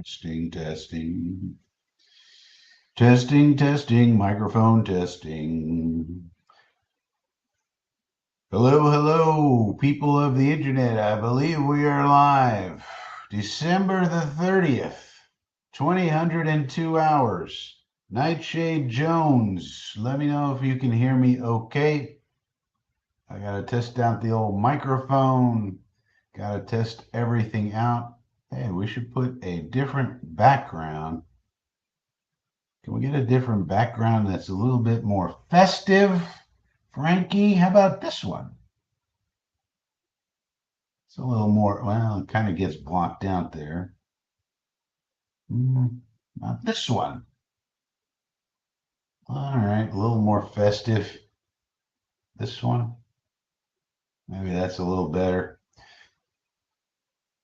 Testing, testing, testing, testing, microphone testing. Hello, hello, people of the internet. I believe we are live. December the 30th, 2002 hours. Nightshade Jones. Let me know if you can hear me okay. I got to test out the old microphone. Got to test everything out. Hey, we should put a different background. Can we get a different background that's a little bit more festive? Frankie, how about this one? It's a little more, well, it kind of gets blocked out there. Not this one. All right, a little more festive. This one. Maybe that's a little better.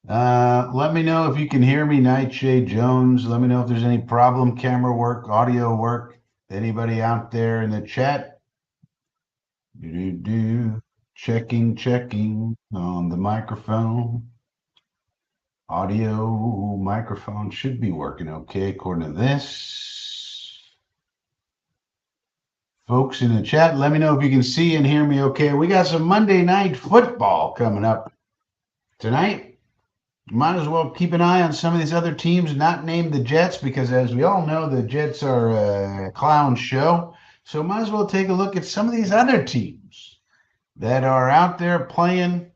Let me know if you can hear me, Nightshade Jones. Let me know if there's any problem, camera work, audio work. Anybody out there in the chat? Checking on the microphone. Audio microphone should be working okay according to this. Folks in the chat, let me know if you can see and hear me okay. We got some Monday Night Football coming up tonight. You might as well keep an eye on some of these other teams not named the Jets because, as we all know, the Jets are a clown show. So might as well take a look at some of these other teams that are out there playing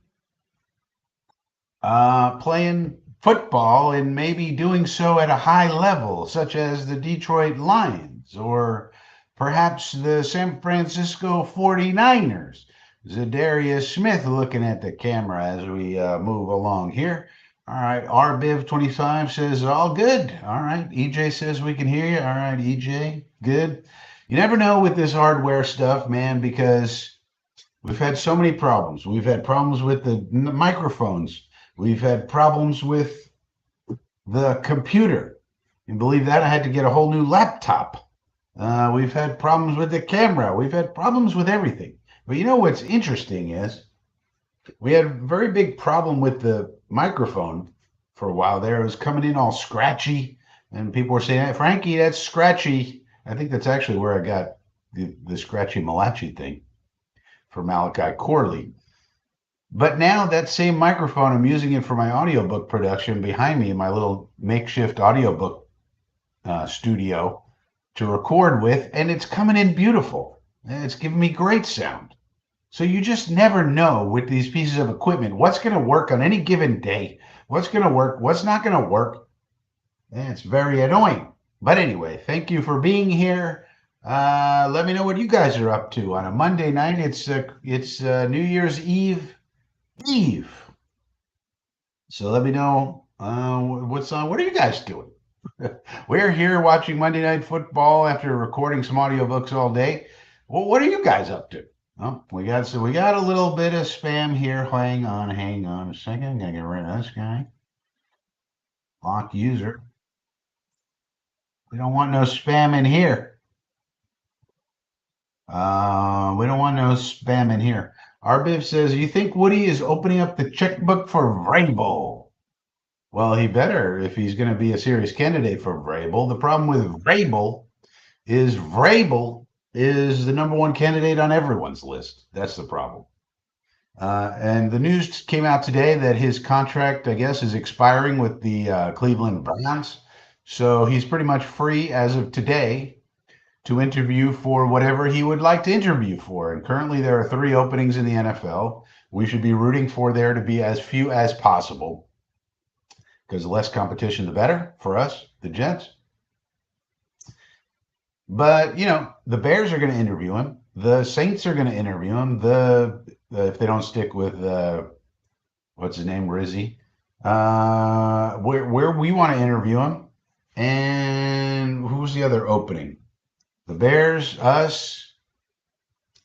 football and maybe doing so at a high level, such as the Detroit Lions or perhaps the San Francisco 49ers. Zadarius Smith looking at the camera as we move along here. All right, RBiv25 says all good. All right, EJ says we can hear you. All right, EJ, good. You never know with this hardware stuff, man, because we've had so many problems. We've had problems with the microphones. We've had problems with the computer. You believe that? I had to get a whole new laptop. We've had problems with the camera. We've had problems with everything. But you know what's interesting is we had a very big problem with the microphone for a while there. It was coming in all scratchy, and people were saying, hey, Frankie, that's scratchy. I think that's actually where I got the scratchy Malachi thing for Malachi Corley. But now that same microphone, I'm using it for my audiobook production behind me in my little makeshift audiobook studio to record with, and it's coming in beautiful. It's giving me great sound. So you just never know with these pieces of equipment what's going to work on any given day, what's going to work, what's not going to work. And it's very annoying. But anyway, thank you for being here. Let me know what you guys are up to on a Monday night. It's New Year's Eve. So let me know what's on. What are you guys doing? We're here watching Monday Night Football after recording some audiobooks all day. Well, what are you guys up to? Oh, we got a little bit of spam here. Hang on a second. Gotta get rid of this guy. Lock user. We don't want no spam in here. We don't want no spam in here. Arbiv says, you think Woody is opening up the checkbook for Vrabel? Well, he better if he's going to be a serious candidate for Vrabel. The problem with Vrabel is the number one candidate on everyone's list. That's the problem. And the news came out today that his contract, I guess, is expiring with the Cleveland Browns. So he's pretty much free as of today to interview for whatever he would like to interview for. And currently there are 3 openings in the NFL. We should be rooting for there to be as few as possible because the less competition, the better for us, the Jets. But, you know, the Bears are going to interview him. The Saints are going to interview him. If they don't stick with, what's his name, Rizzy, where we want to interview him. And who's the other opening? The Bears, us,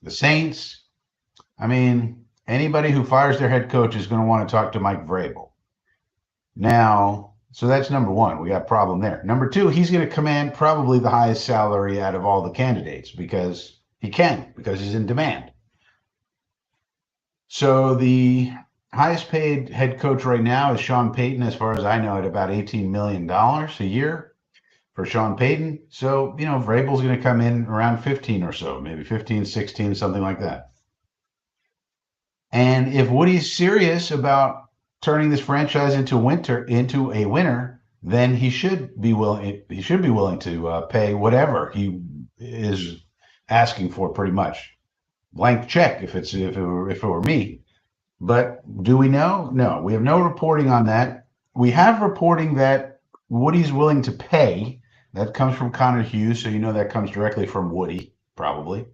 the Saints. I mean, anybody who fires their head coach is going to want to talk to Mike Vrabel. Now, so that's number one. We got a problem there. Number 2, he's going to command probably the highest salary out of all the candidates because he's in demand. So highest paid head coach right now is Sean Payton, as far as I know, at about $18 million a year for Sean Payton. So, Vrabel's going to come in around 15 or so, maybe 15, 16, something like that. And if Woody's serious about turning this franchise into a winner, then he should be willing to pay whatever he is asking for, pretty much. Blank check if it were me. But do we know? No, we have no reporting on that. We have reporting that Woody's willing to pay. That comes from Connor Hughes, so that comes directly from Woody, probably,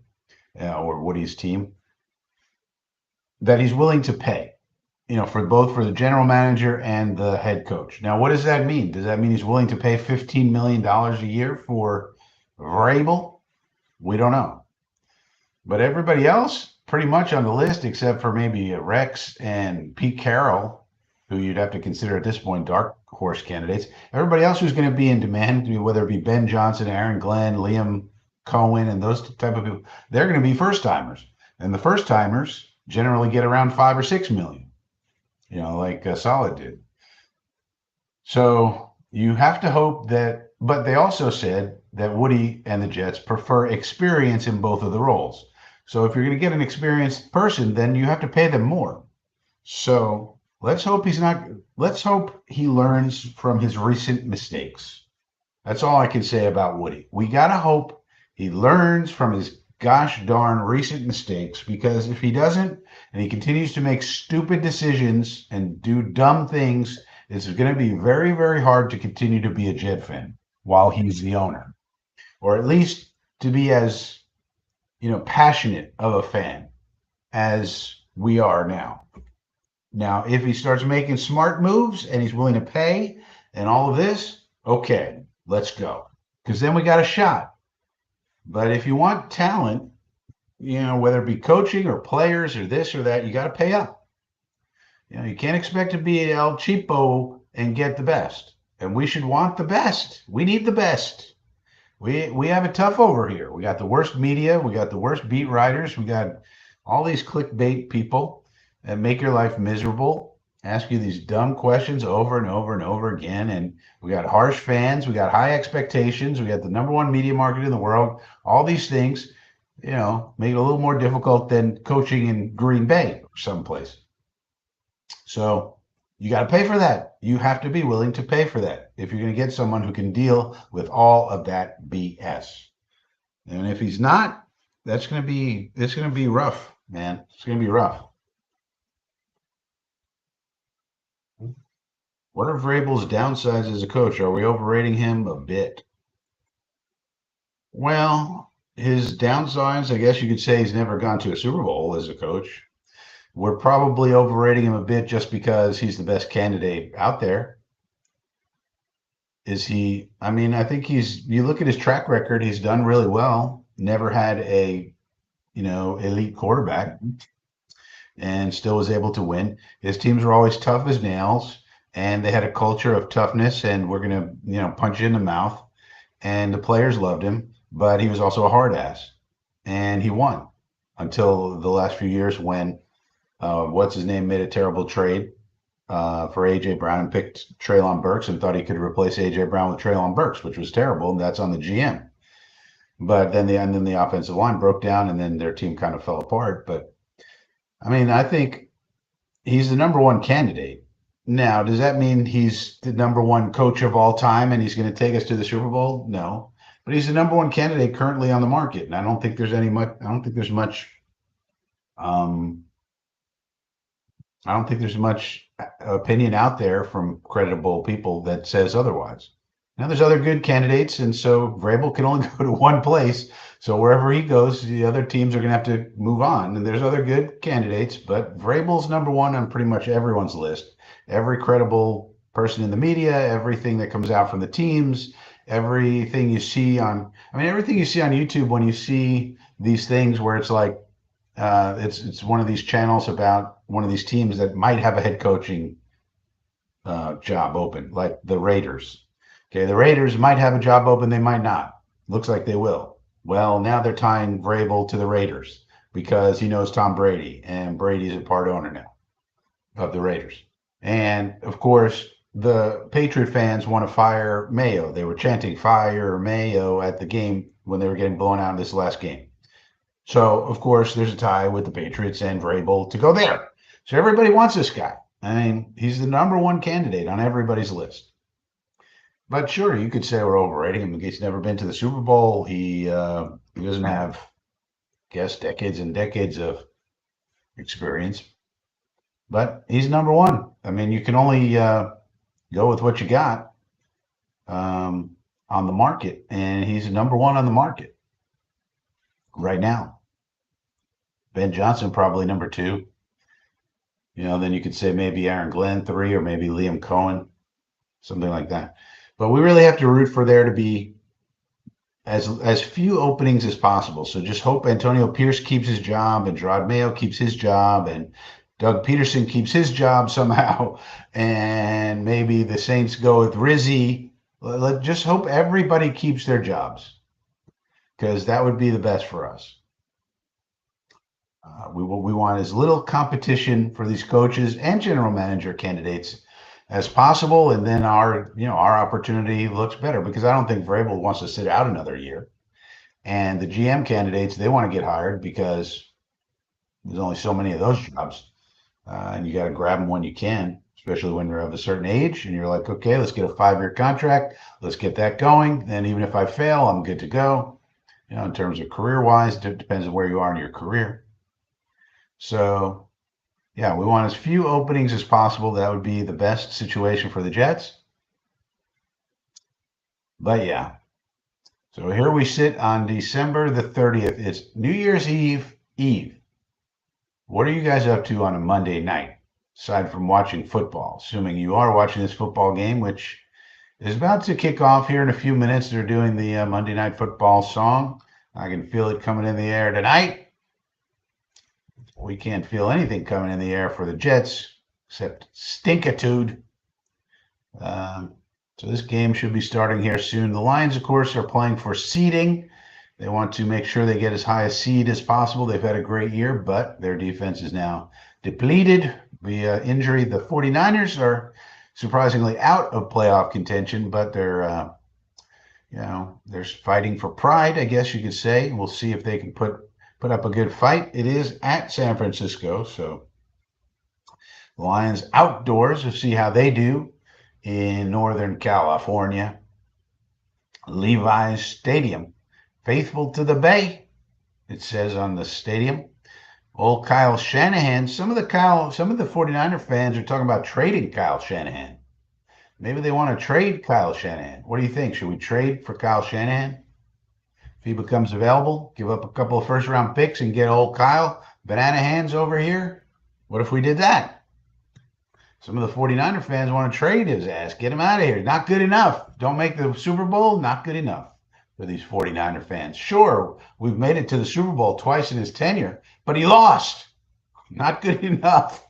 or Woody's team. That he's willing to pay, for the general manager and the head coach. Now, what does that mean? Does that mean he's willing to pay $15 million a year for Vrabel? We don't know. But everybody else, pretty much on the list, except for maybe Rex and Pete Carroll, who you'd have to consider at this point dark horse candidates. Everybody else who's going to be in demand, whether it be Ben Johnson, Aaron Glenn, Liam Cohen, and those type of people, they're going to be first timers. And the first timers generally get around 5 or 6 million, like Solid did. So you have to hope that, but they also said that Woody and the Jets prefer experience in both of the roles. So if you're going to get an experienced person, then you have to pay them more. So let's hope he learns from his recent mistakes. That's all I can say about Woody. We got to hope he learns from his gosh darn recent mistakes, because if he doesn't and he continues to make stupid decisions and do dumb things, it's going to be very, very hard to continue to be a Jet fan while he's the owner, or at least to be as passionate of a fan as we are now. Now, if he starts making smart moves and he's willing to pay and all of this, okay, let's go, because then we got a shot. But if you want talent, whether it be coaching or players or this or that, you got to pay up. You can't expect to be El Cheapo and get the best. And we should want the best. We need the best. We have it tough over here. We got the worst media. We got the worst beat writers. We got all these clickbait people that make your life miserable, ask you these dumb questions over and over and over again. And we got harsh fans. We got high expectations. We got the #1 media market in the world. All these things, make it a little more difficult than coaching in Green Bay or someplace. So you got to pay for that. You have to be willing to pay for that if you're going to get someone who can deal with all of that BS. And if he's not, it's going to be rough, man. It's going to be rough. What are Vrabel's downsides as a coach? Are we overrating him a bit? Well, his downsides, I guess you could say he's never gone to a Super Bowl as a coach. We're probably overrating him a bit just because he's the best candidate out there. Is he? I mean, I think you look at his track record, he's done really well. Never had a, elite quarterback and still was able to win. His teams were always tough as nails, and they had a culture of toughness, and we're going to, punch you in the mouth. And the players loved him, but he was also a hard ass, and he won until the last few years when what's his name made a terrible trade for AJ Brown and picked Treylon Burks and thought he could replace AJ Brown with Treylon Burks, which was terrible. And that's on the GM. But then the offensive line broke down, and then their team kind of fell apart. But I mean, I think he's the #1 candidate. Now, does that mean he's the #1 coach of all time and he's going to take us to the Super Bowl? No, but he's the #1 candidate currently on the market, and I don't think there's much. I don't think there's much opinion out there from credible people that says otherwise. Now, there's other good candidates, and so Vrabel can only go to one place. So wherever he goes, the other teams are going to have to move on. And there's other good candidates, but Vrabel's #1 on pretty much everyone's list. Every credible person in the media, everything that comes out from the teams, everything you see on YouTube when you see these things where it's like, it's one of these channels about one of these teams that might have a head coaching job open, like the Raiders. Okay, the Raiders might have a job open, they might not. Looks like they will. Well, now they're tying Vrabel to the Raiders because he knows Tom Brady, and Brady's a part owner now. of the Raiders. And of course, the Patriot fans want to fire Mayo. They were chanting "Fire Mayo" at the game when they were getting blown out in this last game. So, of course, there's a tie with the Patriots and Vrabel to go there. So everybody wants this guy. I mean, he's the number one candidate on everybody's list. But sure, you could say we're overrating him. He's never been to the Super Bowl. He doesn't have, I guess, decades and decades of experience. But he's number one. I mean, you can only go with what you got on the market, and he's number one on the market right now. Ben Johnson probably number two. Then you could say maybe Aaron Glenn three, or maybe Liam Cohen, something like that. But we really have to root for there to be as few openings as possible. So just hope Antonio Pierce keeps his job, and Gerard Mayo keeps his job, and Doug Peterson keeps his job somehow, and maybe the Saints go with Rizzi. Let's just hope everybody keeps their jobs, because that would be the best for us. We want as little competition for these coaches and general manager candidates as possible, and then our opportunity looks better, because I don't think Vrabel wants to sit out another year, and the GM candidates, they want to get hired because there's only so many of those jobs, and you got to grab them when you can, especially when you're of a certain age and you're like, okay, let's get a 5-year contract, let's get that going, and even if I fail, I'm good to go. In terms of career wise, it depends on where you are in your career. So yeah, we want as few openings as possible. That would be the best situation for the Jets. But yeah, so here we sit on December the 30th. It's New Year's Eve. What are you guys up to on a Monday night, aside from watching football? Assuming you are watching this football game, which is about to kick off here in a few minutes. They're doing the Monday Night Football song. I can feel it coming in the air tonight. We can't feel anything coming in the air for the Jets except stinkitude. So this game should be starting here soon. The Lions, of course, are playing for seeding. They want to make sure they get as high a seed as possible. They've had a great year, but their defense is now depleted via injury. The 49ers are surprisingly out of playoff contention, but they're fighting for pride, I guess you could say. We'll see if they can put up a good fight. It is at San Francisco, so the Lions outdoors. We'll see how they do in Northern California. Levi's Stadium, faithful to the Bay, it says on the stadium. Old Kyle Shanahan. Some of the 49er fans are talking about trading Kyle Shanahan. Maybe they want to trade Kyle Shanahan. What do you think? Should we trade for Kyle Shanahan? If he becomes available, give up a couple of first-round picks and get old Kyle Banana Hands over here? What if we did that? Some of the 49er fans want to trade his ass. Get him out of here. Not good enough. Don't make the Super Bowl. Not good enough for these 49er fans. Sure, we've made it to the Super Bowl twice in his tenure, but he lost. Not good enough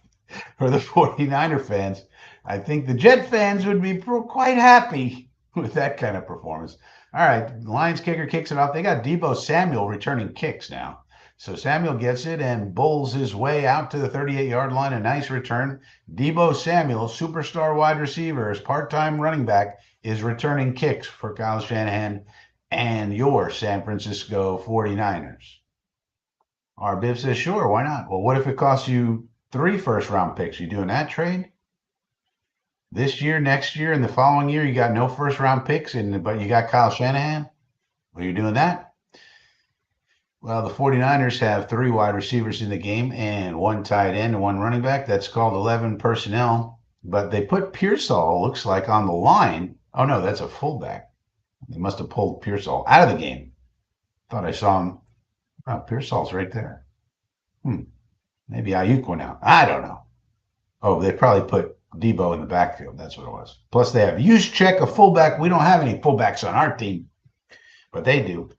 for the 49er fans. I think the Jet fans would be quite happy with that kind of performance. All right, Lions kicker kicks it off. They got Deebo Samuel returning kicks now. So Samuel gets it and bowls his way out to the 38-yard line. A nice return. Deebo Samuel, superstar wide receiver, as part-time running back, is returning kicks for Kyle Shanahan and your San Francisco 49ers. Our Biv says, sure, why not? Well, what if it costs you 3 first-round picks? You doing that trade? This year, next year, and the following year, you got no first-round picks, but you got Kyle Shanahan? Well, you're doing that? Well, the 49ers have 3 wide receivers in the game and 1 tight end and 1 running back. That's called 11 personnel. But they put Pearsall, looks like, on the line. Oh, no, that's a fullback. They must have pulled Pearsall out of the game. Thought I saw him. Oh, Pearsall's right there. Maybe Ayuk went out. I don't know. Oh, they probably put Deebo in the backfield. That's what it was. Plus, they have Juszczyk, a fullback. We don't have any fullbacks on our team, but they do.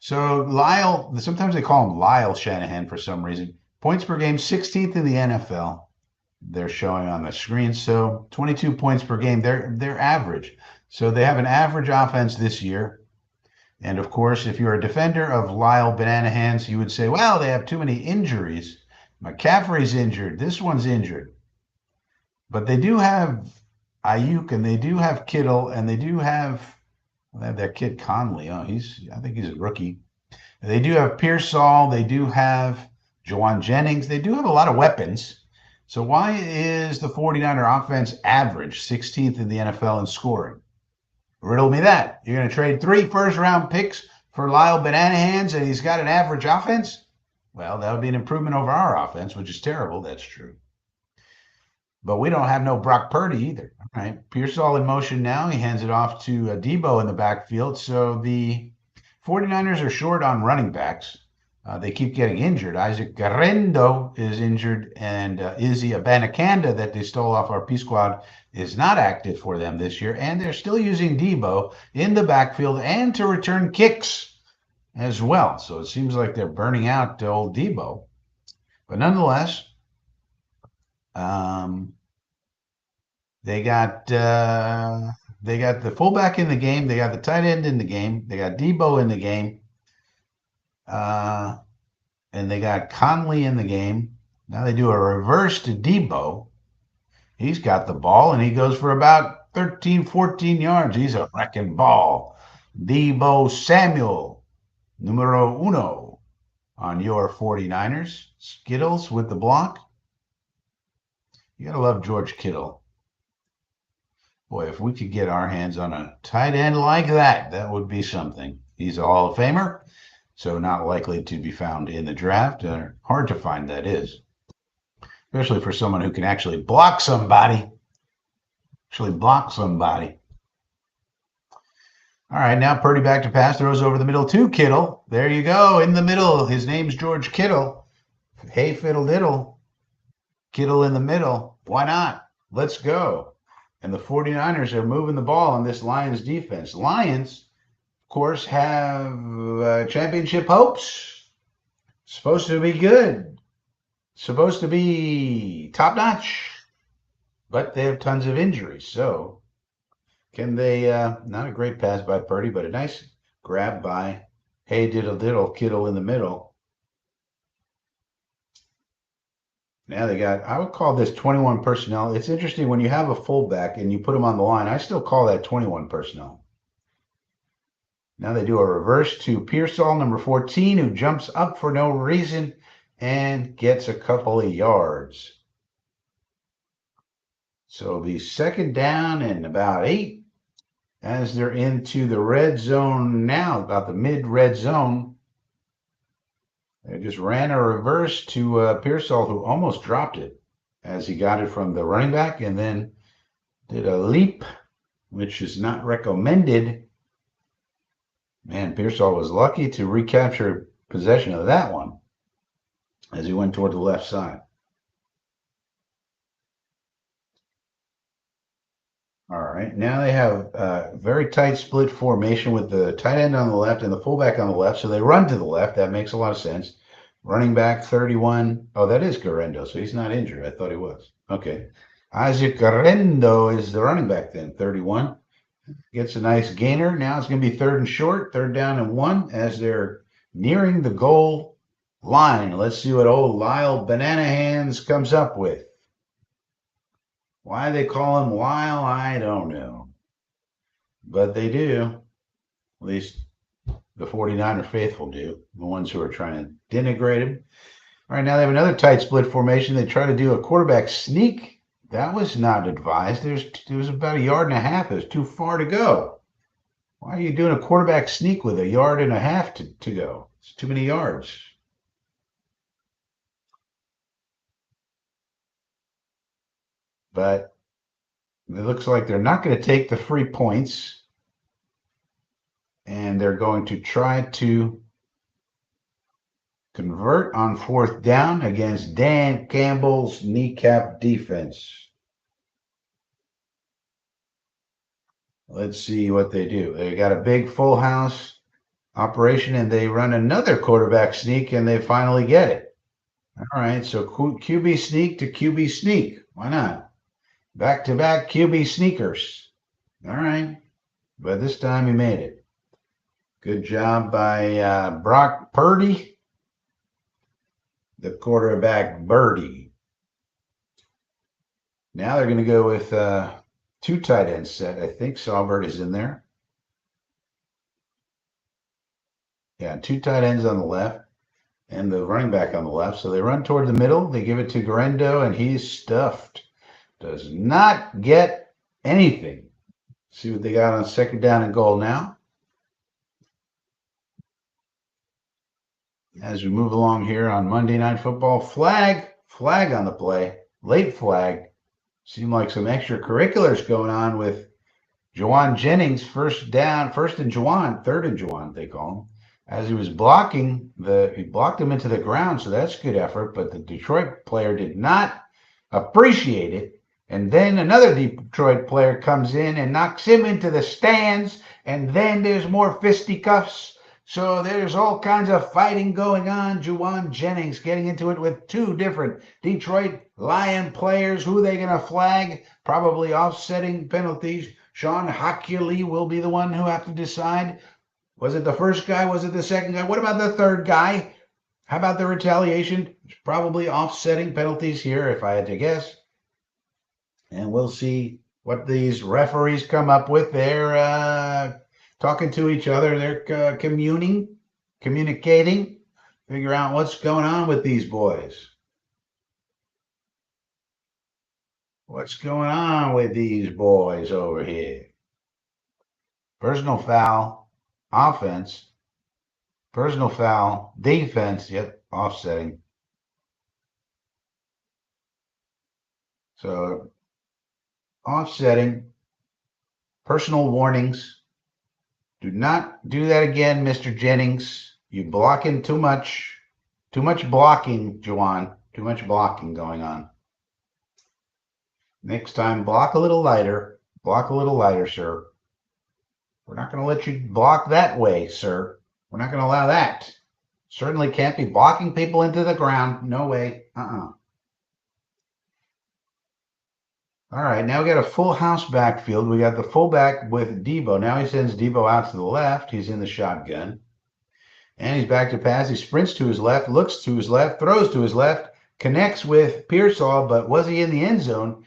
So Lyle, sometimes they call him Lyle Shanahan for some reason. Points per game, 16th in the NFL. They're showing on the screen. So 22 points per game. They're average. So they have an average offense this year. And of course, if you're a defender of Lyle Banana Hands, you would say, well, they have too many injuries. McCaffrey's injured. This one's injured. But they do have Ayuk, and they do have Kittle, and they do have, well, they have that kid Conley. Oh, I think he's a rookie. They do have Pearsall. They do have Jawan Jennings. They do have a lot of weapons. So why is the 49er offense average 16th in the NFL in scoring? Riddle me that. You're going to trade 3 first-round picks for Lyle Banana Hands, and he's got an average offense? Well, that would be an improvement over our offense, which is terrible. That's true. But we don't have no Brock Purdy either. All right. Pearsall in motion now. He hands it off to Debo in the backfield. So the 49ers are short on running backs. They keep getting injured. Isaac Guerrero is injured, and Izzy Abanikanda that they stole off our P squad is not active for them this year. And they're still using Debo in the backfield and to return kicks as well. So it seems like they're burning out old Debo. But nonetheless, they got the fullback in the game. They got the tight end in the game. They got Debo in the game. And they got Conley in the game. Now they do a reverse to Debo. He's got the ball, and he goes for about 13, 14 yards. He's a wrecking ball. Debo Samuel, numero uno on your 49ers. Skittles with the block. You got to love George Kittle. Boy, if we could get our hands on a tight end like that, that would be something. He's a Hall of Famer, so not likely to be found in the draft. Hard to find, that is, especially for someone who can actually block somebody. All right, now Purdy back to pass, throws over the middle to Kittle. There you go, in the middle. His name's George Kittle. Hey, fiddle diddle. Kittle in the middle. Why not? Let's go. And the 49ers are moving the ball on this Lions defense. Lions, of course, have championship hopes. Supposed to be good. Supposed to be top notch. But they have tons of injuries. So can they, not a great pass by Purdy, but a nice grab by Hey Diddle Diddle, Kittle in the middle. Now they got, I would call this 21 personnel. It's interesting when you have a fullback and you put him on the line. I still call that 21 personnel. Now they do a reverse to Pearsall, number 14, who jumps up for no reason and gets a couple of yards. So the second down and about 8 as they're into the red zone now, about the mid-red zone. They just ran a reverse to Pearsall, who almost dropped it as he got it from the running back, and then did a leap, which is not recommended. Man, Pearsall was lucky to recapture possession of that one as he went toward the left side. All right, now they have a very tight split formation with the tight end on the left and the fullback on the left. So they run to the left. That makes a lot of sense. Running back 31. Oh, that is Guerrero, so he's not injured. I thought he was. Okay. Isaac Guerrero is the running back then, 31. Gets a nice gainer. Now it's going to be 3rd and short, 3rd down and 1 as they're nearing the goal line. Let's see what old Lyle Banana Hands comes up with. Why they call him Lyle, I don't know. But they do. At least the 49er faithful do. The ones who are trying to denigrate him. All right, now they have another tight split formation. They try to do a quarterback sneak. That was not advised. There was about 1.5 yards. It was too far to go. Why are you doing a quarterback sneak with 1.5 yards to go? It's too many yards. But it looks like they're not going to take the free points. And they're going to try to convert on 4th down against Dan Campbell's kneecap defense. Let's see what they do. They got a big full house operation, and they run another quarterback sneak, and they finally get it. All right, so QB sneak to QB sneak. Why not? Back-to-back QB sneakers. All right, but this time he made it. Good job by Brock Purdy, the quarterback birdie. Now they're going to go with two tight end set. I think Saubert is in there. Yeah, two tight ends on the left and the running back on the left. So they run toward the middle. They give it to Garendo, and he's stuffed. Does not get anything. See what they got on second down and goal now. As we move along here on Monday Night Football, flag on the play, late flag. Seemed like some extracurriculars going on with Jauan Jennings, first and Jauan, third and Jauan, they call him. As he was he blocked him into the ground, so that's good effort, but the Detroit player did not appreciate it. And then another Detroit player comes in and knocks him into the stands, and then there's more fisticuffs. So there's all kinds of fighting going on. Jauan Jennings getting into it with two different Detroit Lion players. Who are they going to flag? Probably offsetting penalties. Sean Hochuli will be the one who have to decide. Was it the first guy? Was it the second guy? What about the third guy? How about the retaliation? Probably offsetting penalties here, if I had to guess. And we'll see what these referees come up with. They're talking to each other. They're communicating, figure out what's going on with these boys. What's going on with these boys over here? Personal foul, offense. Personal foul, defense. Yep, offsetting. So offsetting, personal warnings. Do not do that again, Mr. Jennings. You blocking too much. Too much blocking, Jauan. Too much blocking going on. Next time, block a little lighter. Block a little lighter, sir. We're not going to let you block that way, sir. We're not going to allow that. Certainly can't be blocking people into the ground. No way. All right, now we got a full house backfield. We got the fullback with Debo. Now he sends Debo out to the left. He's in the shotgun. And he's back to pass. He sprints to his left, looks to his left, throws to his left, connects with Pearsall, but was he in the end zone?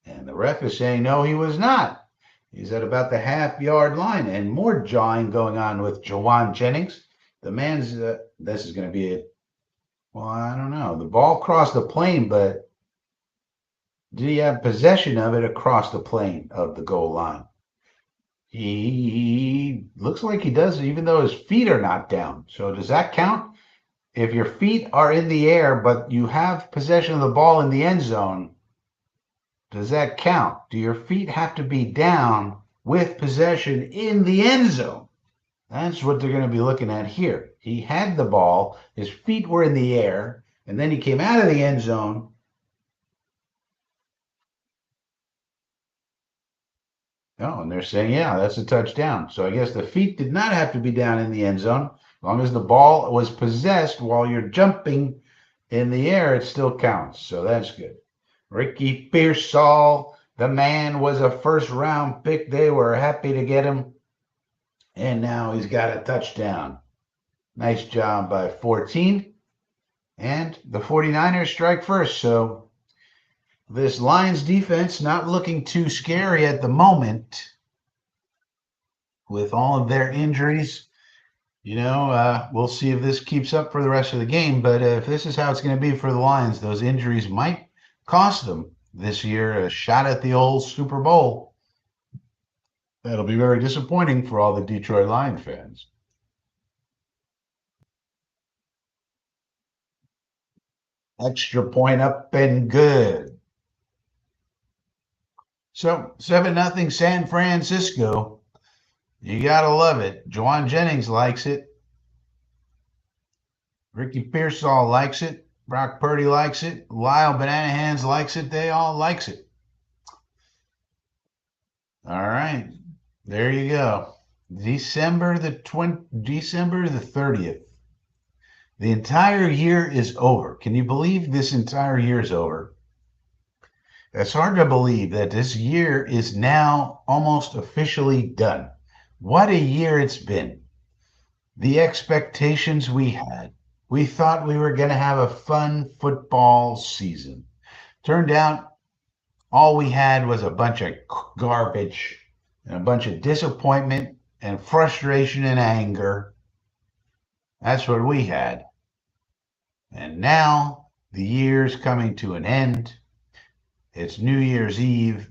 And the ref is saying, no, he was not. He's at about the half-yard line. And more jawing going on with Jauan Jennings. The man's, this is going to be well, I don't know. The ball crossed the plane, but did he have possession of it across the plane of the goal line? He looks like he does, even though his feet are not down. So does that count? If your feet are in the air, but you have possession of the ball in the end zone, does that count? Do your feet have to be down with possession in the end zone? That's what they're going to be looking at here. He had the ball, his feet were in the air, and then he came out of the end zone. Oh, and they're saying, yeah, that's a touchdown. So I guess the feet did not have to be down in the end zone. As long as the ball was possessed while you're jumping in the air, it still counts. So that's good. Ricky Pearsall, the man was a first round pick. They were happy to get him. And now he's got a touchdown. Nice job by 14. And the 49ers strike first. So this Lions defense not looking too scary at the moment with all of their injuries. We'll see if this keeps up for the rest of the game. But if this is how it's going to be for the Lions, those injuries might cost them this year a shot at the old Super Bowl. That'll be very disappointing for all the Detroit Lion fans. Extra point up and good. So 7-0 San Francisco. You got to love it. Jauan Jennings likes it. Ricky Pearsall likes it. Brock Purdy likes it. Lyle Banana Hands likes it. They all likes it. All right. There you go. December the 30th. The entire year is over. Can you believe this entire year is over? It's hard to believe that this year is now almost officially done. What a year it's been. The expectations we had. We thought we were going to have a fun football season. Turned out all we had was a bunch of garbage and a bunch of disappointment and frustration and anger. That's what we had. And now the year's coming to an end. It's New Year's Eve,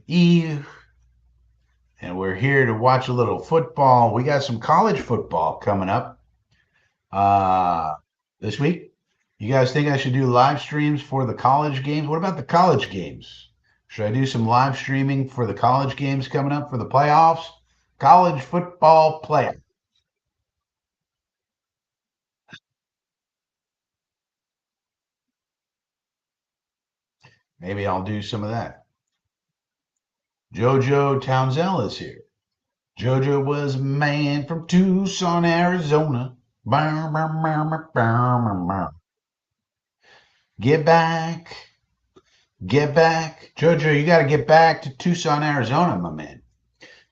and we're here to watch a little football. We got some college football coming up uh, this week. You guys think I should do live streams for the college games? What about the college games? Should I do some live streaming for the college games coming up for the playoffs? College football playoff. Maybe I'll do some of that. JoJo Townsend is here. JoJo was a man from Tucson, Arizona. Get back, get back. JoJo, you got to get back to Tucson, Arizona, my man.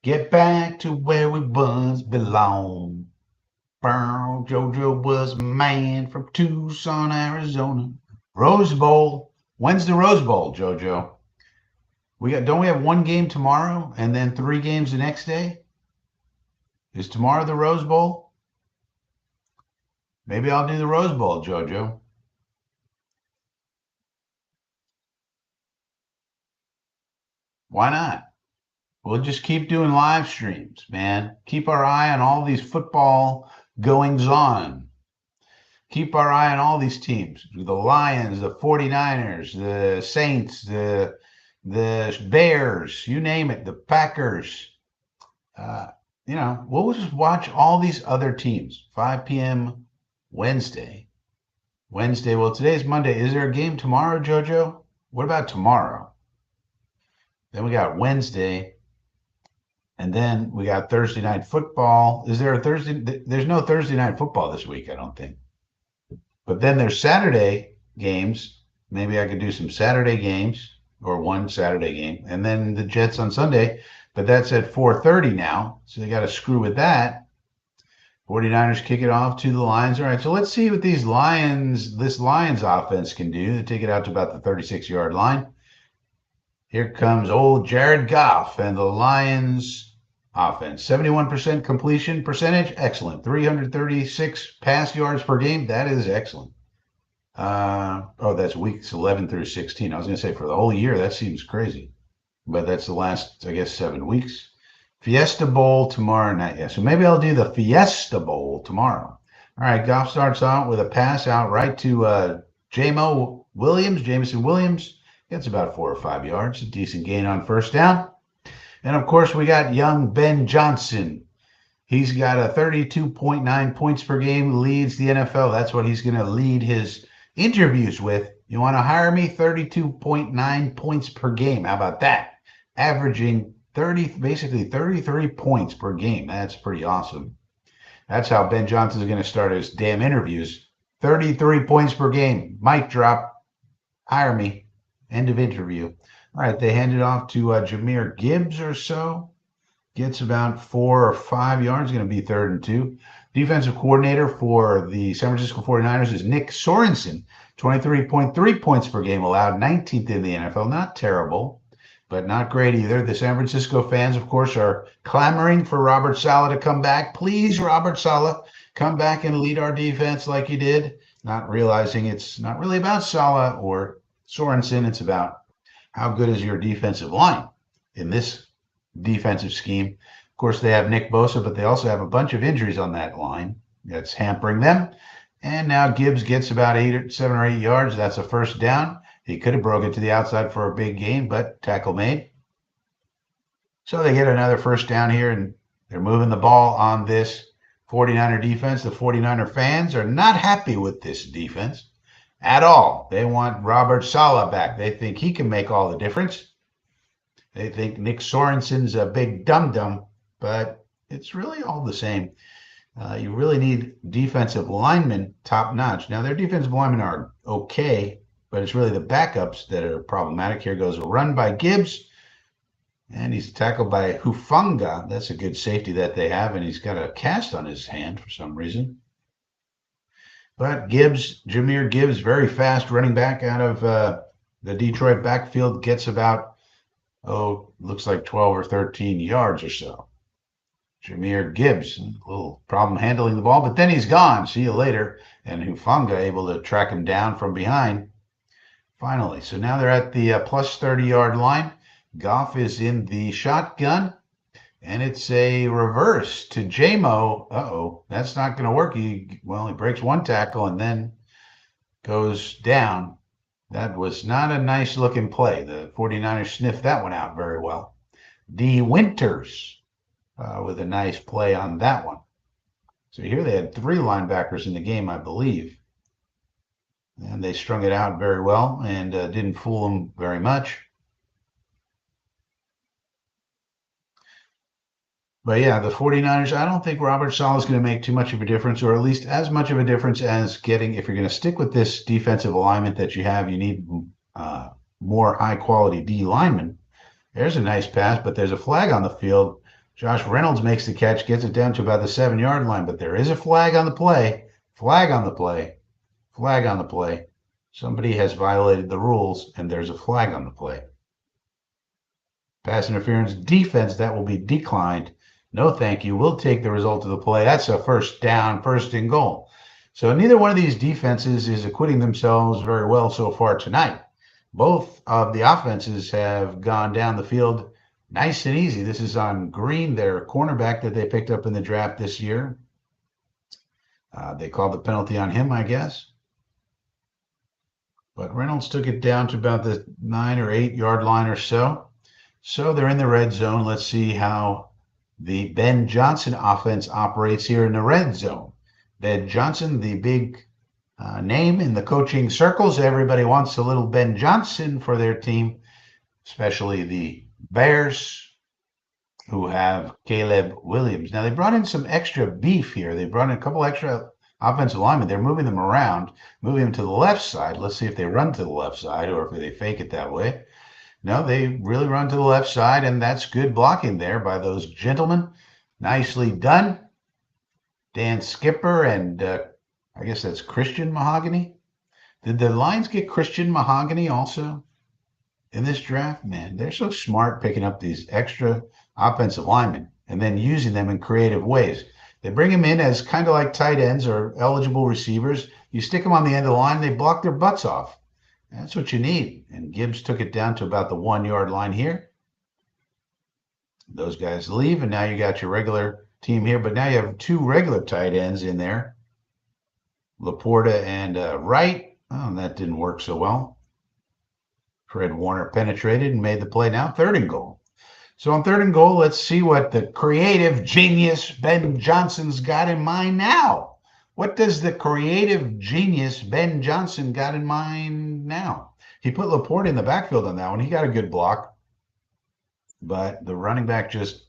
Get back to where we once belong. JoJo was a man from Tucson, Arizona. Rose Bowl. When's the Rose Bowl, JoJo? Don't we have one game tomorrow and then 3 games the next day? Is tomorrow the Rose Bowl? Maybe I'll do the Rose Bowl, JoJo. Why not? We'll just keep doing live streams, man. Keep our eye on all these football goings on. Keep our eye on all these teams. The Lions, the 49ers, the Saints, the Bears, you name it, the Packers. We'll just watch all these other teams. 5 p.m. Wednesday. Well, today's Monday. Is there a game tomorrow, JoJo? What about tomorrow? Then we got Wednesday. And then we got Thursday night football. Is there a Thursday? There's no Thursday night football this week, I don't think. But then there's Saturday games. Maybe I could do some Saturday games or one Saturday game. And then the Jets on Sunday. But that's at 4:30 now. So they got to screw with that. 49ers kick it off to the Lions. All right, so let's see what this Lions offense can do. They take it out to about the 36-yard line. Here comes old Jared Goff and the Lions offense. 71% completion percentage. Excellent. 336 pass yards per game. That is excellent. That's weeks 11 through 16. I was going to say for the whole year, that seems crazy. But that's the last, I guess, 7 weeks. Fiesta Bowl tomorrow night. Yeah, so maybe I'll do the Fiesta Bowl tomorrow. All right, Goff starts out with a pass out right to Jameson Williams. Gets about 4 or 5 yards, a decent gain on first down. And of course, we got young Ben Johnson. He's got a 32.9 points per game, leads the NFL. That's what he's going to lead his interviews with. You want to hire me? 32.9 points per game. How about that? Averaging basically 33 points per game. That's pretty awesome. That's how Ben Johnson is going to start his damn interviews. 33 points per game. Mic drop. Hire me. End of interview. All right, they hand it off to Jahmyr Gibbs or so. Gets about 4 or 5 yards. Going to be 3rd and 2. Defensive coordinator for the San Francisco 49ers is Nick Sorensen. 23.3 points per game allowed. 19th in the NFL. Not terrible, but not great either. The San Francisco fans, of course, are clamoring for Robert Saleh to come back. Please, Robert Saleh, come back and lead our defense like you did. Not realizing it's not really about Saleh or Sorensen. It's about how good is your defensive line in this defensive scheme. Of course, they have Nick Bosa, but they also have a bunch of injuries on that line that's hampering them. And now Gibbs gets about 7 or 8 yards. That's a first down. He could have broke it to the outside for a big gain, but tackle made. So they get another first down here, and they're moving the ball on this 49er defense. The 49er fans are not happy with this defense at all. They want Robert Saleh back. They think he can make all the difference. They think Nick Sorensen's a big dum-dum, but it's really all the same. You really need defensive linemen top-notch. Now, their defensive linemen are okay, but it's really the backups that are problematic. Here goes a run by Gibbs, and he's tackled by Hufanga. That's a good safety that they have, and he's got a cast on his hand for some reason. But Jahmyr Gibbs, very fast running back out of the Detroit backfield, gets about oh, looks like 12 or 13 yards or so. Jahmyr Gibbs, a little problem handling the ball, but then he's gone. See you later. And Hufanga able to track him down from behind. Finally, so now they're at the plus 30-yard line. Goff is in the shotgun, and it's a reverse to J-Mo. Uh-oh, that's not going to work. He breaks one tackle and then goes down. That was not a nice looking play. The 49ers sniffed that one out very well. D. Winters with a nice play on that one. So here they had 3 linebackers in the game, I believe. And they strung it out very well and didn't fool them very much. But yeah, the 49ers, I don't think Robert Saleh is going to make too much of a difference, or at least as much of a difference as getting, if you're going to stick with this defensive alignment that you have, you need more high quality D linemen. There's a nice pass, but there's a flag on the field. Josh Reynolds makes the catch, gets it down to about the 7-yard line, but there is a flag on the play. Flag on the play. Flag on the play. Somebody has violated the rules, and there's a flag on the play. Pass interference defense, that will be declined. No, thank you. We'll take the result of the play. That's a first down, first and goal. So neither one of these defenses is acquitting themselves very well so far tonight. Both of the offenses have gone down the field nice and easy. This is on Green, their cornerback that they picked up in the draft this year. They called the penalty on him, I guess. But Reynolds took it down to about the 9 or 8-yard line or so. So they're in the red zone. Let's see how the Ben Johnson offense operates here in the red zone. Ben Johnson, the big name in the coaching circles. Everybody wants a little Ben Johnson for their team, especially the Bears, who have Caleb Williams. Now, they brought in some extra beef here. They brought in a couple extra offensive linemen. They're moving them around, moving them to the left side. Let's see if they run to the left side or if they fake it that way. No, they really run to the left side, and that's good blocking there by those gentlemen. Nicely done. Dan Skipper and I guess that's Christian Mahogany. Did the Lions get Christian Mahogany also in this draft? Man, they're so smart picking up these extra offensive linemen and then using them in creative ways. They bring them in as kind of like tight ends or eligible receivers. You stick them on the end of the line, they block their butts off. That's what you need. And Gibbs took it down to about the 1-yard line here. Those guys leave, and now you got your regular team here. But now you have 2 regular tight ends in there. Laporta and Wright. Oh, that didn't work so well. Fred Warner penetrated and made the play. Now 3rd and goal. So on 3rd and goal, let's see what the creative genius Ben Johnson's got in mind now. What does the creative genius Ben Johnson got in mind now? He put Laporte in the backfield on that one. He got a good block, but the running back just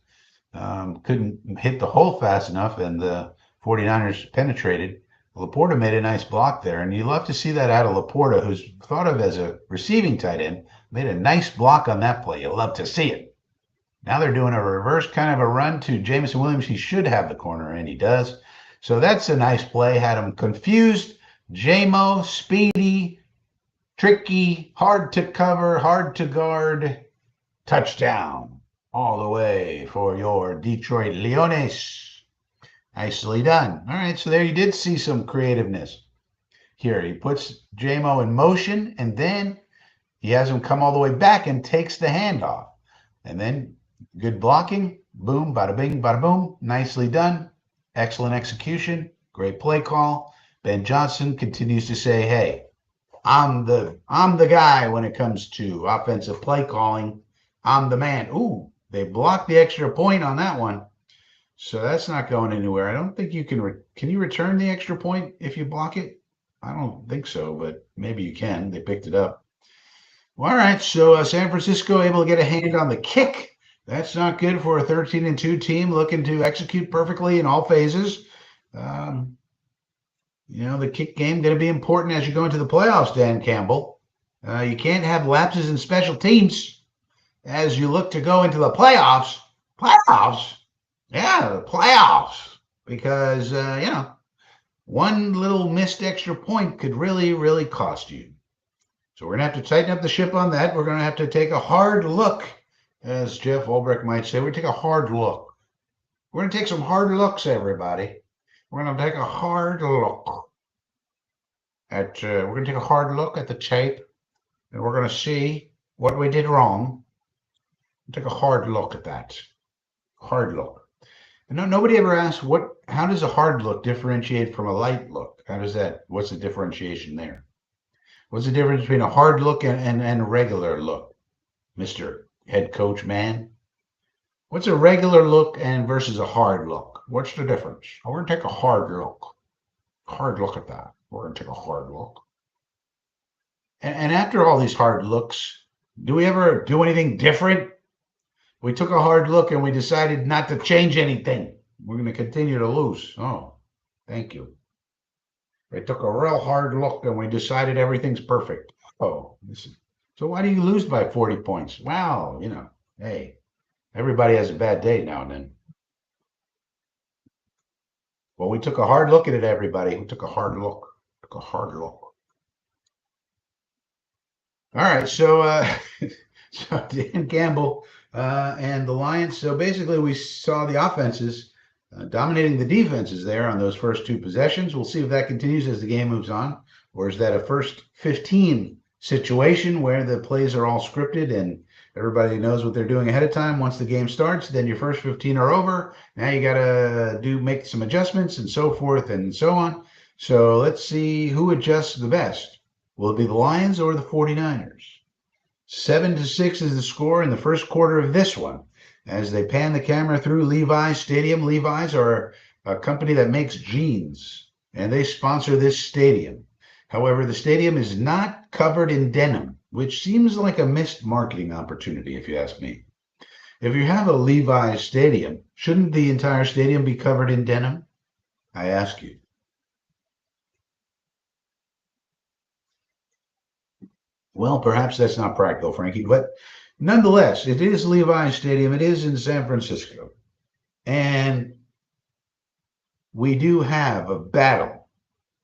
couldn't hit the hole fast enough, and the 49ers penetrated. Laporta made a nice block there, and you love to see that out of Laporta, who's thought of as a receiving tight end. Made a nice block on that play. You love to see it. Now they're doing a reverse kind of a run to Jameson Williams. He should have the corner, and he does. So that's a nice play. Had him confused. J-Mo, speedy, tricky, hard to cover, hard to guard. Touchdown all the way for your Detroit Leones. Nicely done. All right, so there you did see some creativeness. Here, he puts J-Mo in motion, and then he has him come all the way back and takes the handoff. And then good blocking. Boom, bada bing, bada boom. Nicely done. Excellent execution. Great play call. Ben Johnson continues to say, hey, I'm the guy when it comes to offensive play calling. I'm the man. Ooh, they blocked the extra point on that one. So that's not going anywhere. I don't think you can. Can you return the extra point if you block it? I don't think so, but maybe you can. They picked it up. All right, so San Francisco able to get a hand on the kick. That's not good for a 13-2 team looking to execute perfectly in all phases. The kick game going to be important as you go into the playoffs, Dan Campbell. You can't have lapses in special teams as you look to go into the playoffs. Playoffs? Yeah, the playoffs. Because, one little missed extra point could really, really cost you. So we're going to have to tighten up the ship on that. We're going to have to take a hard look As Jeff Ulbrich might say, we take a hard look. We're going to take some hard looks, everybody. We're going to take a hard look we're going to take a hard look at the tape, and we're going to see what we did wrong. Take a hard look at that. Hard look. And nobody ever asked how does a hard look differentiate from a light look? What's the differentiation there? What's the difference between a hard look and a regular look, Mr. Head Coach Man? What's a regular look and versus a hard look? What's the difference? We're going to take a hard look. Hard look at that. We're going to take a hard look. And after all these hard looks, do we ever do anything different? We took a hard look and we decided not to change anything. We're going to continue to lose. Oh, thank you. We took a real hard look and we decided everything's perfect. Oh, so why do you lose by 40 points? Well, hey, everybody has a bad day now and then. Well, we took a hard look at it, everybody. We took a hard look. Took a hard look. All right, so so Dan Campbell and the Lions. So basically, we saw the offenses dominating the defenses there on those first two possessions. We'll see if that continues as the game moves on, or is that a first 15 situation where the plays are all scripted and everybody knows what they're doing ahead of time. Once the game starts, then your first 15 are over. Now you got to make some adjustments and so forth and so on. So let's see who adjusts the best. Will it be the Lions or the 49ers? 7-6 is the score in the first quarter of this one. As they pan the camera through Levi's Stadium. Levi's are a company that makes jeans, and they sponsor this stadium. However, the stadium is not covered in denim, which seems like a missed marketing opportunity, if you ask me. If you have a Levi's Stadium, shouldn't the entire stadium be covered in denim? I ask you. Well, perhaps that's not practical, Frankie, but nonetheless, it is Levi's Stadium. It is in San Francisco. And we do have a battle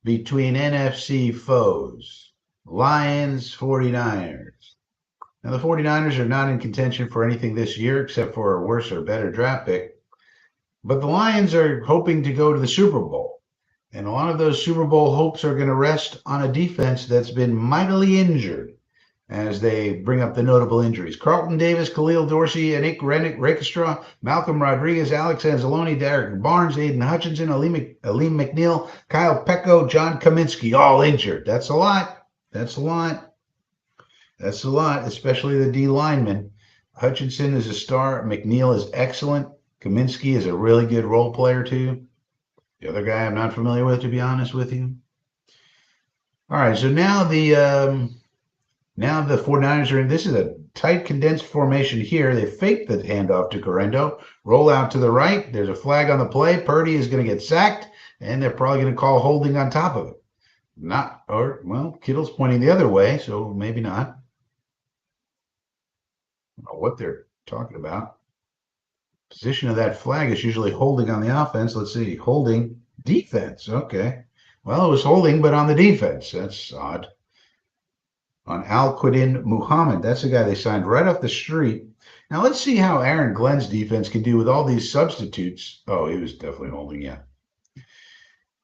between NFC foes, Lions, 49ers. Now, the 49ers are not in contention for anything this year except for a worse or better draft pick. But the Lions are hoping to go to the Super Bowl. And a lot of those Super Bowl hopes are going to rest on a defense that's been mightily injured as they bring up the notable injuries. Carlton Davis, Khalil Dorsey, Anik Rakestra, Malcolm Rodriguez, Alex Anzalone, Derek Barnes, Aiden Hutchinson, Aleem McNeil, Kyle Pecco, John Kaminsky, all injured. That's a lot. That's a lot. That's a lot, especially the D linemen. Hutchinson is a star. McNeil is excellent. Kaminsky is a really good role player, too. The other guy I'm not familiar with, to be honest with you. All right, so now the 49ers are in. This is a tight, condensed formation here. They fake the handoff to Correndo, roll out to the right. There's a flag on the play. Purdy is going to get sacked, and they're probably going to call holding on top of it. Kittle's pointing the other way, so maybe not. I don't know what they're talking about. Position of that flag is usually holding on the offense. Let's see, holding defense. Okay. Well, it was holding, but on the defense. That's odd. On Al-Quadin Muhammad. That's the guy they signed right off the street. Now, let's see how Aaron Glenn's defense can do with all these substitutes. Oh, he was definitely holding, yeah.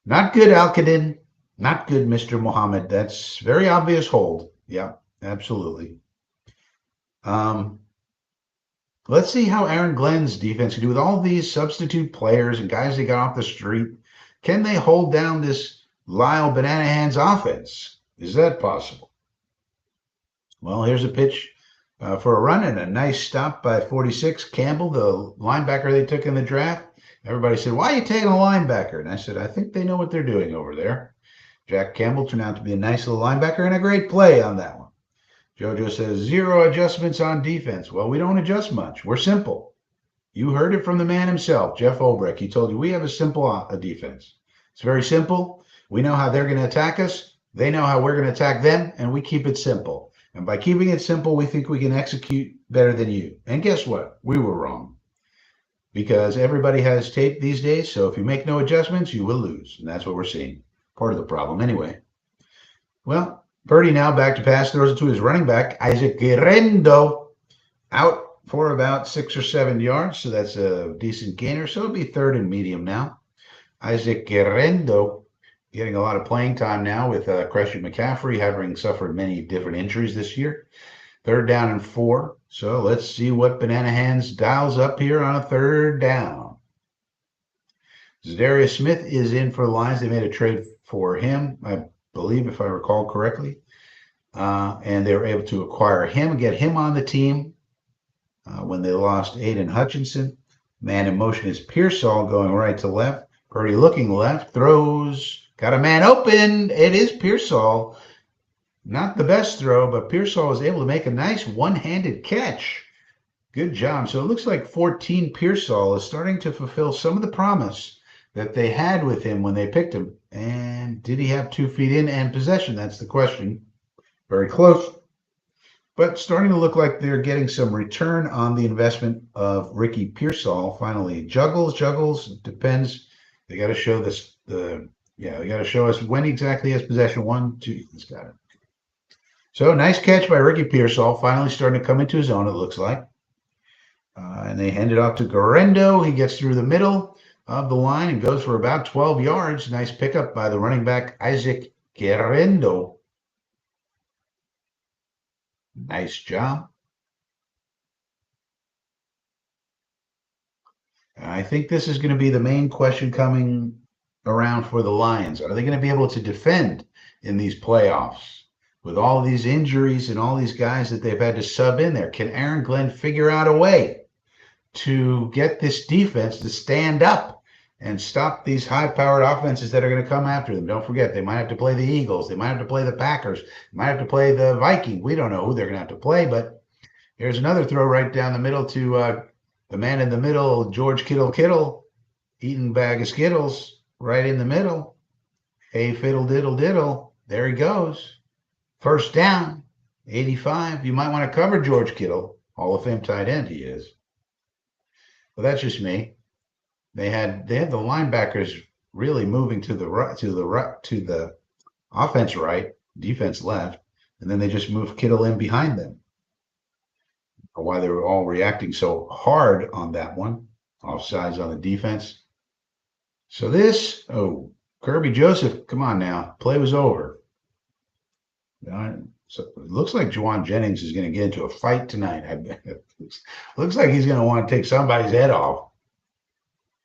Not good, Al-Quadin. Not good, Mr. Muhammad. That's very obvious hold. Yeah, absolutely. Let's see how Aaron Glenn's defense can do with all these substitute players and guys they got off the street. Can they hold down this Lyle Banana Hands offense? Is that possible? Well, here's a pitch for a run and a nice stop by 46. Campbell, the linebacker they took in the draft. Everybody said, why are you taking a linebacker? And I said, I think they know what they're doing over there. Jack Campbell turned out to be a nice little linebacker and a great play on that one. Jojo says, 0 adjustments on defense. Well, we don't adjust much. We're simple. You heard it from the man himself, Jeff Ulbrich. He told you we have a simple defense. It's very simple. We know how they're going to attack us. They know how we're going to attack them, and we keep it simple. And by keeping it simple, we think we can execute better than you. And guess what? We were wrong. Because everybody has tape these days, so if you make no adjustments, you will lose. And that's what we're seeing. Part of the problem anyway. Well, Purdy now back to pass, throws it to his running back, Isaac Guerrero, out for about 6 or 7 yards. So that's a decent gainer. So it'll be third and medium now. Isaac Guerrero getting a lot of playing time now with Christian McCaffrey having suffered many different injuries this year. Third down and 4. So let's see what Banana Hands dials up here on a third down. Zadarius Smith is in for the Lions. They made a trade for him, I believe, if I recall correctly. And they were able to acquire him, get him on the team when they lost Aiden Hutchinson. Man in motion is Pearsall going right to left. Purdy looking left, throws, got a man open. It is Pearsall. Not the best throw, but Pearsall was able to make a nice one-handed catch. Good job. So it looks like 14 Pearsall is starting to fulfill some of the promise that they had with him when they picked him. And did he have 2 feet in and possession? That's the question. Very close. But starting to look like they're getting some return on the investment of Ricky Pearsall. Finally, juggles, depends. They got to show this. They got to show us when exactly he has possession. 1, 2, he's got it. So nice catch by Ricky Pearsall. Finally starting to come into his own, it looks like. And they hand it off to Guerrero. He gets through the middle of the line and goes for about 12 yards. Nice pickup by the running back, Isaac Guerrero. Nice job. I think this is going to be the main question coming around for the Lions. Are they going to be able to defend in these playoffs? With all these injuries and all these guys that they've had to sub in there, can Aaron Glenn figure out a way to get this defense to stand up and stop these high-powered offenses that are going to come after them? Don't forget, they might have to play the Eagles. They might have to play the Packers. They might have to play the Vikings. We don't know who they're going to have to play, but here's another throw right down the middle to the man in the middle, George Kittle, eating a bag of Skittles right in the middle. Hey, fiddle diddle diddle. There he goes. First down, 85. You might want to cover George Kittle, Hall of Fame tight end he is. But that's just me. They had the linebackers really moving to the offense right, defense left, and then they just moved Kittle in behind them. Why they were all reacting so hard on that one, offsides on the defense. So this, Kirby Joseph, come on now, play was over. So it looks like Juwan Jennings is going to get into a fight tonight. Looks like he's going to want to take somebody's head off.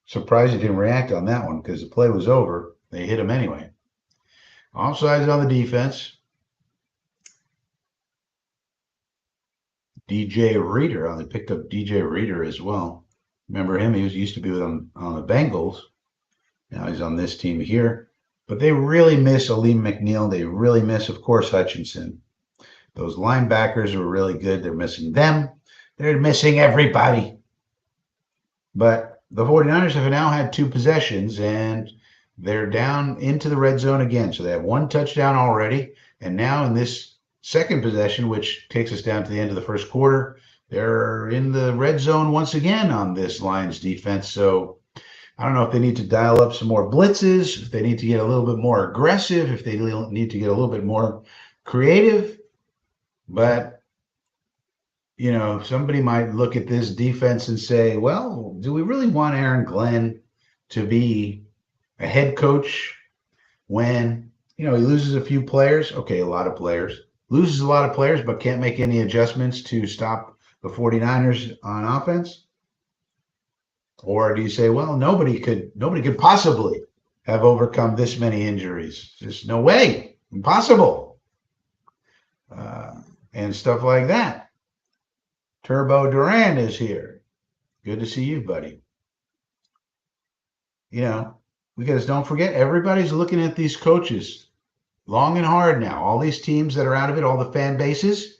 Surprised he didn't react on that one because the play was over. They hit him anyway. Offsides on the defense. DJ Reader, they picked up DJ Reader as well. Remember him? He used to be with them on the Bengals. Now he's on this team here. But they really miss Aleem McNeil. They really miss, of course, Hutchinson. Those linebackers were really good. They're missing them. They're missing everybody. But the 49ers have now had 2 possessions, and they're down into the red zone again. So they have 1 touchdown already. And now in this second possession, which takes us down to the end of the first quarter, they're in the red zone once again on this Lions defense. So I don't know if they need to dial up some more blitzes, if they need to get a little bit more aggressive, if they need to get a little bit more creative. But, somebody might look at this defense and say, well, do we really want Aaron Glenn to be a head coach when, he loses a few players? Okay, a lot of players. Loses a lot of players, but can't make any adjustments to stop the 49ers on offense? Or do you say, well, nobody could possibly have overcome this many injuries? Just no way, impossible, and stuff like that. Turbo Duran is here. Good to see you, buddy. Because don't forget, everybody's looking at these coaches long and hard now. All these teams that are out of it, all the fan bases.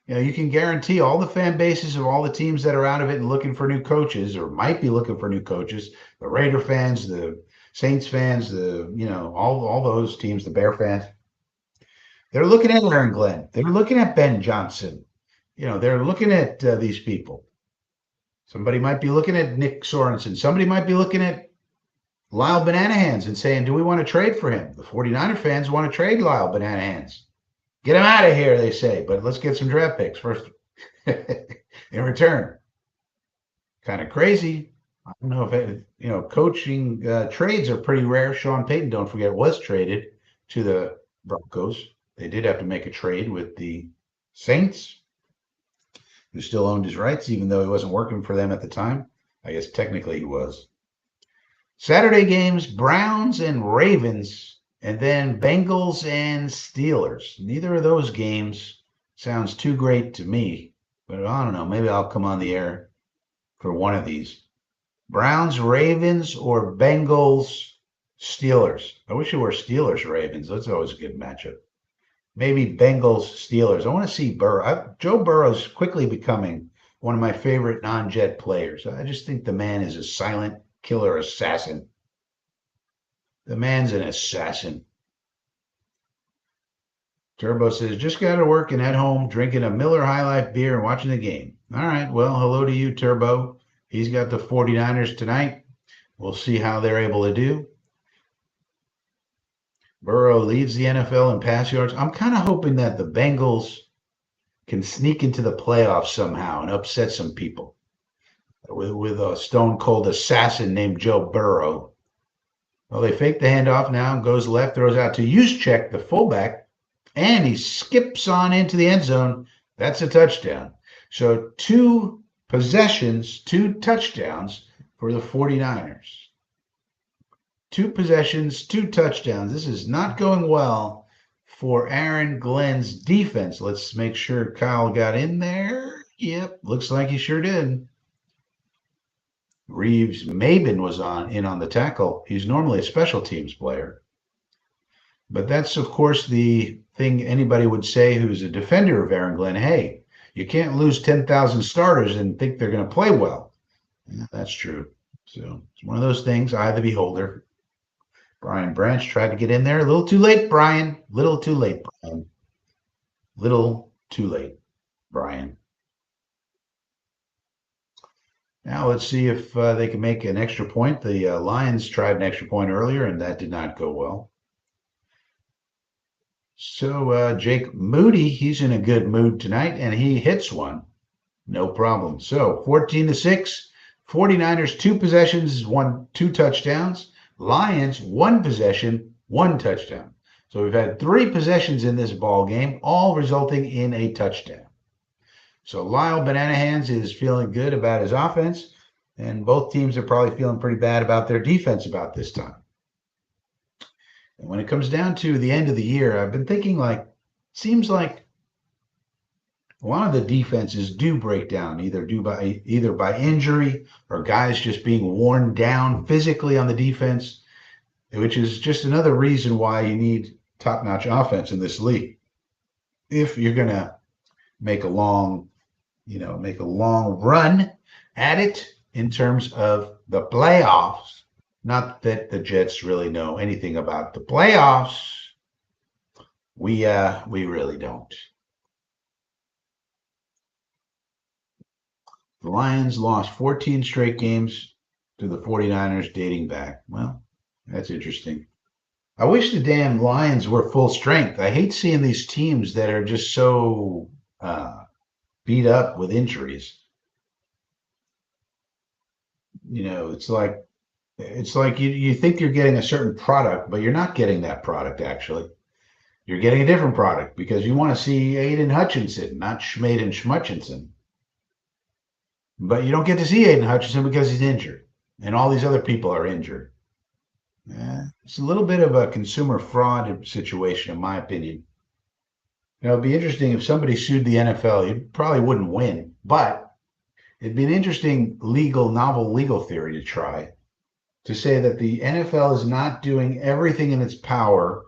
You can guarantee all the fan bases of all the teams that are out of it and looking for new coaches or might be looking for new coaches, the Raider fans, the Saints fans, all those teams, the Bear fans, they're looking at Aaron Glenn. They're looking at Ben Johnson. They're looking at these people. Somebody might be looking at Nick Sorensen. Somebody might be looking at Lyle Banana Hands and saying, do we want to trade for him? The 49er fans want to trade Lyle Banana Hands. Get him out of here, they say, but let's get some draft picks first in return. kind of crazy. I don't know if coaching trades are pretty rare. Sean Payton, don't forget, was traded to the Broncos. They did have to make a trade with the Saints, who still owned his rights, even though he wasn't working for them at the time. I guess technically he was. Saturday games, Browns and Ravens, and then Bengals and Steelers. Neither of those games sounds too great to me, but I don't know. Maybe I'll come on the air for one of these. Browns, Ravens, or Bengals, Steelers. I wish it were Steelers, Ravens. That's always a good matchup. Maybe Bengals, Steelers. I want to see Burrow. Joe Burrow's quickly becoming one of my favorite non-Jet players. I just think the man is a silent killer assassin. The man's an assassin. Turbo says, just got to work and at home drinking a Miller High Life beer and watching the game. All right. Well, hello to you, Turbo. He's got the 49ers tonight. We'll see how they're able to do. Burrow leads the NFL in pass yards. I'm kind of hoping that the Bengals can sneak into the playoffs somehow and upset some people with a stone cold assassin named Joe Burrow. Well, they fake the handoff now, goes left, throws out to Juszczyk, the fullback, and he skips on into the end zone. That's a touchdown. So 2 possessions, 2 touchdowns for the 49ers. 2 possessions, 2 touchdowns. This is not going well for Aaron Glenn's defense. Let's make sure Kyle got in there. Yep, looks like he sure did. Reeves Maben was in on the tackle. He's normally a special teams player. But that's, of course, the thing anybody would say who's a defender of Aaron Glenn. Hey, you can't lose 10,000 starters and think they're going to play well. Yeah, that's true. So it's one of those things, eye of the beholder. Brian Branch tried to get in there. A little too late, Brian. Little too late, Brian. Little too late, Brian. Now let's see if they can make an extra point. The Lions tried an extra point earlier, and that did not go well. So Jake Moody, he's in a good mood tonight, and he hits one. No problem. So 14-6, 49ers, 2 possessions, 2 touchdowns. Lions, 1 possession, 1 touchdown. So we've had 3 possessions in this ball game, all resulting in a touchdown. So Lyle Banana Hands is feeling good about his offense, and both teams are probably feeling pretty bad about their defense about this time. And when it comes down to the end of the year, I've been thinking seems like a lot of the defenses do break down, either by injury or guys just being worn down physically on the defense, which is just another reason why you need top-notch offense in this league. If you're going to make a long run at it in terms of the playoffs. Not that the Jets really know anything about the playoffs. We really don't. The Lions lost 14 straight games to the 49ers dating back. Well, that's interesting. I wish the damn Lions were full strength. I hate seeing these teams that are just so beat up with injuries. It's like you think you're getting a certain product, but you're not getting that product actually. You're getting a different product because you want to see Aiden Hutchinson, not Schmaden Schmutchinson. But you don't get to see Aiden Hutchinson because he's injured, and all these other people are injured. It's a little bit of a consumer fraud situation, in my opinion. It'd be interesting if somebody sued the NFL. You probably wouldn't win, but it'd be an interesting novel legal theory to try to say that the NFL is not doing everything in its power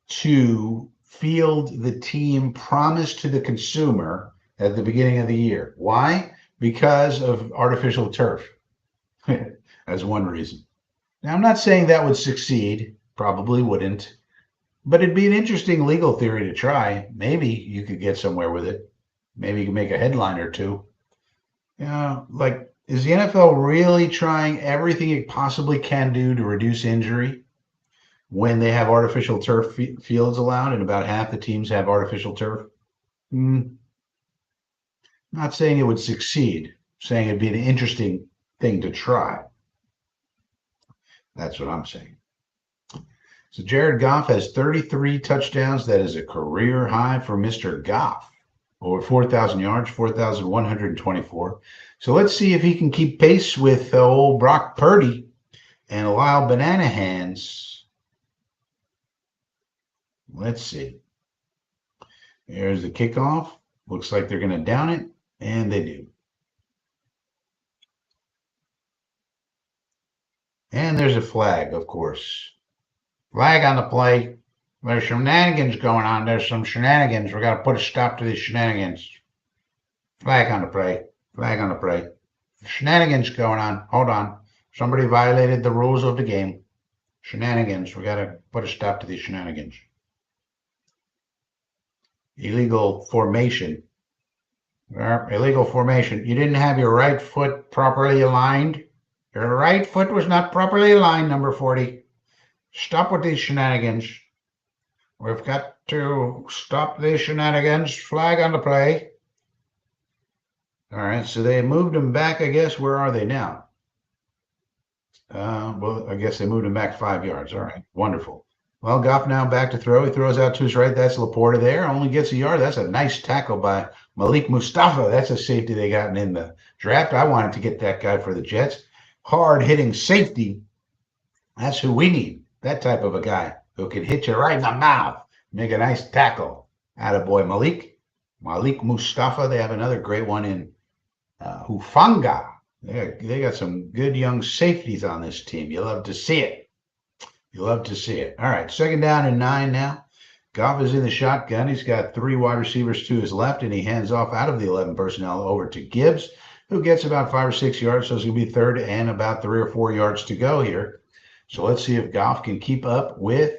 to field the team promised to the consumer at the beginning of the year. Why? Because of artificial turf. As one reason. Now, I'm not saying that would succeed, probably wouldn't, but it'd be an interesting legal theory to try. Maybe you could get somewhere with it. Maybe you can make a headline or two. Is the NFL really trying everything it possibly can do to reduce injury when they have artificial turf fields allowed and about half the teams have artificial turf? Not saying it would succeed, saying it'd be an interesting thing to try. That's what I'm saying. So Jared Goff has 33 touchdowns. That is a career high for Mr. Goff. Over 4,000 yards, 4,124. So let's see if he can keep pace with old Brock Purdy and Lyle Banana Hands. Let's see. There's the kickoff. Looks like they're going to down it, and they do. And there's a flag, of course. Flag on the play. There's shenanigans going on. There's some shenanigans. We got to put a stop to these shenanigans. Flag on the play. Flag on the play. Shenanigans going on. Hold on. Somebody violated the rules of the game. Shenanigans. We got to put a stop to these shenanigans. Illegal formation. Illegal formation. You didn't have your right foot properly aligned. Your right foot was not properly aligned, number 40. Stop with these shenanigans. We've got to stop these shenanigans. Flag on the play. All right, so they moved him back, I guess. Where are they now? Well, I guess they moved him back 5 yards. All right, wonderful. Well, Goff now back to throw. He throws out to his right. That's Laporta there. Only gets a yard. That's a nice tackle by Malik Mustafa. That's a safety they got in the draft. I wanted to get that guy for the Jets. Hard-hitting safety. That's who we need. That type of a guy who can hit you right in the mouth. Make a nice tackle. Attaboy Malik Mustafa. They have another great one in Hufanga. They got some good young safeties on this team. You love to see it. You love to see it. All right, 2nd down and 9 now. Goff is in the shotgun. He's got 3 wide receivers to his left, and he hands off out of the 11 personnel over to Gibbs, who gets about 5 or 6 yards. So it's going to be 3rd and about 3 or 4 yards to go here. So let's see if Goff can keep up with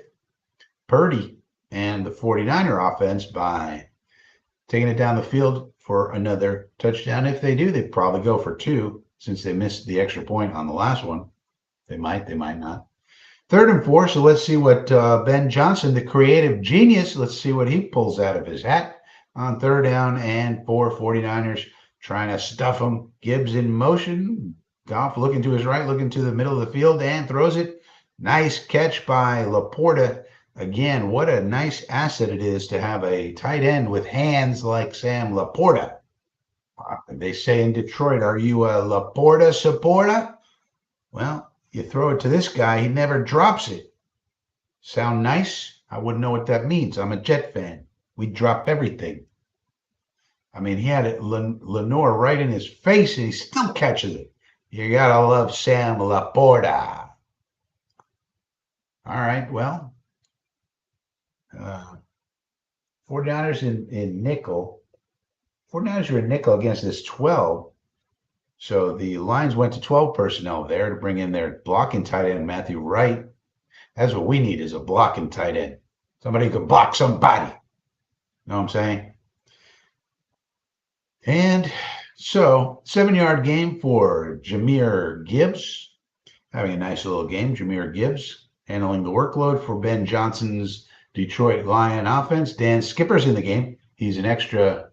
Purdy and the 49er offense by taking it down the field for another touchdown. If they do, they probably go for 2 since they missed the extra point on the last one. They might not. 3rd and 4, so let's see what Ben Johnson, the creative genius, let's see what he pulls out of his hat on 3rd down and 4. 49ers trying to stuff him. Gibbs in motion. Goff looking to his right, looking to the middle of the field, and throws it. Nice catch by Laporta. Again, what a nice asset it is to have a tight end with hands like Sam Laporta. They say in Detroit, are you a Laporta supporter? Well, you throw it to this guy, he never drops it. Sound nice? I wouldn't know what that means. I'm a Jet fan. We drop everything. I mean, he had it, Lenore right in his face, and he still catches it. You got to love Sam Laporta. All right, well, 49ers in nickel. 49ers are in nickel against this 12. So the Lions went to 12 personnel there to bring in their blocking tight end, Matthew Wright. That's what we need, is a blocking tight end. Somebody who can block somebody. You know what I'm saying? And so 7-yard game for Jahmyr Gibbs. Having a nice little game, Jahmyr Gibbs. Handling the workload for Ben Johnson's Detroit Lion offense. Dan Skipper's in the game. He's an extra,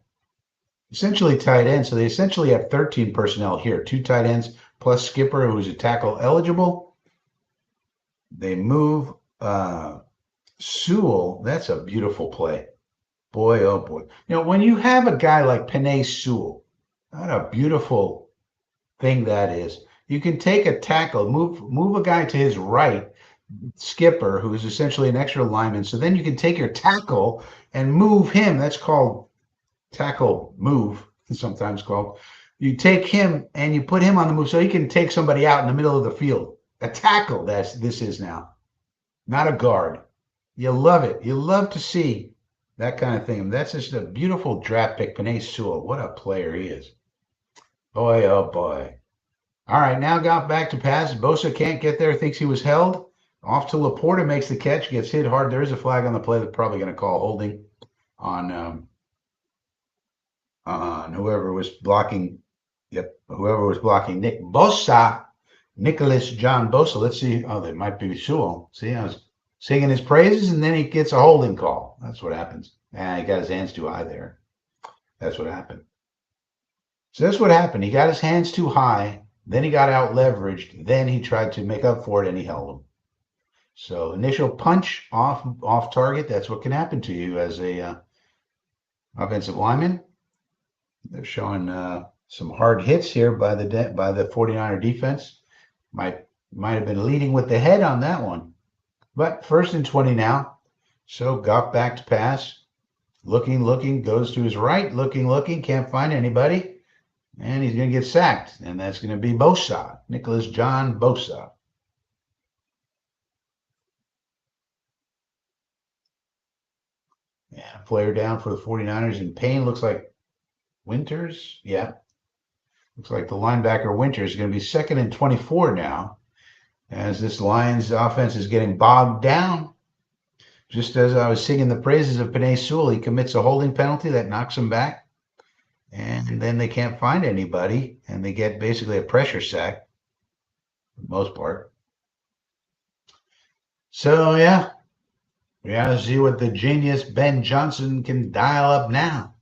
essentially tight end. So they essentially have 13 personnel here. 2 tight ends plus Skipper, who's a tackle eligible. They move Sewell. That's a beautiful play. Boy, oh boy. You know, when you have a guy like Penei Sewell, what a beautiful thing that is. You can take a tackle, move a guy to his right, Skipper, who is essentially an extra lineman. So then you can take your tackle and move him. That's called tackle move, sometimes called. You take him and you put him on the move so he can take somebody out in the middle of the field. A tackle, this is now, not a guard. You love it. You love to see that kind of thing. That's just a beautiful draft pick, Penei Sewell. What a player he is. Boy, oh boy. All right, now got back to pass. Bosa can't get there, thinks he was held. Off to Laporta, makes the catch, gets hit hard. There is a flag on the play. They're probably going to call holding on whoever was blocking. Yep, whoever was blocking Nick Bosa, Nicholas John Bosa. Let's see. Oh, that might be Sewell. See, I was singing his praises, and then he gets a holding call. That's what happens. And he got his hands too high there. That's what happened. So that's what happened. He got his hands too high, Then he got out leveraged. Then he tried to make up for it and he held him. So initial punch off target. That's what can happen to you as a offensive lineman. They're showing some hard hits here by the 49er defense. Might have been leading with the head on that one. But 1st and 20 now. So Goff back to pass. Looking, goes to his right, looking, can't find anybody. And he's going to get sacked. And that's going to be Bosa, Nicholas John Bosa. Yeah, player down for the 49ers in pain. Looks like Winters. Yeah. Looks like the linebacker Winters is going to be 2nd and 24 now, as this Lions offense is getting bogged down. Just as I was singing the praises of Penei Sewell, he commits a holding penalty that knocks him back. And then they can't find anybody, and they get basically a pressure sack for the most part. So, yeah, we got to see what the genius Ben Johnson can dial up now.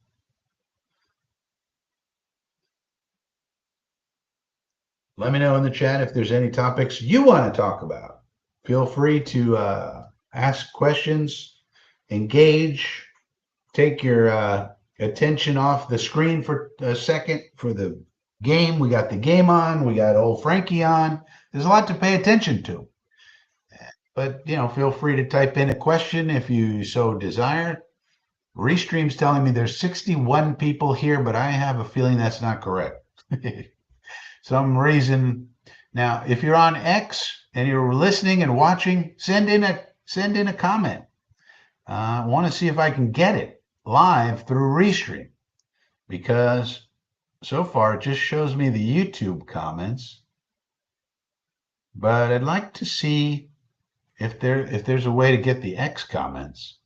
Let me know in the chat if there's any topics you want to talk about. Feel free to ask questions, engage, take your attention off the screen for a second for the game. We got the game on. We got old Frankie on. There's a lot to pay attention to. But, feel free to type in a question if you so desire. Restream's telling me there's 61 people here, but I have a feeling that's not correct. Some reason. Now, if you're on X and you're listening and watching, send in a comment. I want to see if I can get it live through Restream, because so far it just shows me the YouTube comments. But I'd like to see if there's a way to get the X comments.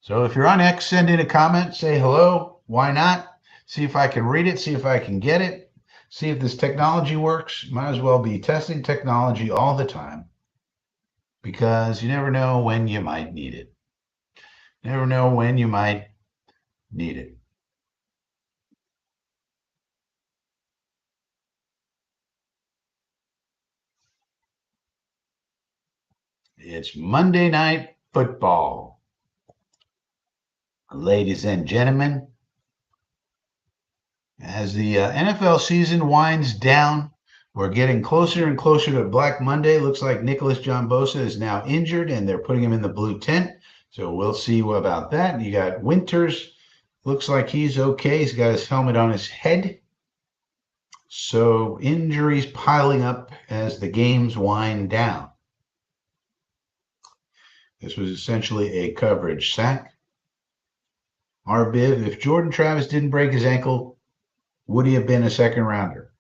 So if you're on X, send in a comment, say hello. Why not? See if I can read it, see if I can get it. See if this technology works. Might as well be testing technology all the time, because you never know when you might need it. Never know when you might need it. It's Monday Night Football. Ladies and gentlemen, as the NFL season winds down, we're getting closer and closer to Black Monday. Looks like Nicholas John Bosa is now injured, and they're putting him in the blue tent. So we'll see about that. You got Winters. Looks like he's okay. He's got his helmet on his head. So injuries piling up as the games wind down. This was essentially a coverage sack. RBiv, if Jordan Travis didn't break his ankle, would he have been a 2nd rounder?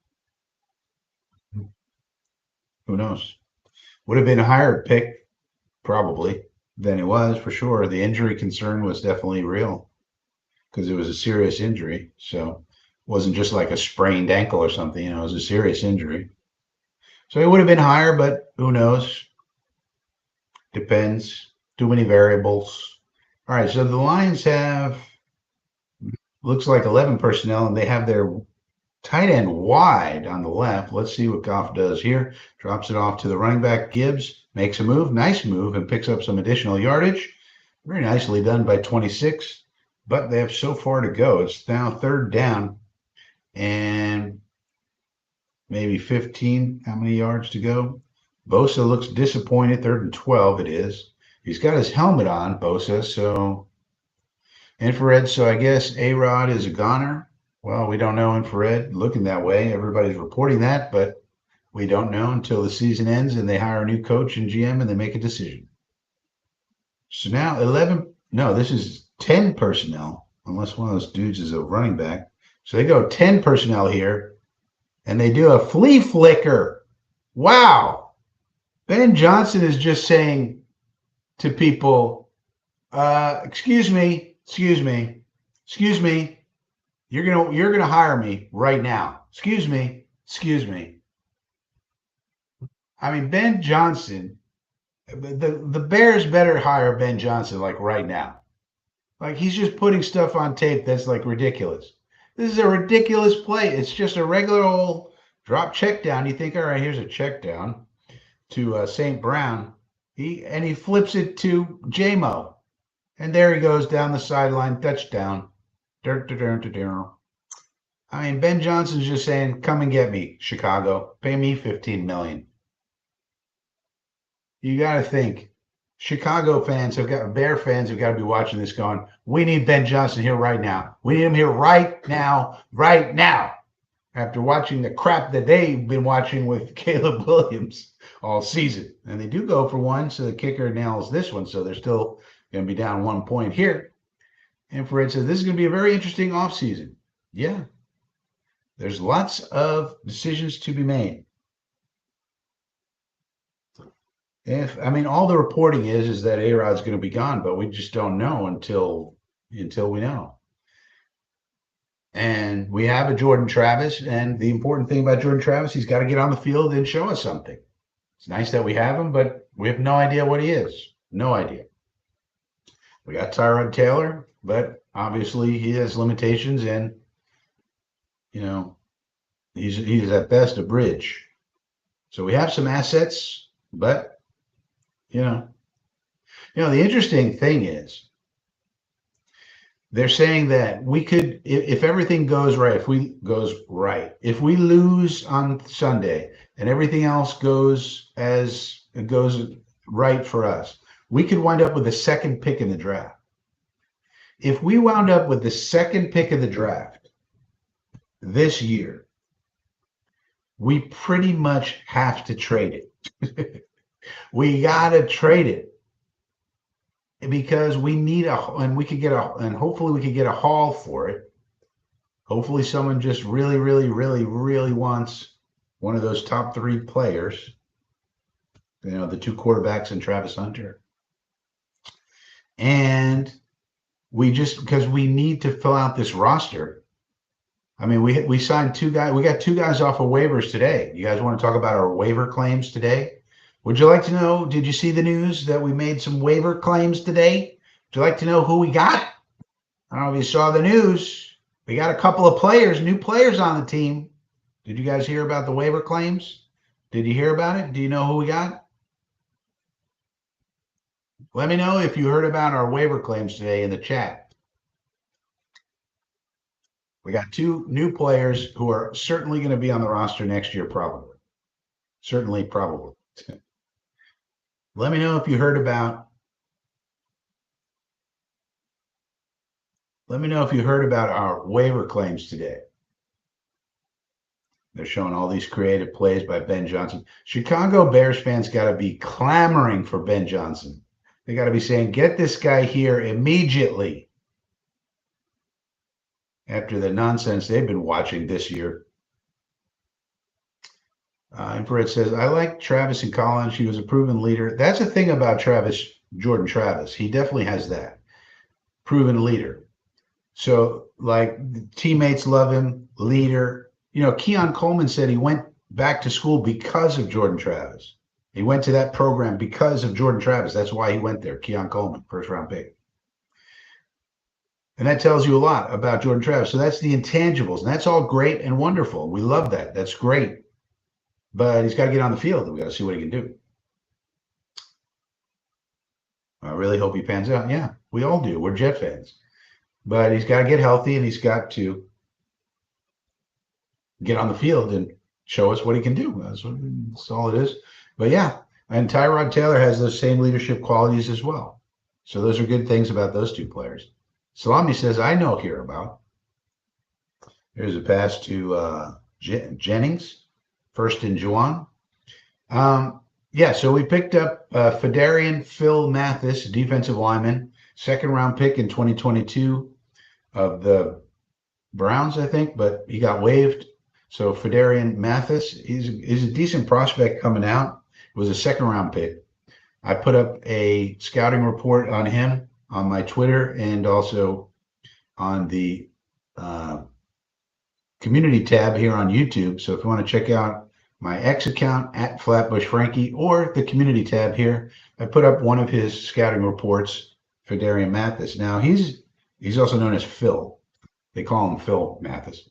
Who knows? Would have been a higher pick, probably, than it was, for sure. The injury concern was definitely real, because it was a serious injury. So it wasn't just like a sprained ankle or something. It was a serious injury. So it would have been higher, but who knows? Depends. Too many variables. All right, so the Lions have, looks like 11 personnel, and they have their tight end wide on the left. Let's see what Goff does here. Drops it off to the running back. Gibbs makes a move, nice move, and picks up some additional yardage. Very nicely done by 26, but they have so far to go. It's now 3rd down and maybe 15. How many yards to go? Bosa looks disappointed. 3rd and 12 it is. He's got his helmet on, Bosa, so infrared. So I guess A-Rod is a goner. Well, we don't know infrared looking that way. Everybody's reporting that, but we don't know until the season ends and they hire a new coach and GM and they make a decision. So now this is 10 personnel, unless one of those dudes is a running back. So they go 10 personnel here, and they do a flea flicker. Wow. Ben Johnson is just saying to people, excuse me, you're gonna hire me right now. Excuse me. I mean, Ben Johnson, the Bears better hire Ben Johnson like right now. Like, he's just putting stuff on tape that's like ridiculous. This is a ridiculous play. It's just a regular old Drop check down. You think, all right, here's a check down to St. Brown. He flips it to JMO. And there he goes down the sideline, touchdown. I mean, Ben Johnson's just saying, come and get me, Chicago. Pay me $15 million. You got to think. Chicago fans Bear fans have got to be watching this going, we need Ben Johnson here right now. We need him here right now, right now. After watching the crap that they've been watching with Caleb Williams all season. And they do go for one, so the kicker nails this one. So they're still going to be down 1 point here. And Fred says, this is going to be a very interesting offseason. Yeah. There's lots of decisions to be made. All the reporting is that A-Rod's going to be gone, but we just don't know until we know. And we have a Jordan Travis, and the important thing about Jordan Travis, he's got to get on the field and show us something. It's nice that we have him, but we have no idea what he is. No idea. We got Tyrod Taylor, but obviously he has limitations, and he's at best a bridge. So we have some assets, but the interesting thing is they're saying that we could, if everything goes right, if we lose on Sunday and everything else goes right for us, we could wind up with the second pick in the draft. If we wound up with the second pick of the draft this year, we pretty much have to trade it. We got to trade it because we need and hopefully we could get a haul for it. Hopefully someone just really, really, really, really wants one of those top 3 players, the 2 quarterbacks and Travis Hunter. And because we need to fill out this roster. I mean, we signed 2 guys. We got 2 guys off of waivers today. You guys want to talk about our waiver claims today? Would you like to know, did you see the news that we made some waiver claims today? Would you like to know who we got? I don't know if you saw the news. We got a couple of new players on the team. Did you guys hear about the waiver claims? Did you hear about it? Do you know who we got? Let me know if you heard about our waiver claims today in the chat. We got 2 new players who are certainly going to be on the roster next year, probably. Certainly, probably. Let me know if you heard about our waiver claims today. They're showing all these creative plays by Ben Johnson. Chicago Bears fans got to be clamoring for Ben Johnson. They got to be saying, get this guy here immediately. After the nonsense they've been watching this year. Infrared says, I like Travis in college. He was a proven leader. That's the thing about Jordan Travis. He definitely has that. Proven leader. So, teammates love him, leader. Keon Coleman said he went back to school because of Jordan Travis. He went to that program because of Jordan Travis. That's why he went there. Keon Coleman, first-round pick. And that tells you a lot about Jordan Travis. So that's the intangibles. And that's all great and wonderful. We love that. That's great. But he's got to get on the field, and we got to see what he can do. I really hope he pans out. Yeah, we all do. We're Jet fans. But he's got to get healthy, and he's got to get on the field and show us what he can do. That's all it is. But yeah, and Tyrod Taylor has those same leadership qualities as well. So those are good things about those 2 players. Salami says, I know here about. There's a pass to Jennings. First and Juwan. So we picked up Fedarian Phil Mathis, defensive lineman, 2nd-round pick in 2022 of the Browns, I think, but he got waived. So Fedarian Mathis, he's a decent prospect coming out. It was a 2nd-round pick. I put up a scouting report on him on my Twitter and also on the community tab here on YouTube. So if you want to check out my X account at Flatbush Frankie or the community tab here, I put up one of his scouting reports for Darian Mathis. Now he's also known as Phil. They call him Phil Mathis.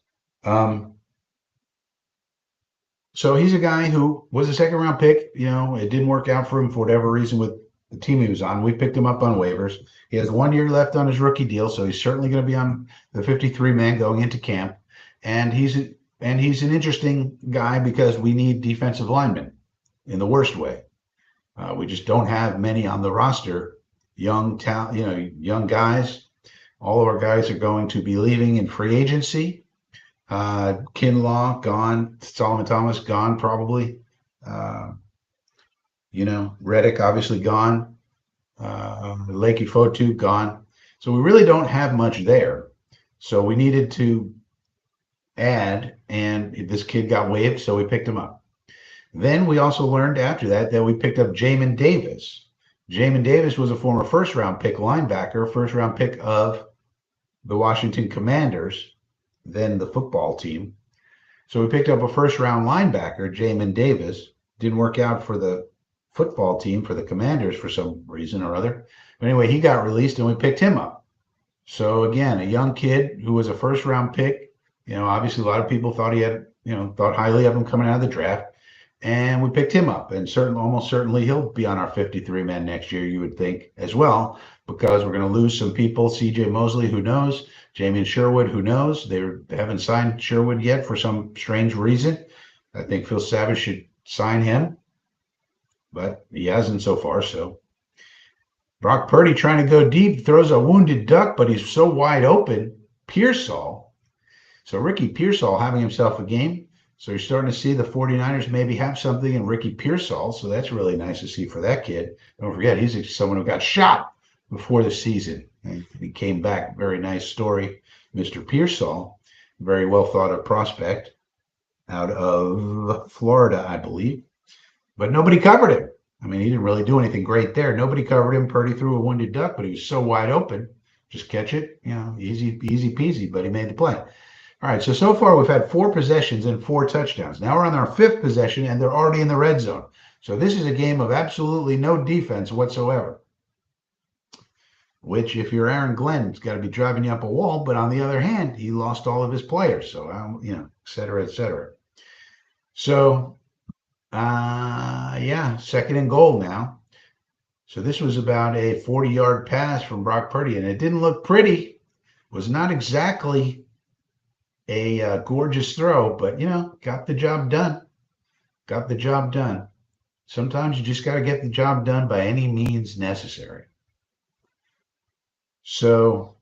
So he's a guy who was a second round pick. You know, it didn't work out for him for whatever reason with the team he was on. We picked him up on waivers. He has 1 year left on his rookie deal, so he's certainly going to be on the 53 man going into camp. And he's an interesting guy because we need defensive linemen in the worst way. We just don't have many on the roster. Young talent, young guys. All of our guys are going to be leaving in free agency. Kinlaw gone, Solomon Thomas gone probably. Reddick obviously gone. Lakey Fotu gone. So we really don't have much there. So we needed to add, and this kid got waived, so we picked him up. Then we also learned after that we picked up Jamin Davis. Jamin Davis was a former first-round pick linebacker, first-round pick of the Washington Commanders, then the football team. So we picked up a first-round linebacker, Jamin Davis. Didn't work out for the football team, for the Commanders for some reason or other. But anyway, he got released and we picked him up. So again, a young kid who was a first-round pick. Obviously a lot of people thought thought highly of him coming out of the draft. And we picked him up, and almost certainly he'll be on our 53 man next year, you would think, as well, because we're going to lose some people. CJ Mosley, who knows? Jamie Sherwood, who knows? They haven't signed Sherwood yet for some strange reason. I think Phil Savage should sign him, but he hasn't so far. So Brock Purdy trying to go deep, throws a wounded duck, but he's so wide open. Pearsall. So Ricky Pearsall having himself a game. So you're starting to see the 49ers maybe have something in Ricky Pearsall. So that's really nice to see for that kid. Don't forget, he's someone who got shot before the season. And he came back. Very nice story. Mr. Pearsall, very well thought of prospect out of Florida, I believe. But nobody covered him. I mean, he didn't really do anything great there. Nobody covered him. Purdy threw a wounded duck, but he was so wide open. Just catch it, easy peasy, but he made the play. All right, so far we've had 4 possessions and 4 touchdowns. Now we're on our 5th possession, and they're already in the red zone. So this is a game of absolutely no defense whatsoever, which if you're Aaron Glenn, it's got to be driving you up a wall. But on the other hand, he lost all of his players. So, et cetera, et cetera. So, second and goal now. So this was about a 40-yard pass from Brock Purdy, and it didn't look pretty. It was not exactly a gorgeous throw, but got the job done. Sometimes you just got to get the job done by any means necessary. So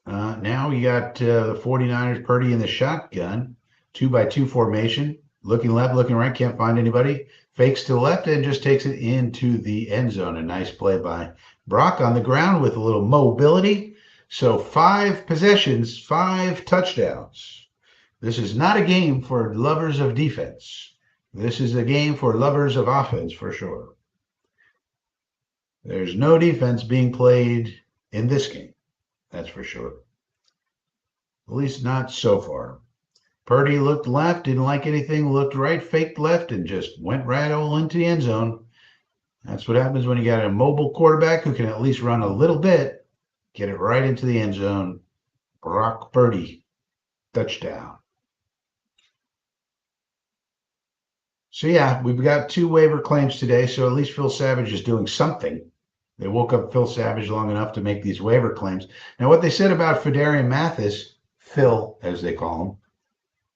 now you got the 49ers, Purdy in the shotgun, 2-by-2 formation, looking left, looking right, can't find anybody, fakes to the left and just takes it into the end zone. A nice play by Brock on the ground with a little mobility. So 5 possessions, 5 touchdowns. This is not a game for lovers of defense. This is a game for lovers of offense for sure. There's no defense being played in this game. That's for sure. At least not so far. Purdy looked left, didn't like anything, looked right, faked left, and just went right all into the end zone. That's what happens when you got a mobile quarterback who can at least run a little bit. Get it right into the end zone. Brock Purdy, touchdown. So, we've got 2 waiver claims today, so at least Phil Savage is doing something. They woke up Phil Savage long enough to make these waiver claims. Now, what they said about Phidarian Mathis, Phil, as they call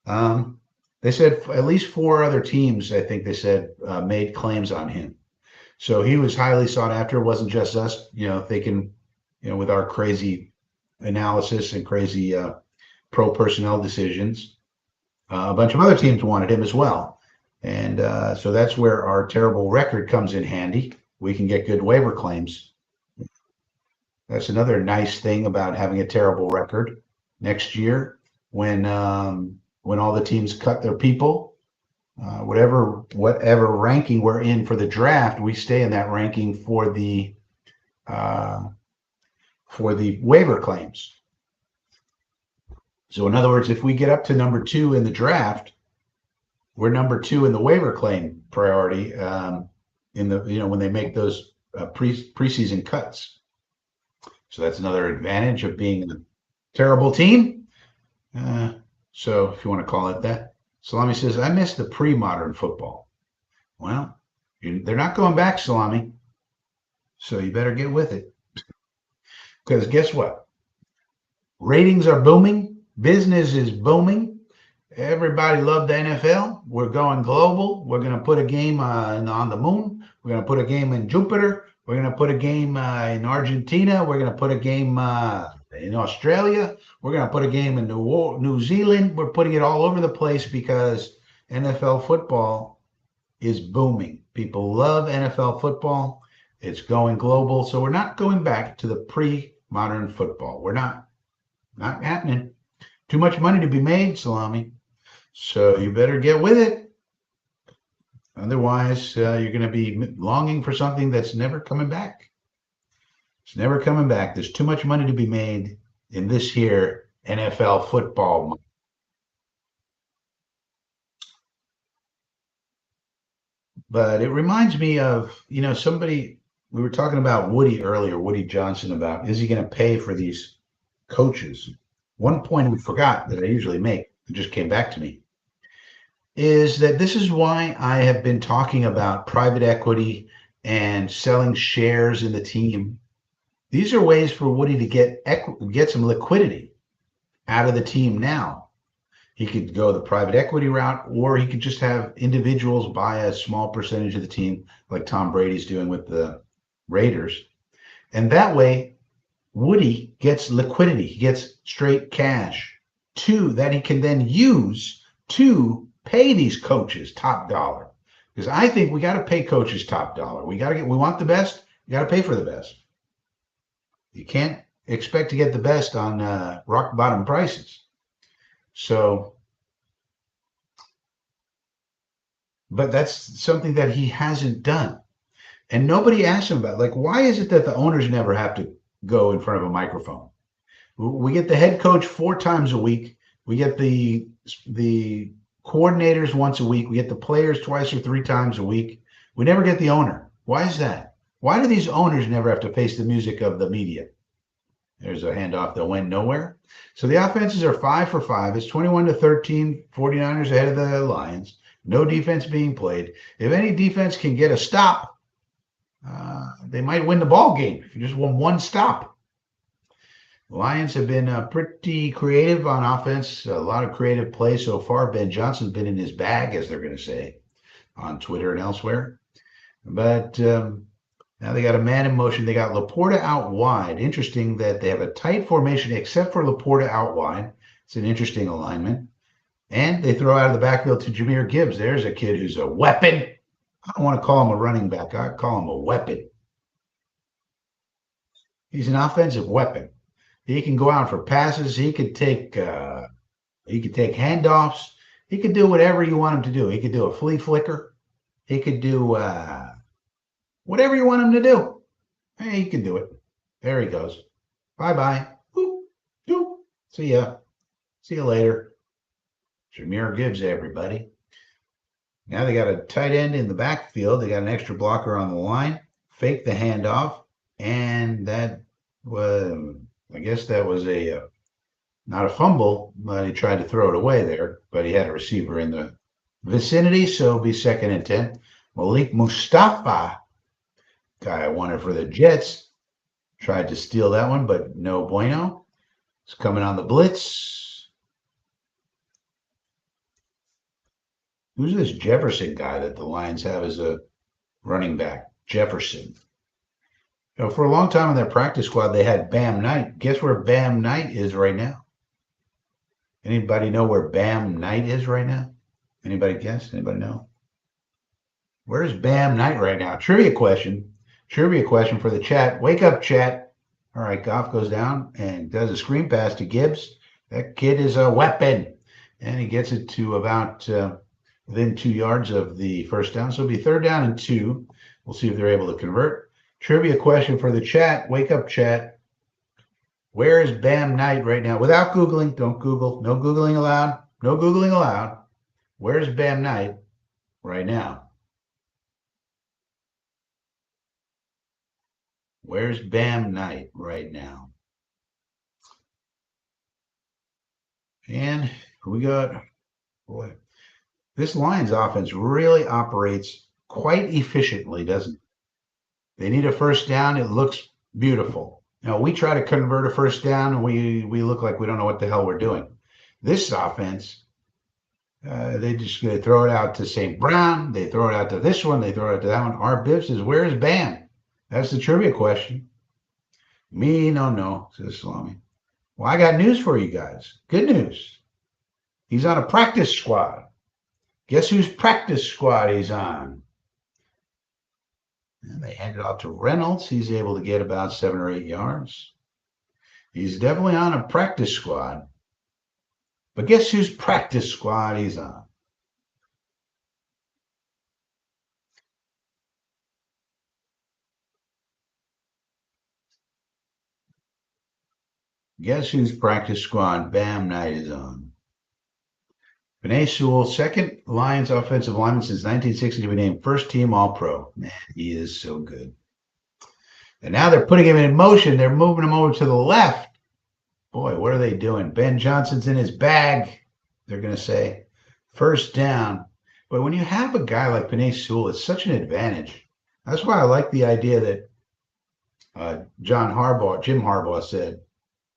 him, they said at least 4 other teams, I think they said, made claims on him. So he was highly sought after. It wasn't just us, thinking, with our crazy analysis and crazy pro personnel decisions. A bunch of other teams wanted him as well. And so that's where our terrible record comes in handy. We can get good waiver claims. That's another nice thing about having a terrible record. Next year, when all the teams cut their people, whatever ranking we're in for the draft, we stay in that ranking for the waiver claims. So in other words, if we get up to number 2 in the draft, we're number 2 in the waiver claim priority when they make those preseason cuts. So that's another advantage of being a terrible team. So if you want to call it that. Salami says, I miss the pre-modern football. Well, they're not going back, Salami. So you better get with it. Because guess what? Ratings are booming. Business is booming. Everybody loved the NFL. We're going global. We're going to put a game on the moon. We're going to put a game in Jupiter. We're going to put a game in Argentina. We're going to put a game in Australia. We're going to put a game in New Zealand. We're putting it all over the place because NFL football is booming. People love NFL football. It's going global. So we're not going back to the pre-modern football. We're not happening. Too much money to be made, Salami. So you better get with it. Otherwise, you're going to be longing for something that's never coming back. It's never coming back. There's too much money to be made in this here NFL football. But it reminds me of, somebody, we were talking about Woody earlier, Woody Johnson, about is he going to pay for these coaches? One point we forgot that I usually make, it just came back to me, is that this is why I have been talking about private equity and selling shares in the team. These are ways for Woody to get some liquidity out of the team now. He could go the private equity route, or he could just have individuals buy a small percentage of the team, like Tom Brady's doing with the Raiders. And that way, Woody gets liquidity. He gets straight cash that he can then use to pay these coaches top dollar. Because I think we got to pay coaches top dollar. We want the best. You got to pay for the best. You can't expect to get the best on rock bottom prices. So, but that's something that he hasn't done. And nobody asked him about, like, why is it that the owners never have to go in front of a microphone? We get the head coach 4 times a week. We get the coordinators once a week. We get the players 2 or 3 times a week. We never get the owner. Why is that? Why do these owners never have to face the music of the media? There's a handoff that went nowhere. So the offenses are 5 for 5. It's 21-13, 49ers ahead of the Lions. No defense being played. If any defense can get a stop, they might win the ball game if you just won one stop. The Lions have been pretty creative on offense. A lot of creative play so far. Ben Johnson's been in his bag, as they're going to say on Twitter and elsewhere. But now they got a man in motion. They got Laporta out wide. Interesting that they have a tight formation except for Laporta out wide. It's an interesting alignment. And they throw out of the backfield to Jahmyr Gibbs. There's a kid who's a weapon. I don't want to call him a running back. I call him a weapon. He's an offensive weapon. He can go out for passes. He could take handoffs. He could do whatever you want him to do. He could do a flea flicker. He could do whatever you want him to do. Hey, he can do it. There he goes. Bye-bye. Boop, boop. See ya. See you later. Jahmyr Gibbs, everybody. Now they got a tight end in the backfield. They got an extra blocker on the line. Fake the handoff. And that was, I guess that was not a fumble, but he tried to throw it away there. But he had a receiver in the vicinity, so it'll be 2nd and 10. Malik Mustafa, guy I wanted for the Jets, tried to steal that one, but no bueno. It's coming on the blitz. Who's this Jefferson guy that the Lions have as a running back? Jefferson. For a long time in their practice squad, they had Bam Knight. Guess where Bam Knight is right now? Anybody know where Bam Knight is right now? Anybody guess? Anybody know? Where's Bam Knight right now? Trivia question for the chat. Wake up, chat. All right, Goff goes down and does a screen pass to Gibbs. That kid is a weapon. And he gets it to about within 2 yards of the first down. So it'll be 3rd down and 2. We'll see if they're able to convert. Trivia question for the chat. Wake up, chat. Where is Bam Knight right now? Without Googling. Don't Google. No Googling allowed. No Googling allowed. Where's Bam Knight right now? Where's Bam Knight right now? And we got, boy, This Lions offense really operates quite efficiently, doesn't it? They need a first down. It looks beautiful. Now we try to convert a first down and we look like we don't know what the hell we're doing. This offense, they just they throw it out to St. Brown. They throw it out to this one. They throw it out to that one. Our Biff says, "Where's Bam?" That's the trivia question. Me, no, says Salami. Well, I got news for you guys. Good news. He's on a practice squad. Guess whose practice squad he's on? And they hand it off to Reynolds. He's able to get about 7 or 8 yards. He's definitely on a practice squad. But guess whose practice squad he's on? Guess whose practice squad Bam Knight is on? Penei Sewell, second Lions offensive lineman since 1960 to be named first team All-Pro. Man, he is so good. And now they're putting him in motion. They're moving him over to the left. Boy, what are they doing? Ben Johnson's in his bag, they're going to say. First down. But when you have a guy like Penei Sewell, it's such an advantage. That's why I like the idea that Jim Harbaugh said.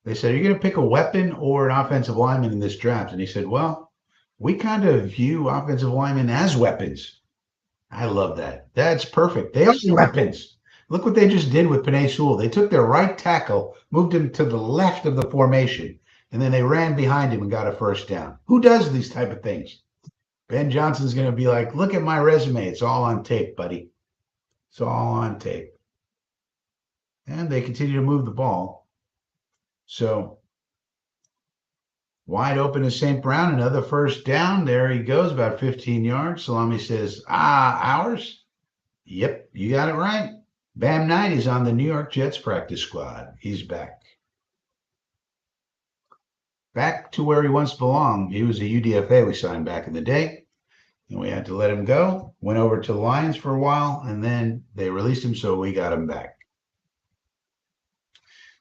They said, "Are you going to pick a weapon or an offensive lineman in this draft?" And he said, "Well, we kind of view offensive linemen as weapons." I love that. That's perfect. They are weapons. Look what they just did with Penei Sewell. They took their right tackle, moved him to the left of the formation, and then they ran behind him and got a first down. Who does these type of things? Ben Johnson's going to be like, "Look at my resume. It's all on tape, buddy. It's all on tape." And they continue to move the ball. So wide open is St. Brown, another first down. There he goes, about 15 yards. Salami says, ours? Yep, you got it right. Bam Knight is on the New York Jets practice squad. He's back. Back to where he once belonged. He was a UDFA we signed back in the day, and we had to let him go. Went over to the Lions for a while, and then they released him, so we got him back.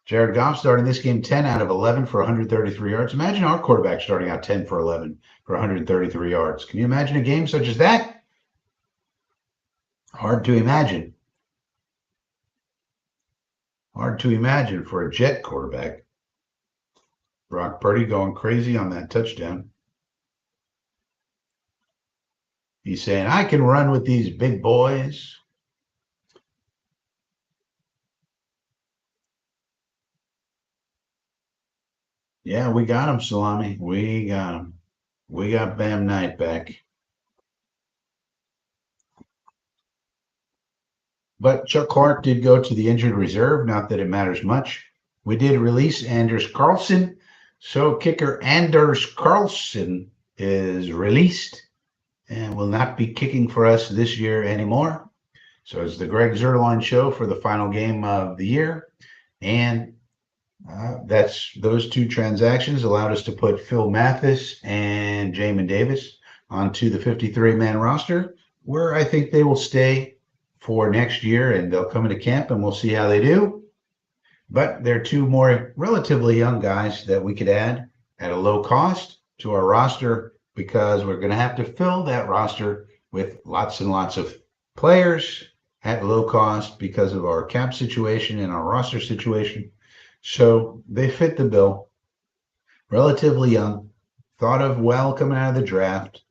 Jared Goff starting this game 10 out of 11 for 133 yards. Imagine our quarterback starting out 10 for 11 for 133 yards. Can you imagine a game such as that? Hard to imagine. Hard to imagine for a Jet quarterback. Brock Purdy going crazy on that touchdown. He's saying, "I can run with these big boys." Yeah, we got him, Salami. We got him. We got Bam Knight back. But Chuck Clark did go to the injured reserve, not that it matters much. We did release Anders Carlson. So kicker Anders Carlson is released and will not be kicking for us this year anymore. So it's the Greg Zuerlein show for the final game of the year. And that's those two transactions allowed us to put Phil Mathis and Jamin Davis onto the 53-man roster, where I think they will stay for next year, and they'll come into camp and we'll see how they do. But they're two more relatively young guys that we could add at a low cost to our roster, because we're going to have to fill that roster with lots and lots of players at low cost because of our cap situation and our roster situation. So they fit the bill. Relatively young, thought of well coming out of the draft.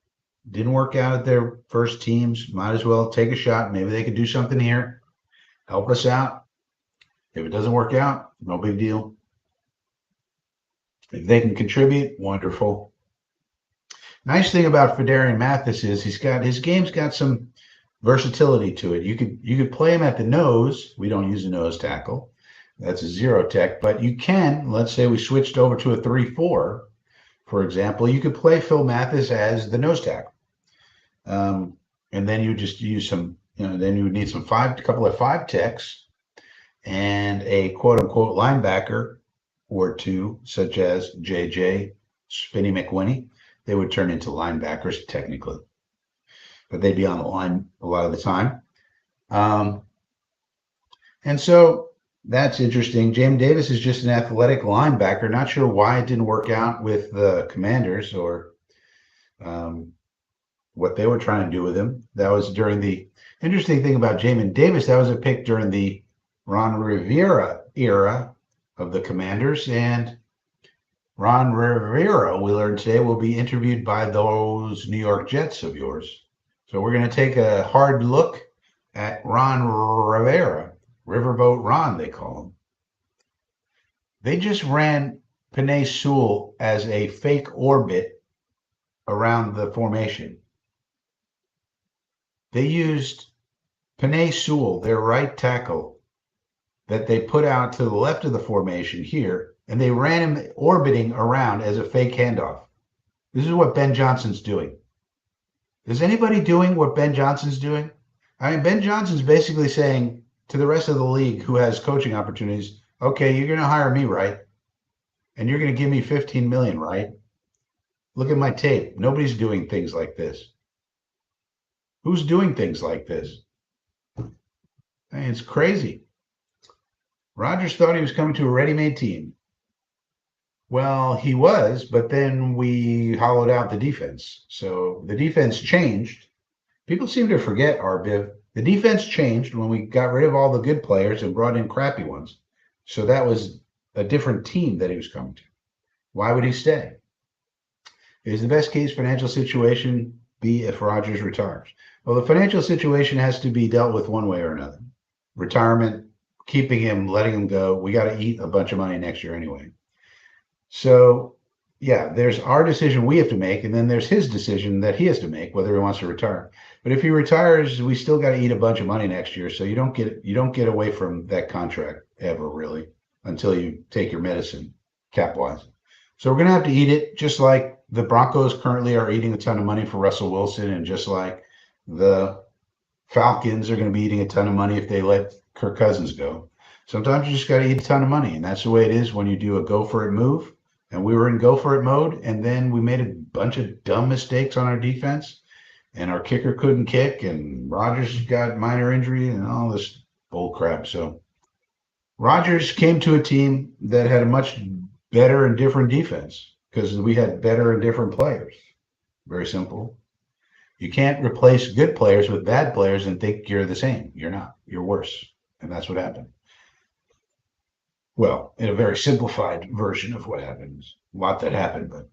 Didn't work out at their first teams. Might as well take a shot. Maybe they could do something here. Help us out. If it doesn't work out, no big deal. If they can contribute, wonderful. Nice thing about Phidarian Mathis is his game's got some versatility to it. You could play him at the nose. We don't use a nose tackle. That's a zero tech, but you can, let's say we switched over to a 3-4, for example, you could play Phil Mathis as the nose tackle. And then you just use some, then you would need a couple of 5 techs and a quote unquote linebacker or two, such as JJ, Spinney McWhinney. They would turn into linebackers technically, but they'd be on the line a lot of the time. And so that's interesting. Jamin Davis is just an athletic linebacker. Not sure why it didn't work out with the Commanders or what they were trying to do with him. That was during the interesting thing about Jamin Davis. That was a pick during the Ron Rivera era of the Commanders, and Ron Rivera, we learned today, will be interviewed by those New York Jets of yours. So we're going to take a hard look at Ron Rivera, Riverboat Ron, they call him. They just ran Penei Sewell as a fake orbit around the formation. They used Penei Sewell, their right tackle, that they put out to the left of the formation here, and they ran him orbiting around as a fake handoff. This is what Ben Johnson's doing. Is anybody doing what Ben Johnson's doing? I mean, Ben Johnson's basically saying to the rest of the league who has coaching opportunities, okay, you're going to hire me, right? And you're going to give me 15 million, right? Look at my tape. Nobody's doing things like this. Who's doing things like this? I mean, it's crazy. Rodgers thought he was coming to a ready-made team. Well, he was, but then we hollowed out the defense. So the defense changed. People seem to forget, Arbiv. The defense changed when we got rid of all the good players and brought in crappy ones. So that was a different team that he was coming to. Why would he stay? Is the best case financial situation be if Rodgers retires? Well, the financial situation has to be dealt with one way or another. Retirement, keeping him, letting him go. We got to eat a bunch of money next year anyway. So, yeah, there's our decision we have to make, and then there's his decision that he has to make whether he wants to retire. But if he retires, we still got to eat a bunch of money next year. So you don't get away from that contract ever really until you take your medicine cap wise. So we're gonna have to eat it, just like the Broncos currently are eating a ton of money for Russell Wilson, and just like the Falcons are going to be eating a ton of money if they let Kirk Cousins go. Sometimes you just got to eat a ton of money, and that's the way it is when you do a go for it move. And we were in go for it mode, and then we made a bunch of dumb mistakes on our defense, and our kicker couldn't kick, and Rodgers got minor injury and all this bull crap. So Rodgers came to a team that had a much better and different defense because we had better and different players. Very simple. You can't replace good players with bad players and think you're the same. You're not. You're worse. And that's what happened. Well, in a very simplified version of what happens. A lot that happened, but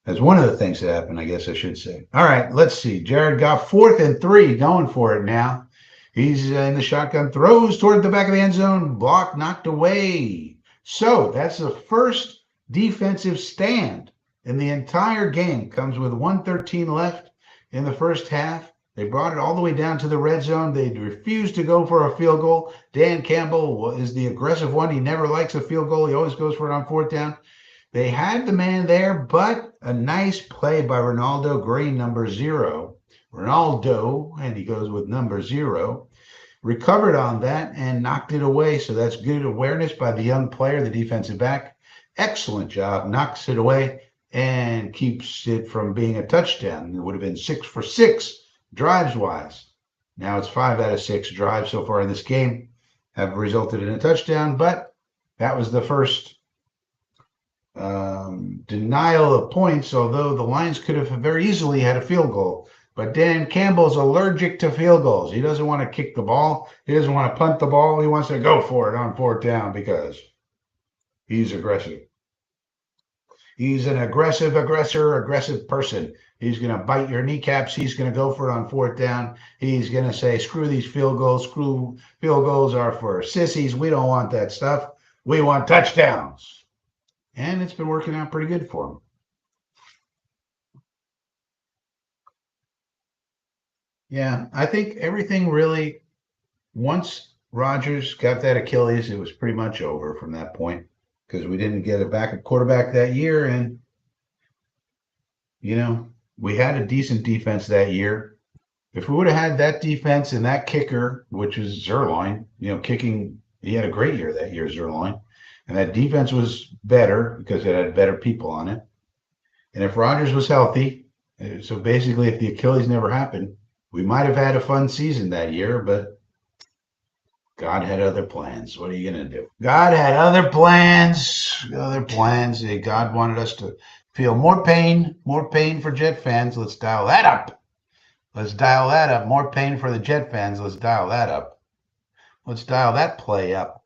that's one of the things that happened, I guess I should say. All right, let's see. Jared Goff, 4th and 3, going for it now. He's in the shotgun, throws toward the back of the end zone, blocked, knocked away. So that's the first defensive stand in the entire game. Comes with 1:13 left in the first half. They brought it all the way down to the red zone. They refused to go for a field goal. Dan Campbell is the aggressive one. He never likes a field goal. He always goes for it on 4th down. They had the man there, but a nice play by Ronaldo Green, number 0. Ronaldo, and he goes with number 0, recovered on that and knocked it away. So that's good awareness by the young player, the defensive back. Excellent job. Knocks it away and keeps it from being a touchdown. It would have been 6 for 6 drives-wise. Now it's 5 out of 6 drives so far in this game have resulted in a touchdown, but that was the first denial of points, although the Lions could have very easily had a field goal. But Dan Campbell's allergic to field goals. He doesn't want to kick the ball. He doesn't want to punt the ball. He wants to go for it on 4th down because he's aggressive. He's an aggressive person. He's going to bite your kneecaps. He's going to go for it on 4th down. He's going to say, screw these field goals. Field goals are for sissies. We don't want that stuff. We want touchdowns. And it's been working out pretty good for him. Yeah, I think everything really, once Rodgers got that Achilles, it was pretty much over from that point because we didn't get a backup quarterback that year. And, we had a decent defense that year. If we would have had that defense and that kicker, which is Zuerlein, kicking, he had a great year that year, Zuerlein. And that defense was better because it had better people on it. And if Rodgers was healthy, so basically if the Achilles never happened, we might have had a fun season that year, but God had other plans. What are you going to do? God had other plans. God wanted us to feel more pain for Jet fans. Let's dial that up. Let's dial that up. More pain for the Jet fans. Let's dial that up. Let's dial that play up.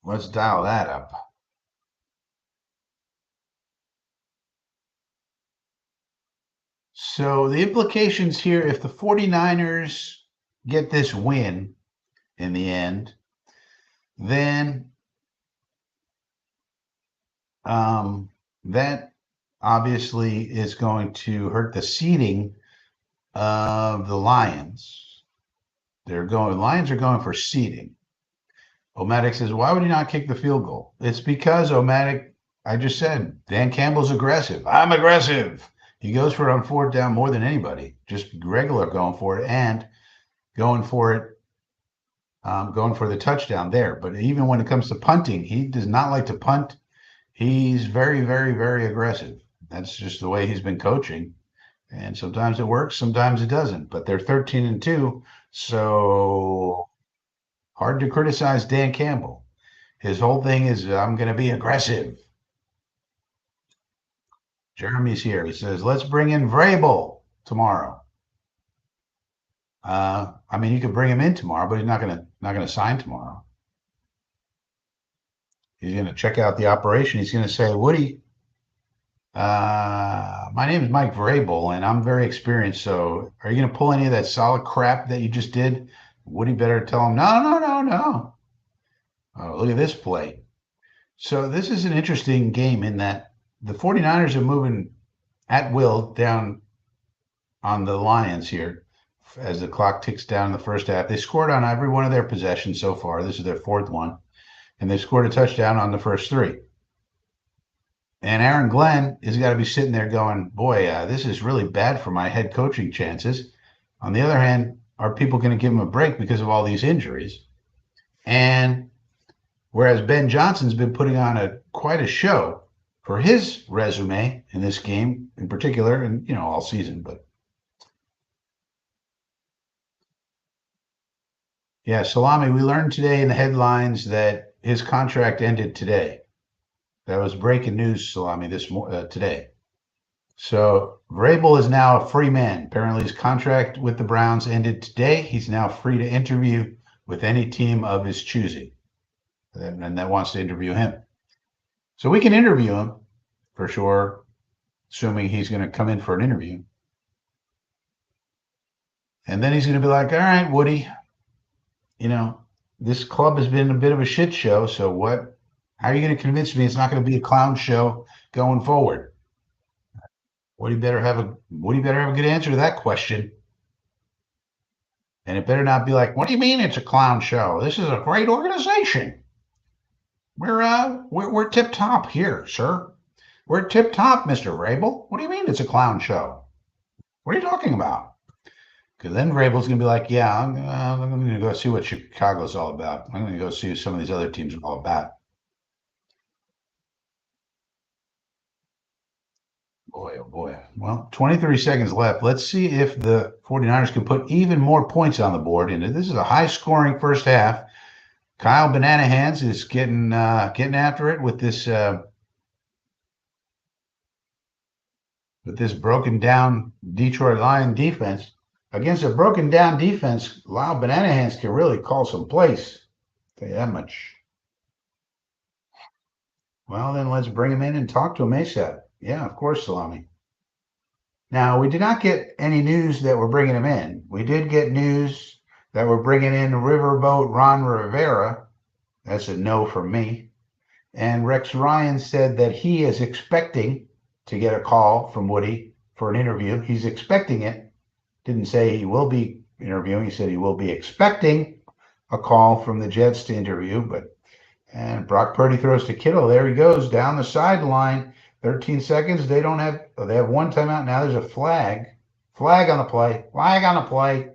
Let's dial that up. So the implications here, if the 49ers get this win in the end, then that obviously is going to hurt the seeding of the Lions. Lions are going for seeding. Omatic says, why would he not kick the field goal? It's because Omatic, I just said, Dan Campbell's aggressive. I'm aggressive. He goes for it on fourth down more than anybody, just regular going for it and going for it, going for the touchdown there. But even when it comes to punting, he does not like to punt. He's very, very, very aggressive. That's just the way he's been coaching. And sometimes it works, sometimes it doesn't. But they're 13-2, so hard to criticize Dan Campbell. His whole thing is, I'm going to be aggressive. Jeremy's here. He says, let's bring in Vrabel tomorrow. I mean, you could bring him in tomorrow, but he's not gonna sign tomorrow. He's going to check out the operation. He's going to say, Woody, my name is Mike Vrabel, and I'm very experienced. So are you going to pull any of that solid crap that you just did? Woody better tell him, no. Oh, look at this play. So this is an interesting game in that the 49ers are moving at will down on the Lions here as the clock ticks down in the first half. They scored on every one of their possessions so far. This is their fourth one. And they scored a touchdown on the first three. And Aaron Glenn has got to be sitting there going, boy, this is really bad for my head coaching chances. On the other hand, are people going to give him a break because of all these injuries? And whereas Ben Johnson's been putting on quite a show for his resume in this game in particular, and all season, but yeah, Salami, we learned today in the headlines that his contract ended today. That was breaking news, Salami, today. So Vrabel is now a free man. Apparently his contract with the Browns ended today. He's now free to interview with any team of his choosing and that wants to interview him. So we can interview him for sure, assuming he's going to come in for an interview. And then he's going to be like, all right, Woody, this club has been a bit of a shit show. So how are you going to convince me it's not going to be a clown show going forward? Woody better have a good answer to that question. And it better not be like, what do you mean it's a clown show? This is a great organization. We're tip top here, sir. We're tip top, Mr. Vrabel. What do you mean it's a clown show? What are you talking about? Because then Vrabel's going to be like, yeah, I'm going to go see what Chicago's all about. I'm going to go see what some of these other teams are all about. Boy, oh boy. Well, 23 seconds left. Let's see if the 49ers can put even more points on the board. And this is a high-scoring first half. Kyle Banana Hands is getting after it with this broken down Detroit Lion defense. Against a broken down defense, Lyle Banana Hands can really call some plays. Tell you that much. Well, then let's bring him in and talk to him ASAP. Yeah, of course, Salami. Now, we did not get any news that we're bringing him in. We did get news that we're bringing in Riverboat Ron Rivera. That's a no from me. And Rex Ryan said that he is expecting to get a call from Woody for an interview. He's expecting it. Didn't say he will be interviewing. He said he will be expecting a call from the Jets to interview. And Brock Purdy throws to Kittle. There he goes down the sideline. 13 seconds. They have one timeout. Now there's a flag. Flag on the play. Flag on the play.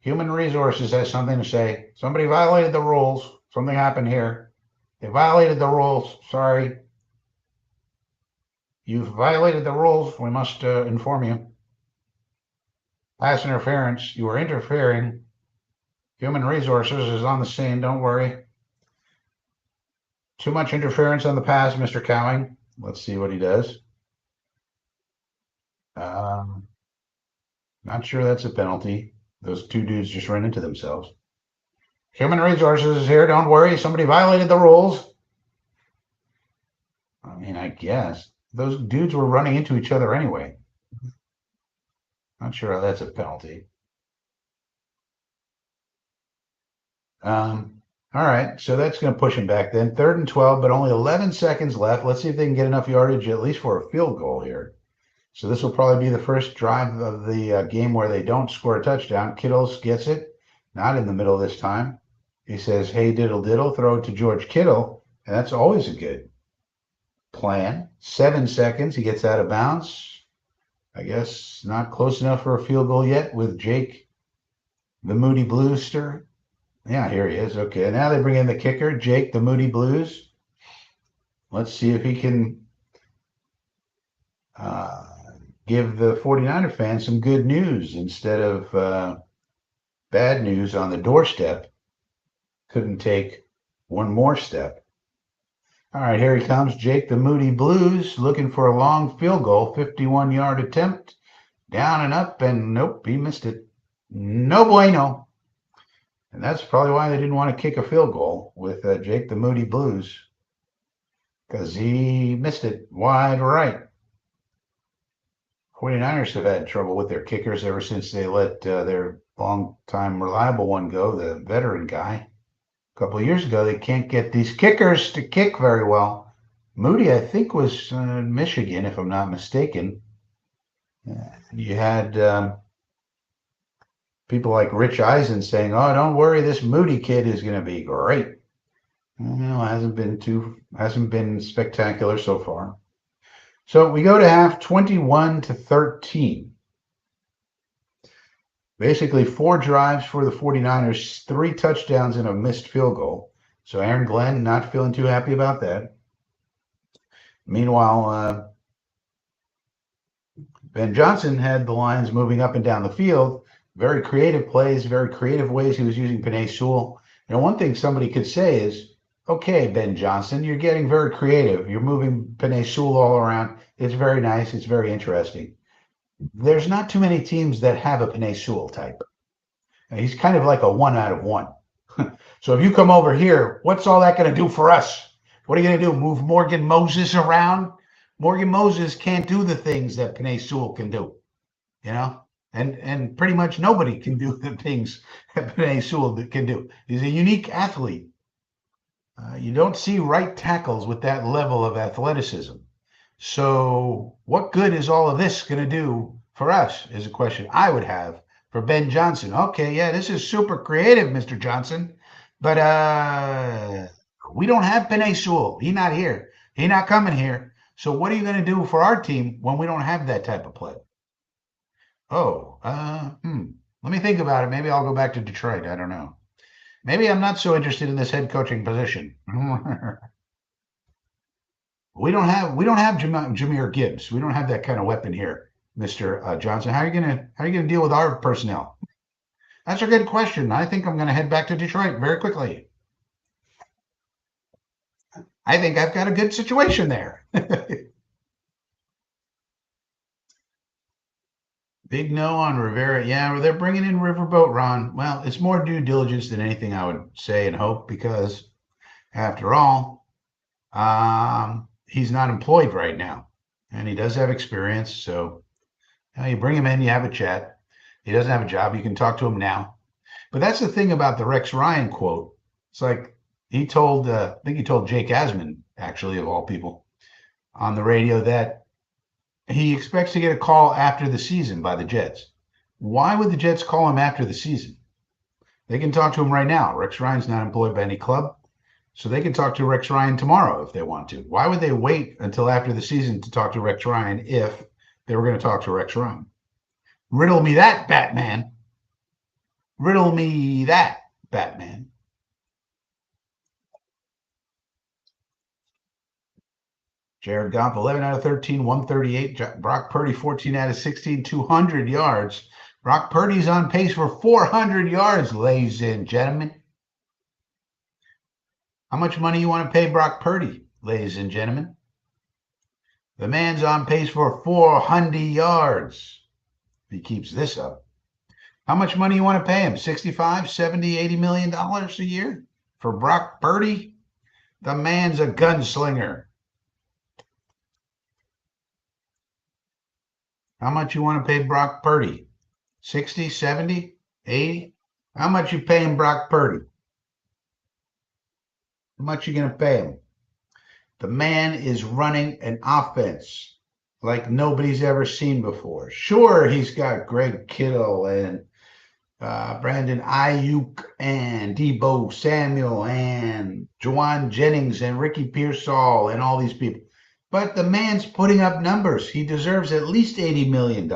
Human Resources has something to say. Somebody violated the rules. Something happened here. They violated the rules. Sorry. You've violated the rules. We must inform you. Pass interference. You are interfering. Human Resources is on the scene. Don't worry. Too much interference on the pass, Mr. Cowing. Let's see what he does. Not sure that's a penalty. Those two dudes just ran into themselves. Human Resources is here. Don't worry. Somebody violated the rules. I mean, I guess. Those dudes were running into each other anyway. Not sure how that's a penalty. All right, so that's going to push him back then. 3rd and 12, but only 11 seconds left. Let's see if they can get enough yardage at least for a field goal here. So this will probably be the first drive of the game where they don't score a touchdown. Kittles gets it, not in the middle this time. He says, hey, diddle diddle, throw it to George Kittle, and that's always a good plan. 7 seconds, he gets out of bounds. I guess not close enough for a field goal yet with Jake, the Moody Bluester. Yeah, here he is. Okay, now they bring in the kicker, Jake, the Moody Blues. Let's see if he can give the 49er fans some good news instead of bad news on the doorstep. Couldn't take one more step. All right, here he comes, Jake, the Moody Blues, looking for a long field goal, 51-yard attempt, down and up, and nope, he missed it. No bueno. And that's probably why they didn't want to kick a field goal with Jake, the Moody Blues, because he missed it wide right. 49ers have had trouble with their kickers ever since they let their long-time reliable one go, the veteran guy. A couple of years ago, they can't get these kickers to kick very well. Moody, I think, was in Michigan, if I'm not mistaken. You had people like Rich Eisen saying, "Oh, don't worry, this Moody kid is going to be great." Well, hasn't been spectacular so far. So we go to half 21-13. Basically 4 drives for the 49ers, 3 touchdowns and a missed field goal. So Aaron Glenn not feeling too happy about that. Meanwhile, Ben Johnson had the Lions moving up and down the field. Very creative plays, very creative ways he was using Penei Sewell. And one thing somebody could say is, okay, Ben Johnson, you're getting very creative. You're moving Penei Sewell all around. It's very nice. It's very interesting. There's not too many teams that have a Penei Sewell type. He's kind of like a 1 out of 1. So if you come over here, what's all that going to do for us? What are you going to do? Move Morgan Moses around? Morgan Moses can't do the things that Penei Sewell can do, you know? And pretty much nobody can do the things that Penei Sewell can do. He's a unique athlete. You don't see right tackles with that level of athleticism. So what good is all of this going to do for us is a question I would have for Ben Johnson. Okay, yeah, this is super creative, Mr. Johnson, but we don't have Penei Sewell. He's not here. He's not coming here. So what are you going to do for our team when we don't have that type of play? Oh, let me think about it. Maybe I'll go back to Detroit. I don't know. Maybe I'm not so interested in this head coaching position. We don't have Jahmyr Gibbs. We don't have that kind of weapon here, Mr. Johnson. How are you gonna deal with our personnel? That's a good question. I think I'm gonna head back to Detroit very quickly. I think I've got a good situation there. Big no on Rivera. Yeah, they're bringing in Riverboat Ron. Well, it's more due diligence than anything I would say and hope because, after all, he's not employed right now, and he does have experience. So you bring him in, you have a chat. He doesn't have a job. You can talk to him now. But that's the thing about the Rex Ryan quote. It's like he told, I think he told Jake Asman, actually, of all people, on the radio that he expects to get a call after the season by the Jets. Why would the Jets call him after the season? They can talk to him right now. Rex Ryan's not employed by any club. So they can talk to Rex Ryan tomorrow if they want to. Why would they wait until after the season to talk to Rex Ryan if they were going to talk to Rex Ryan? Riddle me that, Batman. Riddle me that, Batman. Jared Goff, 11 out of 13, 138. Brock Purdy, 14 out of 16, 200 yards. Brock Purdy's on pace for 400 yards, ladies and gentlemen. How much money you want to pay Brock Purdy, ladies and gentlemen? The man's on pace for 400 yards. If he keeps this up. How much money you want to pay him? 65, 70, 80 million dollars a year for Brock Purdy? The man's a gunslinger. How much you want to pay Brock Purdy? 60, 70, 80? How much you paying Brock Purdy? How much you going to pay him? The man is running an offense like nobody's ever seen before. Sure, he's got Greg Kittle and Brandon Ayuk and Deebo Samuel and Juwan Jennings and Ricky Pearsall and all these people. But the man's putting up numbers. He deserves at least $80 million.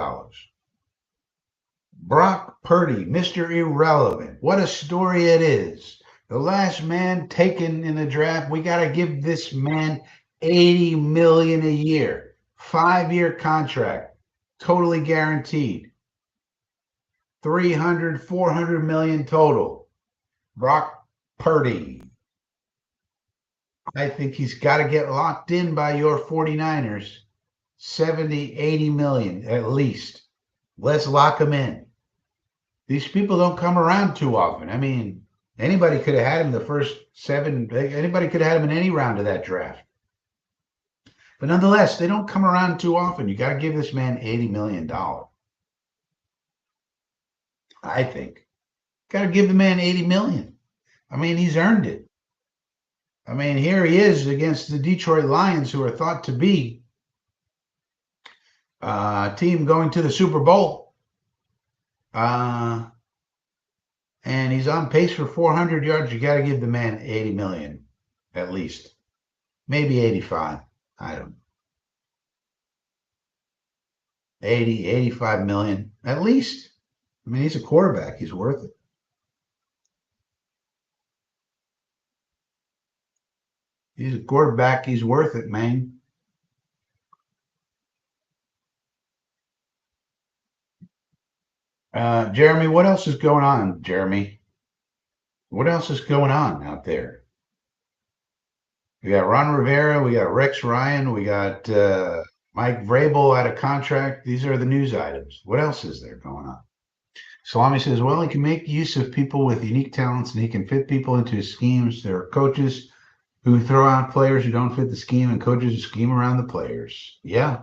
Brock Purdy, Mr. Irrelevant. What a story it is. The last man taken in the draft. We got to give this man $80 million a year. 5-year contract, totally guaranteed. 300, 400 million total. Brock Purdy. I think he's got to get locked in by your 49ers. 70, 80 million at least. Let's lock him in. These people don't come around too often. I mean, anybody could have had him the first 7. Anybody could have had him in any round of that draft. But nonetheless, they don't come around too often. You got to give this man $80 million. I think. Got to give the man $80 million. I mean, he's earned it. I mean, here he is against the Detroit Lions, who are thought to be a team going to the Super Bowl. And he's on pace for 400 yards. You got to give the man $80 million, at least. Maybe 85. I don't know. 80, 85 million, at least. I mean, he's a quarterback. He's worth it. He's a quarterback. He's worth it, man. Jeremy, what else is going on, Jeremy? What else is going on out there? We got Ron Rivera. We got Rex Ryan. We got Mike Vrabel out of contract. These are the news items. What else is there going on? Salami says, well, he can make use of people with unique talents and he can fit people into his schemes. There are coaches who throw out players who don't fit the scheme and coaches who scheme around the players. Yeah.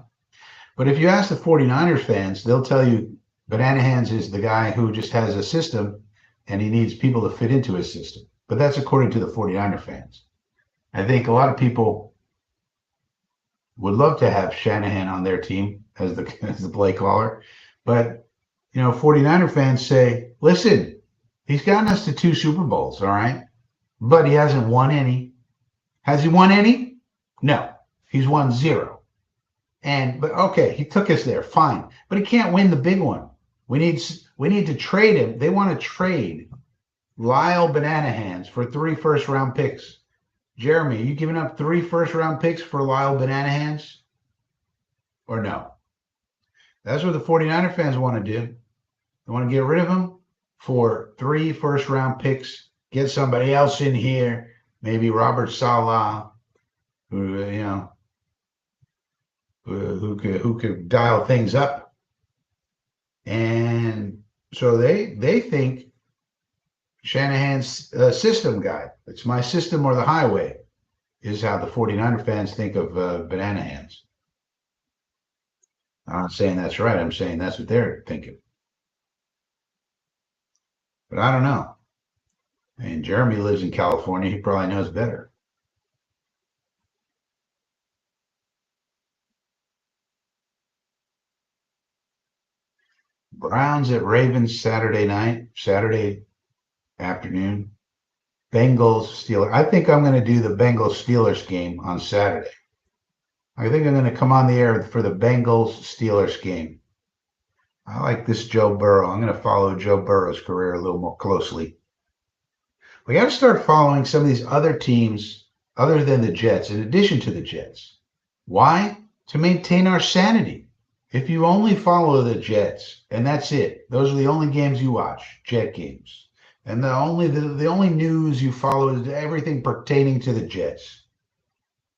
But if you ask the 49ers fans, they'll tell you Banana Hands is the guy who just has a system and he needs people to fit into his system. But that's according to the 49er fans. I think a lot of people would love to have Shanahan on their team as the play caller. But, 49er fans say, listen, he's gotten us to 2 Super Bowls, all right? But he hasn't won any. Has he won any? No. He's won 0. But okay, he took us there, fine. But he can't win the big one. We need to trade him. They want to trade Lyle Banana Hands for 3 first-round picks. Jeremy, are you giving up 3 first-round picks for Lyle Banana Hands? Or no? That's what the 49er fans want to do. They want to get rid of him for 3 first-round picks, get somebody else in here, maybe Robert Saleh, who could dial things up. And so they think Shanahan's system guy, it's my system or the highway, is how the 49er fans think of Banana Hands. I'm not saying that's right. I'm saying that's what they're thinking. But I don't know. And Jeremy lives in California. He probably knows better. Browns at Ravens Saturday afternoon. Bengals Steelers. I think I'm going to do the Bengals Steelers game on Saturday. I think I'm going to come on the air for the Bengals Steelers game. I like this Joe Burrow. I'm going to follow Joe Burrow's career a little more closely. We got to start following some of these other teams other than the Jets, in addition to the Jets. Why? To maintain our sanity. If you only follow the Jets, and that's it, those are the only games you watch, Jet games. And the only news you follow is everything pertaining to the Jets.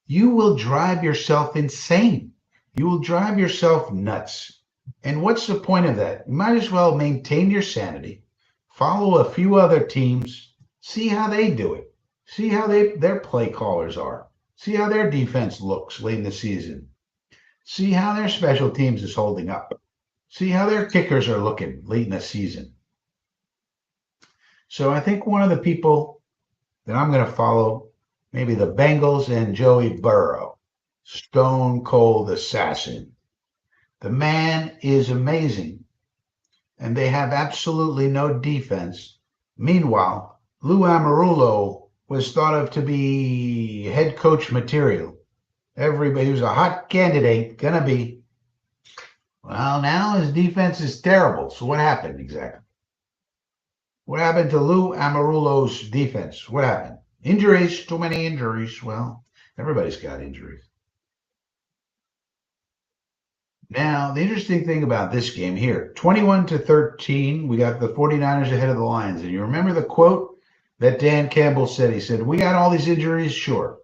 You will drive yourself insane. You will drive yourself nuts. And what's the point of that? You might as well maintain your sanity, follow a few other teams, see how they do it, see how their play callers are, see how their defense looks late in the season, see how their special teams is holding up, see how their kickers are looking late in the season. So I think one of the people that I'm going to follow, maybe the Bengals and Joey Burrow, stone cold assassin. The man is amazing, and they have absolutely no defense. Meanwhile, Lou Amarulo was thought of to be head coach material. Everybody was a hot candidate, gonna be. Well, now his defense is terrible. So what happened exactly? What happened to Lou Amarulo's defense? What happened? Injuries, too many injuries. Well, everybody's got injuries. Now, the interesting thing about this game here, 21-13, we got the 49ers ahead of the Lions. And you remember the quote that Dan Campbell said? He said, "We got all these injuries, sure.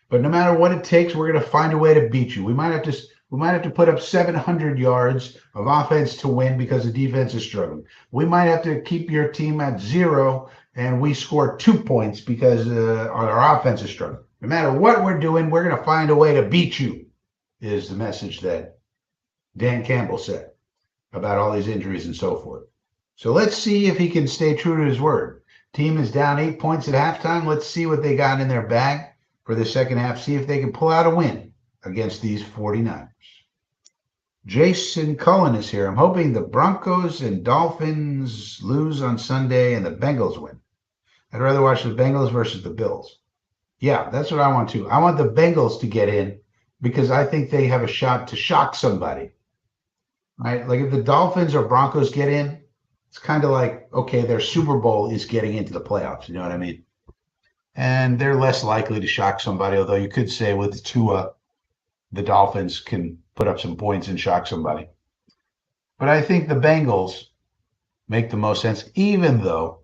But no matter what it takes, we're going to find a way to beat you. We might have to put up 700 yards of offense to win because the defense is struggling. We might have to keep your team at 0 and we score 2 points because our offense is struggling. No matter what we're doing, we're going to find a way to beat you," is the message that Dan Campbell said about all these injuries and so forth. So let's see if he can stay true to his word. Team is down 8 points at halftime. Let's see what they got in their bag for the second half. See if they can pull out a win against these 49ers. Jason Cullen is here. I'm hoping the Broncos and Dolphins lose on Sunday and the Bengals win. I'd rather watch the Bengals versus the Bills. Yeah, that's what I want to. I want the Bengals to get in because I think they have a shot to shock somebody. Right? Like if the Dolphins or Broncos get in, it's kind of like, okay, their Super Bowl is getting into the playoffs. You know what I mean? And they're less likely to shock somebody, although you could say with Tua, the Dolphins can put up some points and shock somebody. But I think the Bengals make the most sense, even though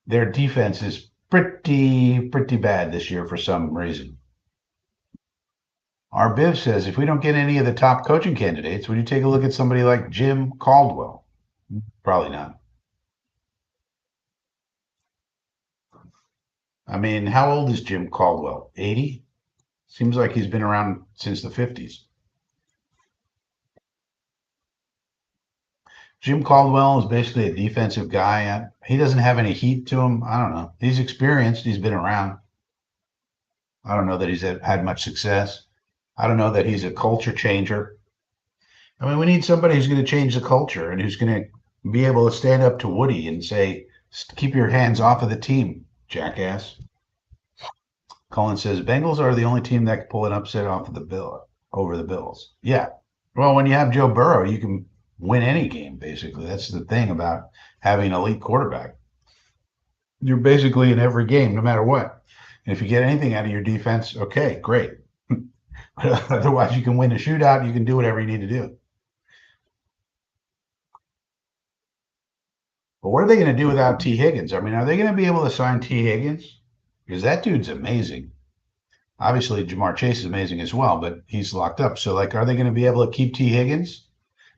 their defense is pretty bad this year for some reason. Our Biv says, if we don't get any of the top coaching candidates, would you take a look at somebody like Jim Caldwell? Probably not. I mean, how old is Jim Caldwell? 80? Seems like he's been around since the 50s. Jim Caldwell is basically a defensive guy. He doesn't have any heat to him. I don't know. He's experienced. He's been around. I don't know that he's had much success. I don't know that he's a culture changer. I mean, we need somebody who's going to change the culture and who's going to be able to stand up to Woody and say, keep your hands off of the team, jackass. Colin says, Bengals are the only team that can pull an upset off of the bill over the Bills. Yeah. Well, when you have Joe Burrow, you can win any game, basically. That's the thing about having an elite quarterback. You're basically in every game, no matter what. And if you get anything out of your defense, okay, great. Otherwise, you can win a shootout. You can do whatever you need to do. But what are they going to do without T. Higgins? I mean, are they going to be able to sign T. Higgins? Because that dude's amazing. Obviously, Jamar Chase is amazing as well, but he's locked up. So, like, are they going to be able to keep T. Higgins?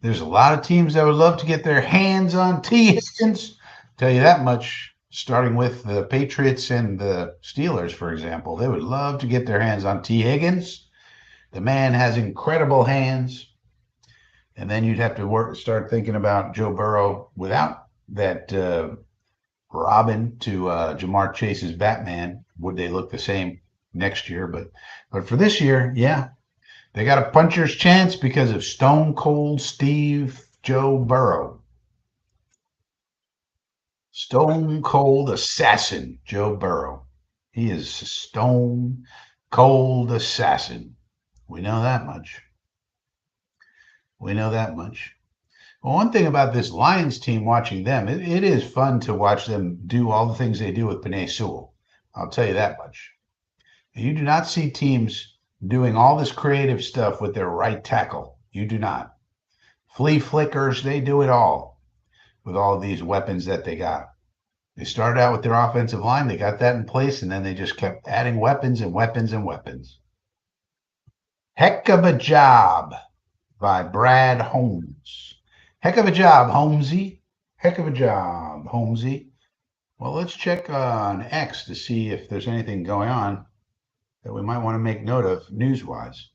There's a lot of teams that would love to get their hands on T. Higgins. Tell you that much. Starting with the Patriots and the Steelers, for example, they would love to get their hands on T. Higgins. The man has incredible hands. And then you'd have to start thinking about Joe Burrow without that Robin to Jamar Chase's Batman. Would they look the same next year? But for this year, yeah, they got a puncher's chance because of Stone Cold Steve Joe Burrow. Stone Cold Assassin Joe Burrow. He is a stone cold assassin. We know that much. We know that much. Well, one thing about this Lions team, watching them, it is fun to watch them do all the things they do with Penei Sewell. I'll tell you that much. You do not see teams doing all this creative stuff with their right tackle. You do not. Flea flickers, they do it all with all of these weapons that they got. They started out with their offensive line. They got that in place, and then they just kept adding weapons and weapons and weapons. Heck of a job by Brad Holmes. Heck of a job, Holmesy. Heck of a job, Holmesy. Well, let's check on X to see if there's anything going on that we might want to make note of news-wise,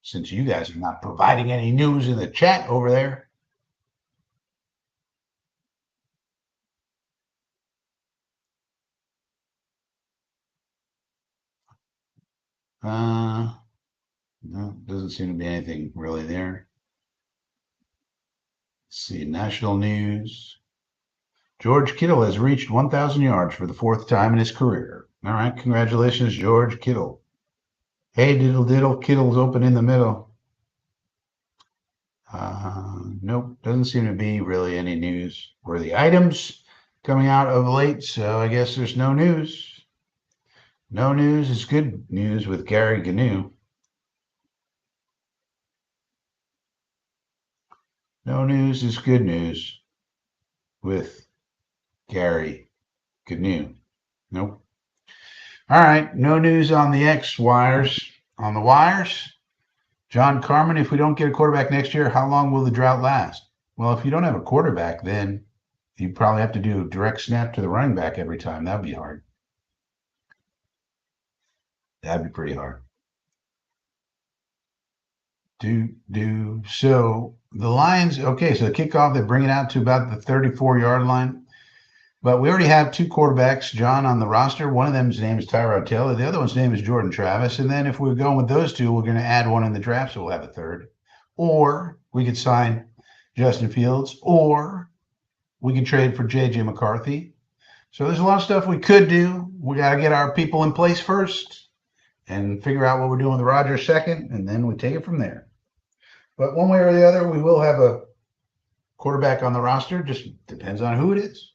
since you guys are not providing any news in the chat over there. No, doesn't seem to be anything really there. Let's see, national news. George Kittle has reached 1,000 yards for the fourth time in his career. All right, congratulations, George Kittle. Hey, diddle diddle, Kittle's open in the middle. Nope, doesn't seem to be really any news-worthy items coming out of late, so I guess there's no news. No news is good news with Gary Gnu. No news is good news with Gary Gnu. Nope. All right, no news on the X wires. On the wires, John Carmen, if we don't get a quarterback next year, how long will the drought last? Well, if you don't have a quarterback, then you probably have to do a direct snap to the running back every time. That'd be hard. That'd be pretty hard. So the Lions, okay, so the kickoff, they bring it out to about the 34-yard line. But we already have two quarterbacks, John, on the roster. One of them's name is Tyrod Taylor. The other one's name is Jordan Travis. And then if we're going with those two, we're going to add one in the draft, so we'll have a third. Or we could sign Justin Fields, or we can trade for J.J. McCarthy. So there's a lot of stuff we could do. We got to get our people in place first and figure out what we're doing with Rodgers second, and then we take it from there. But one way or the other, we will have a quarterback on the roster. Just depends on who it is.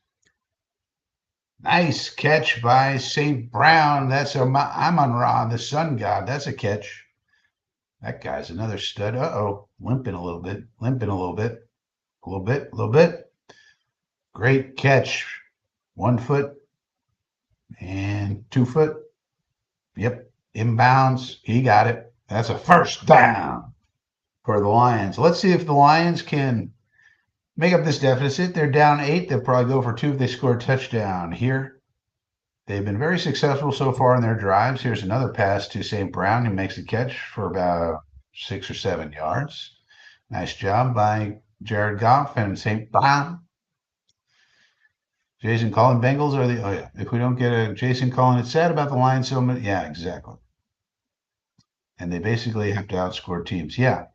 Nice catch by St. Brown. That's Amon-Ra, the sun god. That's a catch. That guy's another stud. Uh-oh, limping a little bit. Great catch. 1 foot and 2 foot. Yep, inbounds. He got it. That's a first down for the Lions. Let's see if the Lions can make up this deficit. They're down 8. They'll probably go for 2 if they score a touchdown here. They've been very successful so far in their drives. Here's another pass to St. Brown, who makes the catch for about 6 or 7 yards. Nice job by Jared Goff and St. Brown. Jason Cullen, Bengals are the, oh yeah, if we don't get a Jason Cullen, it's sad about the Lions so much. Yeah, exactly. And they basically have to outscore teams. Yeah,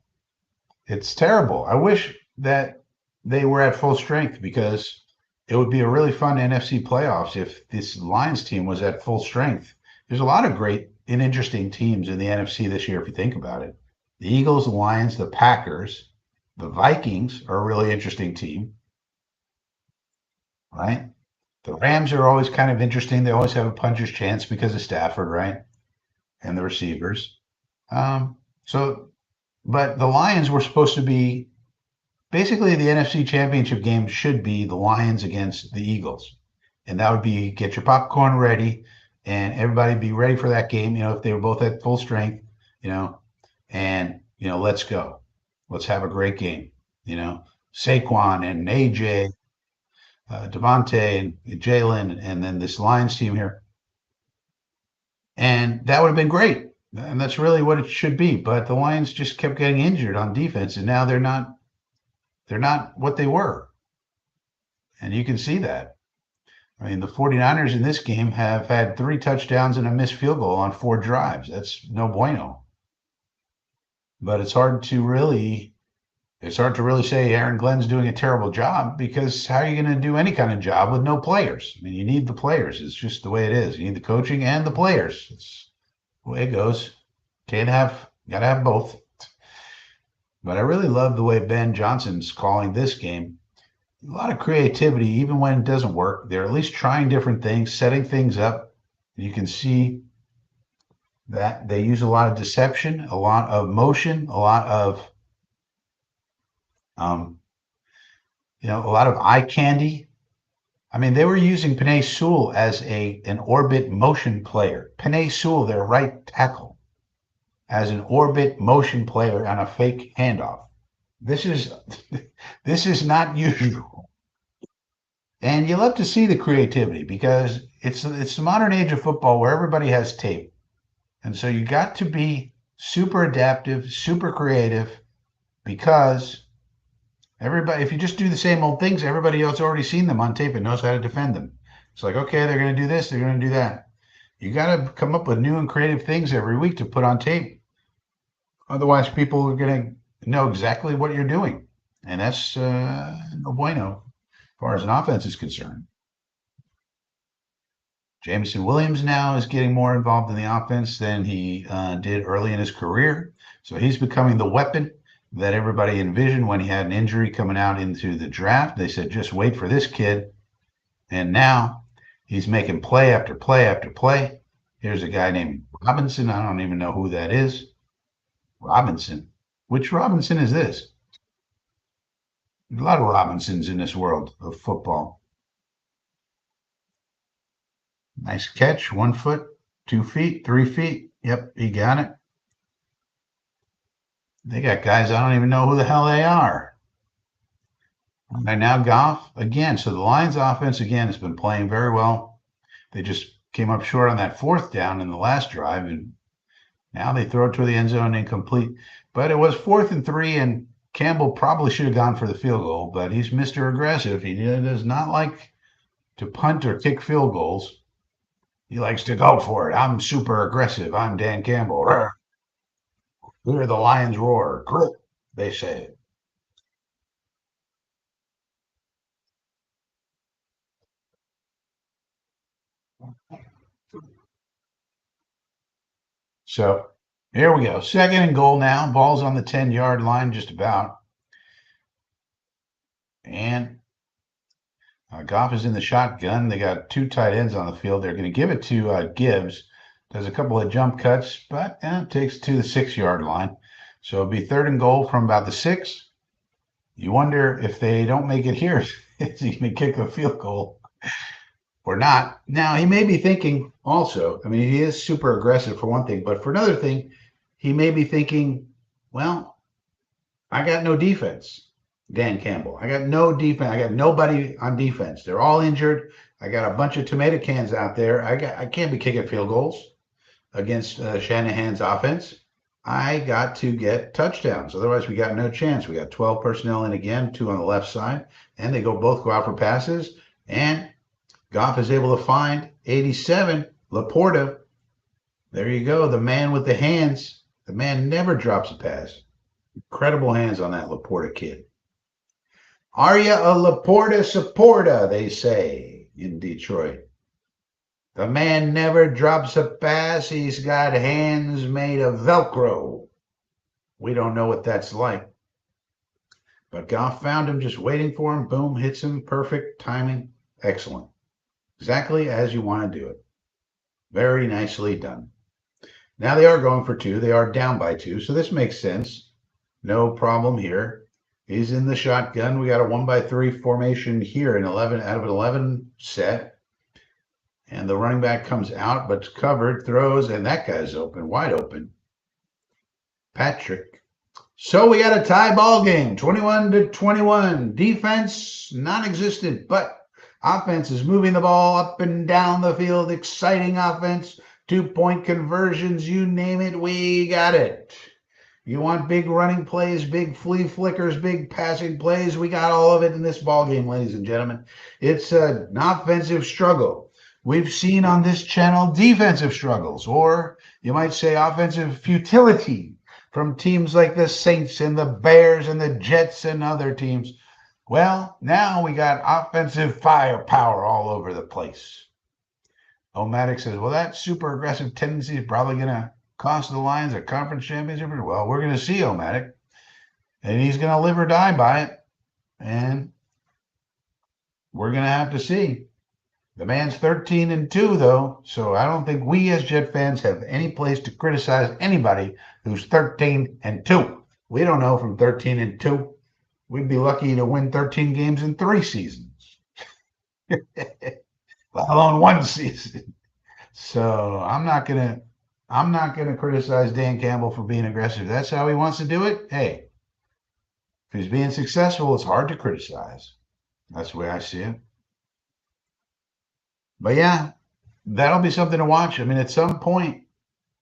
it's terrible. I wish that they were at full strength, because it would be a really fun NFC playoffs if this Lions team was at full strength. There's a lot of great and interesting teams in the NFC this year, if you think about it. The Eagles, the Lions, the Packers, the Vikings are a really interesting team, right? The Rams are always kind of interesting. They always have a puncher's chance because of Stafford, right? And the receivers. But the Lions were supposed to be, basically the NFC Championship game should be the Lions against the Eagles. And that would be, get your popcorn ready and everybody be ready for that game, if they were both at full strength, and, let's go. Let's have a great game, Saquon and AJ, Devontae and Jalen, and then this Lions team here. And that would have been great. And that's really what it should be. But the Lions just kept getting injured on defense, and now they're not what they were. And you can see that. I mean, the 49ers in this game have had 3 touchdowns and a missed field goal on 4 drives. That's no bueno. But it's hard to really say Aaron Glenn's doing a terrible job, because how are you going to do any kind of job with no players? I mean, you need the players. It's just the way it is. You need the coaching and the players. It's the way it goes. Got to have both. But I really love the way Ben Johnson's calling this game. A lot of creativity, even when it doesn't work. They're at least trying different things, setting things up. You can see that they use a lot of deception, a lot of motion, a lot of eye candy. I mean, they were using Penei Sewell as an orbit motion player. Penei Sewell, their right tackle. as an orbit motion player on a fake handoff. This is this is not usual. And you love to see the creativity because it's the modern age of football where everybody has tape. And so you got to be super adaptive, super creative because everybody, if you just do the same old things, everybody else already seen them on tape and knows how to defend them. It's like, okay, they're going to do this, they're going to do that. You got to come up with new and creative things every week to put on tape. Otherwise, people are going to know exactly what you're doing. And that's no bueno as far as an offense is concerned. Jameson Williams now is getting more involved in the offense than he did early in his career. So he's becoming the weapon that everybody envisioned when he had an injury coming out into the draft. They said, just wait for this kid. And now he's making play after play after play. Here's a guy named Robinson. I don't even know who that is. Robinson. Which Robinson is this? A lot of Robinsons in this world of football. Nice catch. 1 foot, 2 feet, 3 feet. Yep, he got it. They got guys, I don't even know who the hell they are. And now Goff again. So the Lions offense again has been playing very well. They just came up short on that 4th down in the last drive, and now they throw it to the end zone incomplete. But it was 4th and 3, and Campbell probably should have gone for the field goal, but he's Mr. Aggressive. He does not like to punt or kick field goals. He likes to go for it. I'm super aggressive. I'm Dan Campbell. Hear the Lions roar. Grit, they say. So here we go. 2nd and goal now. Ball's on the 10-yard line just about. And Goff is in the shotgun. They got 2 tight ends on the field. They're going to give it to Gibbs. Does a couple of jump cuts, but takes it to the 6-yard line. So it'll be 3rd and goal from about the 6. You wonder if they don't make it here, is he going to kick a field goal or not? Now, he may be thinking also, I mean, he is super aggressive for one thing, but for another thing, he may be thinking, well, I got no defense, Dan Campbell. I got no defense. I got nobody on defense. They're all injured. I got a bunch of tomato cans out there. I can't be kicking field goals against Shanahan's offense. I got to get touchdowns. Otherwise, we got no chance. We got 12 personnel in again, 2 on the left side, and they both go out for passes. And Goff is able to find 87, Laporta. There you go, the man with the hands. The man never drops a pass. Incredible hands on that Laporta kid. Are you a Laporta supporter, they say in Detroit. The man never drops a pass. He's got hands made of Velcro. We don't know what that's like. But Goff found him, just waiting for him. Boom, hits him. Perfect timing. Excellent. Exactly as you want to do it. Very nicely done. Now they are going for 2. They are down by 2. So this makes sense. No problem here. He's in the shotgun. We got a 1-by-3 formation here in 11 out of an 11 set. And the running back comes out, but's covered, throws, and that guy's open, wide open. Patrick. So we got a tie ball game, 21-21. Defense, non-existent, but offense is moving the ball up and down the field. Exciting offense, 2-point conversions, you name it, we got it. You want big running plays, big flea flickers, big passing plays, we got all of it in this ball game, ladies and gentlemen. It's an offensive struggle. We've seen on this channel defensive struggles, or you might say offensive futility from teams like the Saints and the Bears and the Jets and other teams. Well, now we got offensive firepower all over the place. Omatic says, well, that super aggressive tendency is probably going to cost the Lions a conference championship. Well, we're going to see Omatic, and he's going to live or die by it, and we're going to have to see. The man's 13-2, though, so I don't think we as Jet fans have any place to criticize anybody who's 13-2. We don't know from 13-2. We'd be lucky to win 13 games in 3 seasons, let alone 1 season. So I'm not going to I'm not going to criticize Dan Campbell for being aggressive. That's how he wants to do it. Hey, if he's being successful, it's hard to criticize. That's the way I see it. But yeah, that'll be something to watch. I mean, at some point,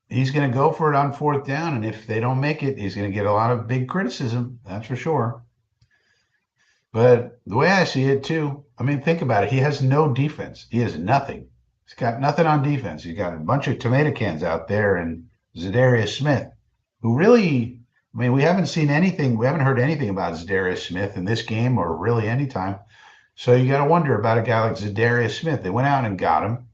he's going to go for it on fourth down. And if they don't make it, he's going to get a lot of big criticism. That's for sure. But the way I see it, too, I mean, think about it. He has no defense, he has nothing. He's got nothing on defense. He's got a bunch of tomato cans out there and Zadarius Smith, who really, I mean, we haven't seen anything. We haven't heard anything about Zadarius Smith in this game or really any time. So you got to wonder about a guy like Zadarius Smith. They went out and got him.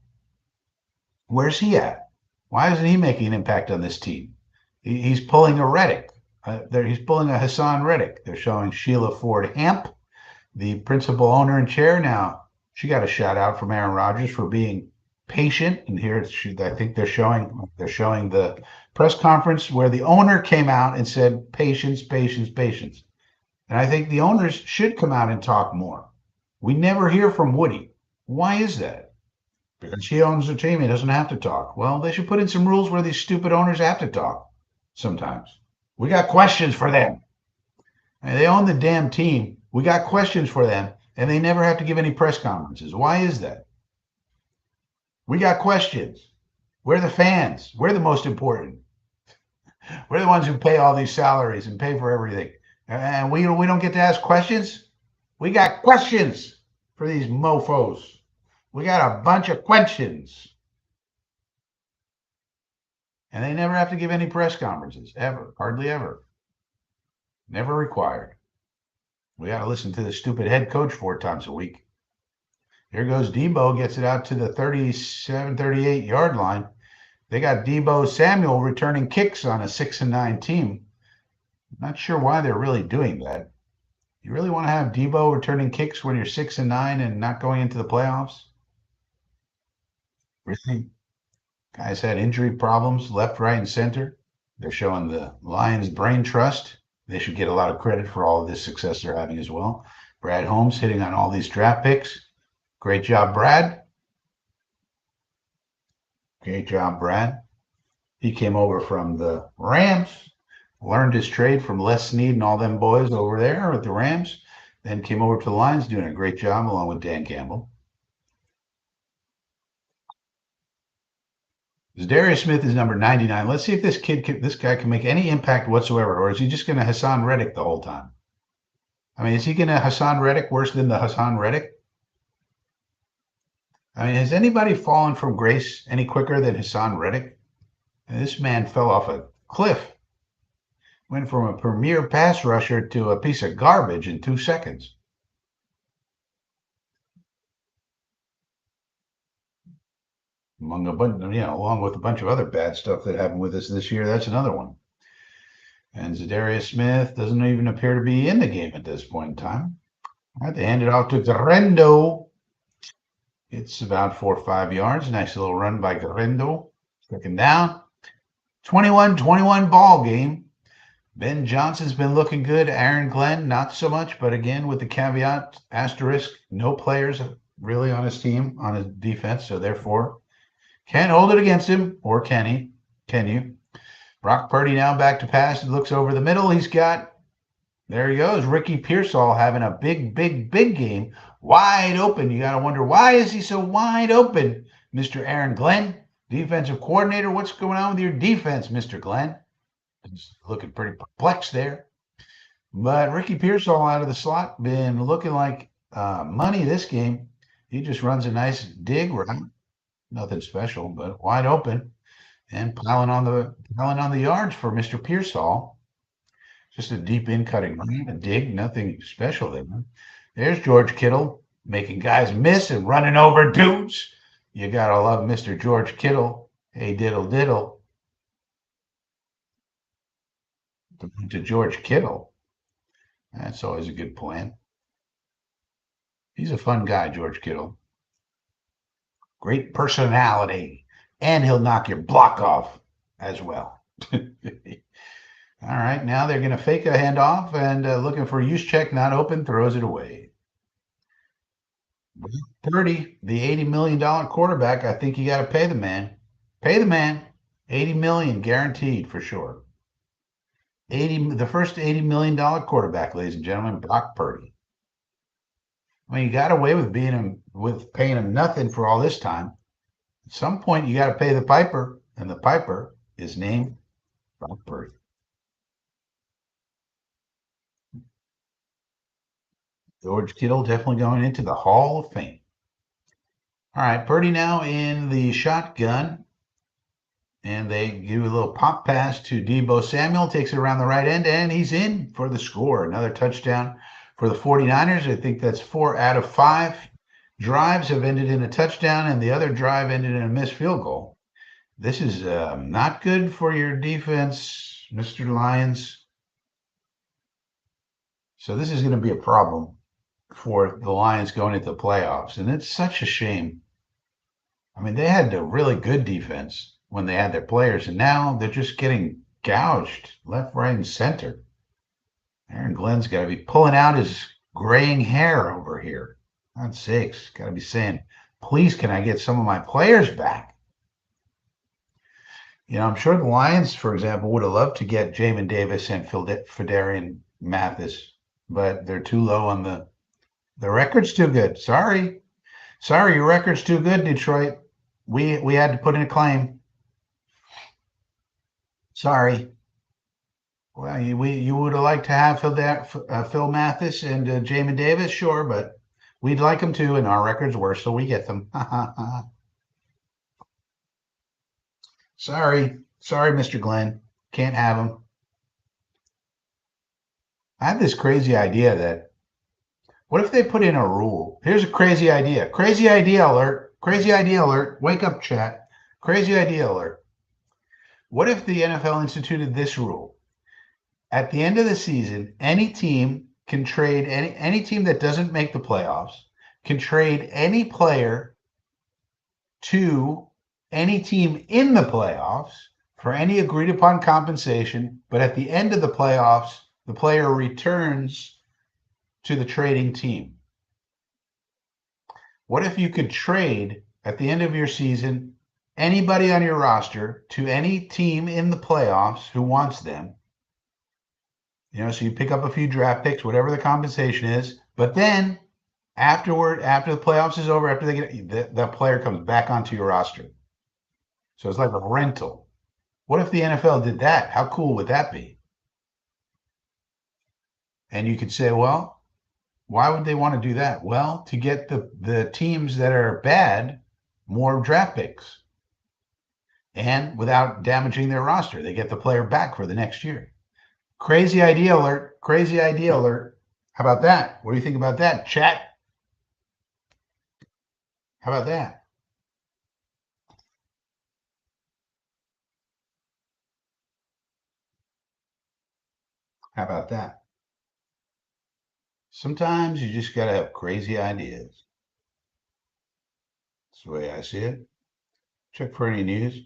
Where's he at? Why isn't he making an impact on this team? He's pulling a Reddick. He's pulling a Hassan Reddick. They're showing Sheila Ford Hamp, the principal owner and chair. Now, she got a shout out from Aaron Rodgers for being patient. And here, I think they're showing the press conference where the owner came out and said, patience, patience, patience. And I think the owners should come out and talk more. We never hear from Woody. Why is that? Because he owns the team. He doesn't have to talk. Well, they should put in some rules where these stupid owners have to talk sometimes. We got questions for them. And they own the damn team. We got questions for them, and they never have to give any press conferences. Why is that? We got questions. We're the fans. We're the most important. We're the ones who pay all these salaries and pay for everything. And we don't get to ask questions. We got questions for these mofos. We got a bunch of questions. And they never have to give any press conferences, ever, hardly ever. Never required. We got to listen to the stupid head coach 4 times a week. Here goes Debo, gets it out to the 37, 38-yard line. They got Debo Samuel returning kicks on a 6-9 team. Not sure why they're really doing that. You really want to have Debo returning kicks when you're 6-9 and not going into the playoffs? Really? Guys had injury problems left, right, and center. They're showing the Lions brain trust. They should get a lot of credit for all of this success they're having as well. Brad Holmes hitting on all these draft picks. Great job, Brad. Great job, Brad. He came over from the Rams, learned his trade from Les Snead and all them boys over there at the Rams, then came over to the Lions, doing a great job along with Dan Campbell. Darius Smith is number 99. Let's see if this guy can make any impact whatsoever, or is he just going to Hassan Reddick the whole time? I mean, is he going to Hassan Reddick worse than the Hassan Reddick? I mean, has anybody fallen from grace any quicker than Hassan Reddick? And this man fell off a cliff. Went from a premier pass rusher to a piece of garbage in 2 seconds. Along with a bunch of other bad stuff that happened with us this year, that's another one. And Zadarius Smith doesn't even appear to be in the game at this point in time. All right, they hand it off to Guerrero. It's about 4 or 5 yards. Nice little run by Guerrero. Second down. 21-21 ball game. Ben Johnson's been looking good. Aaron Glenn, not so much. But again, with the caveat, asterisk, no players really on his team, on his defense. So therefore, can't hold it against him. Or can he? Can you? Brock Purdy now back to pass. He looks over the middle. There he goes. Ricky Pearsall having a big game. Wide open. You got to wonder, why is he so wide open, Mr. Aaron Glenn, defensive coordinator? What's going on with your defense, Mr. Glenn? He's looking pretty perplexed there. But Ricky Pearsall out of the slot, been looking like money this game. He just runs a nice dig route. Nothing special, but wide open. And piling on the yards for Mr. Pearsall. Just a deep in-cutting run, a dig, nothing special there. There's George Kittle making guys miss and running over dudes. You got to love Mr. George Kittle. Hey, diddle, diddle. To George Kittle. That's always a good plan. He's a fun guy, George Kittle. Great personality. And he'll knock your block off as well. All right, now they're going to fake a handoff and looking for Juszczyk, not open, throws it away. Purdy, the $80 million quarterback, I think you got to pay the man. Pay the man. $80 million guaranteed for sure. The first $80 million quarterback, ladies and gentlemen, Brock Purdy. I mean, you got away with paying him nothing for all this time. At some point, you got to pay the piper, and the piper is named Brock Purdy. George Kittle definitely going into the Hall of Fame. All right, Purdy now in the shotgun. And they give a little pop pass to Deebo Samuel, takes it around the right end, and he's in for the score. Another touchdown for the 49ers. I think that's 4 out of 5 drives have ended in a touchdown, and the other drive ended in a missed field goal. This is not good for your defense, Mr. Lions. So this is going to be a problem for the Lions going into the playoffs, and it's such a shame. I mean, they had a really good defense when they had their players, and now they're just getting gouged left, right, and center. Aaron Glenn's got to be pulling out his graying hair over here. God's sakes, got to be saying, please, can I get some of my players back? You know, I'm sure the Lions, for example, would have loved to get Jamin Davis and Phidarian Mathis, but they're too low on the record's too good. Sorry, your record's too good, Detroit. We had to put in a claim. Sorry. Well, you would have liked to have Phil Mathis and Jamin Davis, sure, but we'd like them too, and our records were, so we get them. Sorry, Mr. Glenn, can't have them. I have this crazy idea that what if they put in a rule? Here's a crazy idea. Crazy idea alert. Crazy idea alert. Wake up, chat. Crazy idea alert. What if the NFL instituted this rule? At the end of the season, any team can trade any team that doesn't make the playoffs can trade any player to any team in the playoffs for any agreed upon compensation, but at the end of the playoffs, the player returns to the trading team. What if you could trade at the end of your season anybody on your roster to any team in the playoffs who wants them? You know, so you pick up a few draft picks, whatever the compensation is, but then after the playoffs is over, after they get that player comes back onto your roster. So it's like a rental. What if the NFL did that? How cool would that be? And you could say, well, why would they want to do that? Well, to get the teams that are bad more draft picks. And without damaging their roster, they get the player back for the next year. Crazy idea alert. Crazy idea alert. How about that? What do you think about that, chat? How about that? How about that? Sometimes you just got to have crazy ideas. That's the way I see it. Check for any news.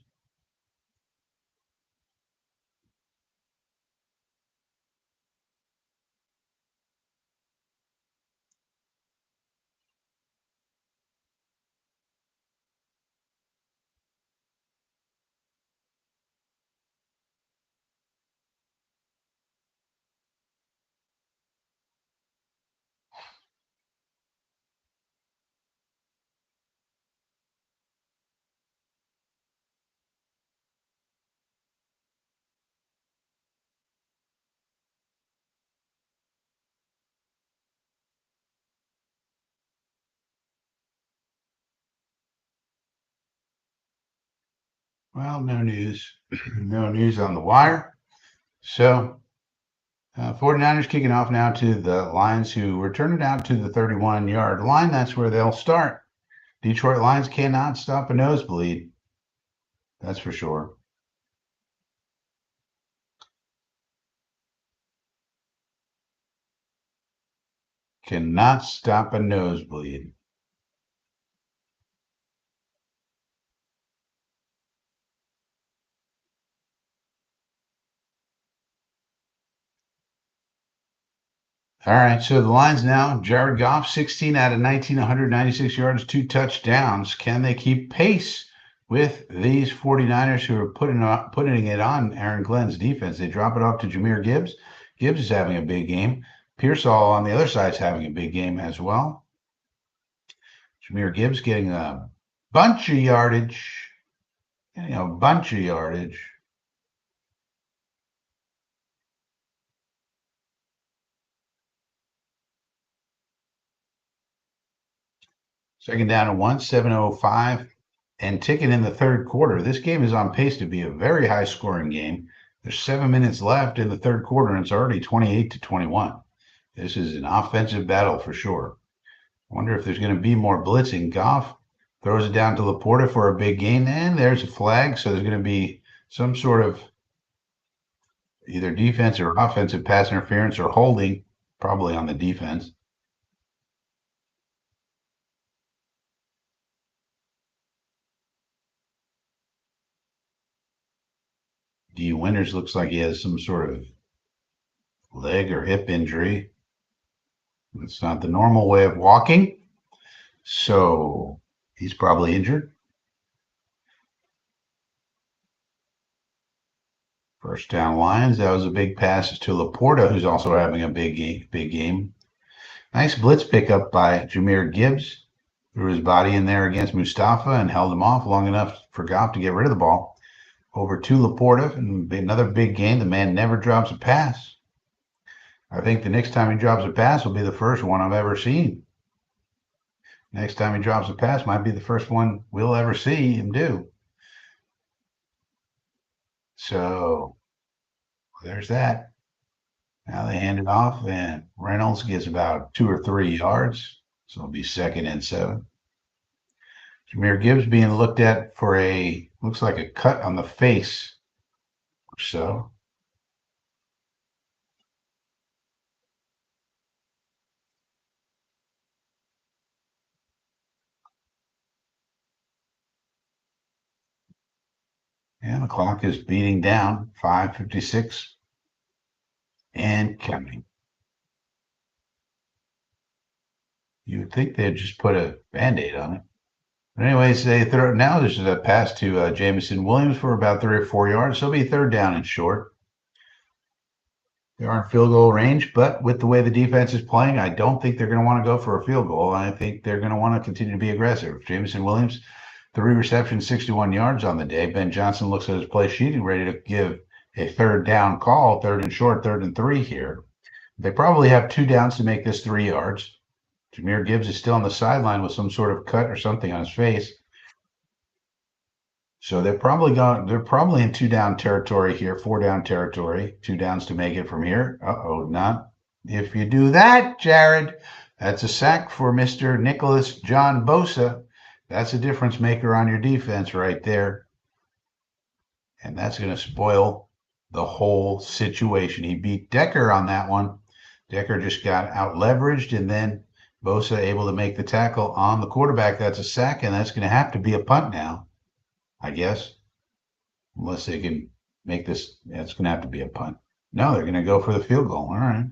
Well, no news. No news on the wire. So 49ers kicking off now to the Lions, who return it out to the 31-yard line. That's where they'll start. Detroit Lions cannot stop a nosebleed. That's for sure. Cannot stop a nosebleed. All right, so the Lions now, Jared Goff, 16 out of 19, 196 yards, 2 touchdowns. Can they keep pace with these 49ers who are putting it on Aaron Glenn's defense. They drop it off to Jahmyr Gibbs. Gibbs is having a big game. Pearsall on the other side is having a big game as well. Jahmyr Gibbs getting a bunch of yardage. Getting a bunch of yardage. Second down and 1, 7:05, and ticking in the third quarter. This game is on pace to be a very high scoring game. There's 7 minutes left in the third quarter, and it's already 28-21. This is an offensive battle for sure. I wonder if there's going to be more blitzing. Goff throws it down to Laporta for a big gain, and there's a flag. So there's going to be some sort of either defense or offensive pass interference or holding, probably on the defense. D. Winters looks like he has some sort of leg or hip injury. It's not the normal way of walking, so he's probably injured. First down Lions. That was a big pass to Laporta, who's also having a big game. Nice blitz pickup by Jahmyr Gibbs. Threw his body in there against Mustafa and held him off long enough for Goff to get rid of the ball. Over to Laporta, and another big game. The man never drops a pass. I think the next time he drops a pass will be the first one I've ever seen. Next time he drops a pass might be the first one we'll ever see him do. So there's that. Now they hand it off, and Reynolds gets about 2 or 3 yards. So it'll be 2nd and 7. Jahmyr Gibbs being looked at for looks like a cut on the face or so. And the clock is beating down, 5:56 and counting. You would think they'd just put a Band-Aid on it. But anyways, they throw now. There's a pass to Jameson Williams for about 3 or 4 yards. So it'll be 3rd down and short. They are in field goal range, but with the way the defense is playing, I don't think they're going to want to go for a field goal. I think they're going to want to continue to be aggressive. Jameson Williams, 3 receptions, 61 yards on the day. Ben Johnson looks at his play sheet and ready to give a 3rd down call, 3rd and short, 3rd and 3 here. They probably have 2 downs to make this 3 yards. Jahmyr Gibbs is still on the sideline with some sort of cut or something on his face. So they're probably in 2 down territory here, 4 down territory, 2 downs to make it from here. Not if you do that, Jared. That's a sack for Mr. Nicholas John Bosa. That's a difference maker on your defense right there. And that's going to spoil the whole situation. He beat Decker on that one. Decker just got out leveraged, and then Bosa able to make the tackle on the quarterback. That's a sack, and that's going to have to be a punt now, I guess. Unless they can make this, it's going to have to be a punt. No, they're going to go for the field goal. All right.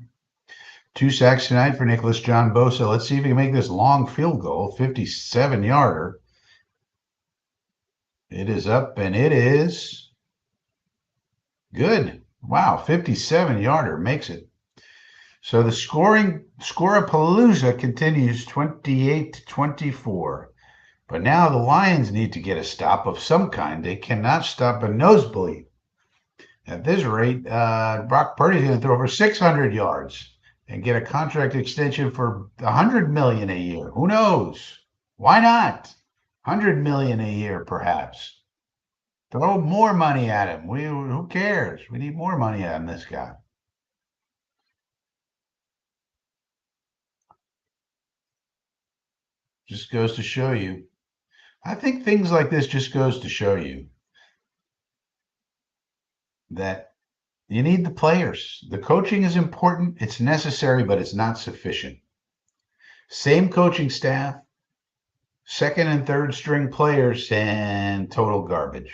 2 sacks tonight for Nicholas John Bosa. Let's see if he can make this long field goal, 57-yarder. It is up, and it is good. Wow, 57-yarder makes it. So the Scorapalooza continues 28-24. But now the Lions need to get a stop of some kind. They cannot stop a nosebleed. At this rate, Brock Purdy's going to throw over 600 yards and get a contract extension for $100 million a year. Who knows? Why not? $100 million a year, perhaps. Throw more money at him. Who cares? We need more money on this guy. Just goes to show you. I think things like this just goes to show you that you need the players. The coaching is important. It's necessary, but it's not sufficient. Same coaching staff, 2nd and 3rd string players, and total garbage.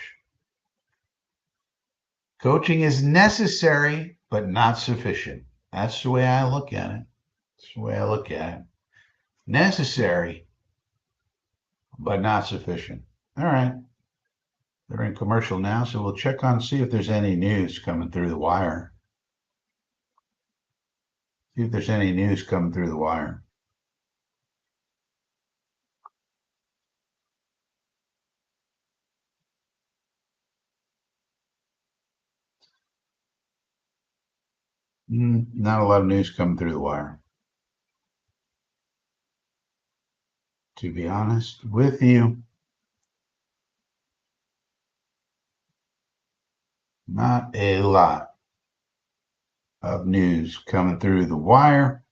Coaching is necessary, but not sufficient. That's the way I look at it. That's the way I look at it. Necessary, but not sufficient. All right. They're in commercial now, so we'll check on, see if there's any news coming through the wire. See if there's any news coming through the wire. Not a lot of news coming through the wire. To be honest with you, not a lot of news coming through the wire.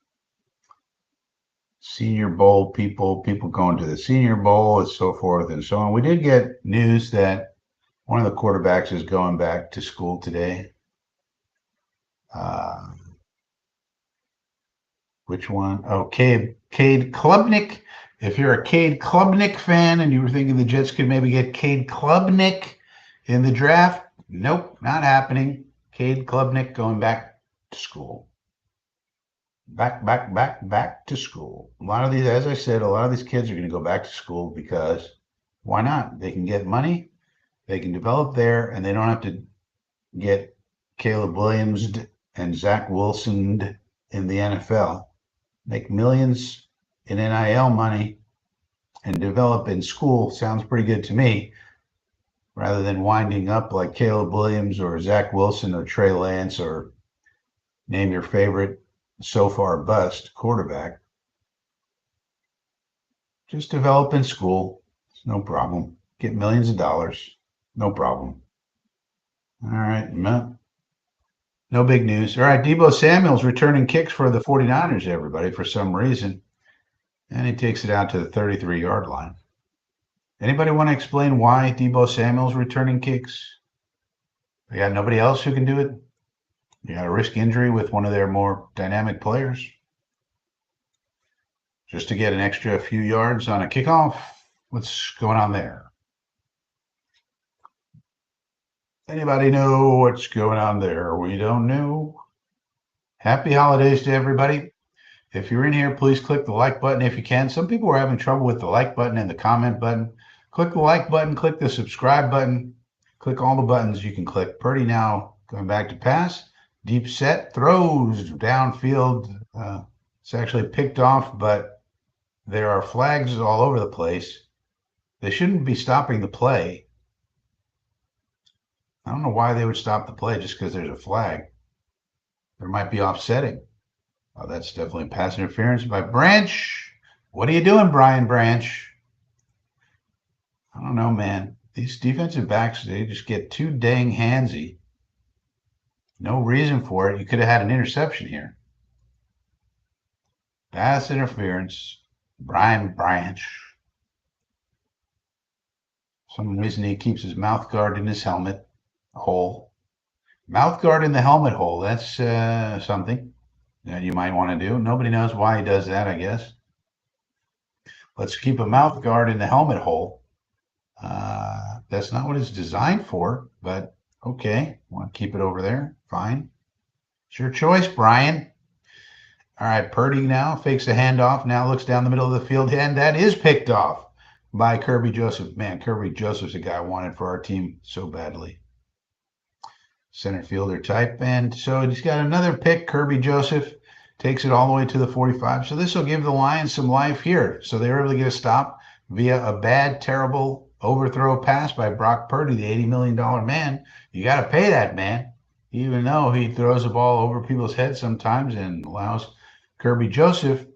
Senior Bowl people going to the Senior Bowl, and so forth and so on. We did get news that one of the quarterbacks is going back to school today. Which one? Oh, Cade Klubnik. If you're a Cade Klubnik fan and you were thinking the Jets could maybe get Cade Klubnik in the draft, nope, not happening. Cade Klubnik going back to school. Back to school. A lot of these, as I said, a lot of these kids are going to go back to school because why not? They can get money, they can develop there, and they don't have to get Caleb Williams and Zach Wilson in the NFL. Make millions in NIL money and develop in school sounds pretty good to me, rather than winding up like Caleb Williams or Zach Wilson or Trey Lance or name your favorite so far bust quarterback. Just develop in school. It's no problem. Get millions of dollars. No problem. All right. No big news. All right. Deebo Samuel's returning kicks for the 49ers, everybody, for some reason. And he takes it out to the 33-yard line. Anybody want to explain why Deebo Samuel's returning kicks? They got nobody else who can do it? You got to risk injury with one of their more dynamic players just to get an extra few yards on a kickoff? What's going on there? Anybody know what's going on there? We don't know. Happy holidays to everybody. If you're in here, please click the like button if you can. Some people are having trouble with the like button and the comment button. Click the like button, click the subscribe button, click all the buttons you can click. Purdy now going back to pass. Deep set, throws downfield. It's actually picked off, but there are flags all over the place. They shouldn't be stopping the play. I don't know why they would stop the play just because there's a flag. There might be offsetting. Oh, that's definitely pass interference by Branch. What are you doing, Brian Branch? I don't know, man. These defensive backs, they just get too dang handsy. No reason for it. You could have had an interception here. Pass interference. Brian Branch. For some reason he keeps his mouth guard in his helmet hole. Mouth guard in the helmet hole. That's something that you might want to do. Nobody knows why he does that, I guess. Let's keep a mouth guard in the helmet hole. That's not what it's designed for, but okay. Want to keep it over there? Fine. It's your choice, Brian. All right, Purdy now fakes a handoff. Now looks down the middle of the field, and that is picked off by Kerby Joseph. Man, Kerby Joseph's a guy I wanted for our team so badly. Center fielder type. And so he's got another pick. Kerby Joseph takes it all the way to the 45. So this will give the Lions some life here. So they were able to get a stop via a bad, terrible overthrow pass by Brock Purdy, the $80 million man. You got to pay that man, even though he throws the ball over people's heads sometimes and allows Kerby Joseph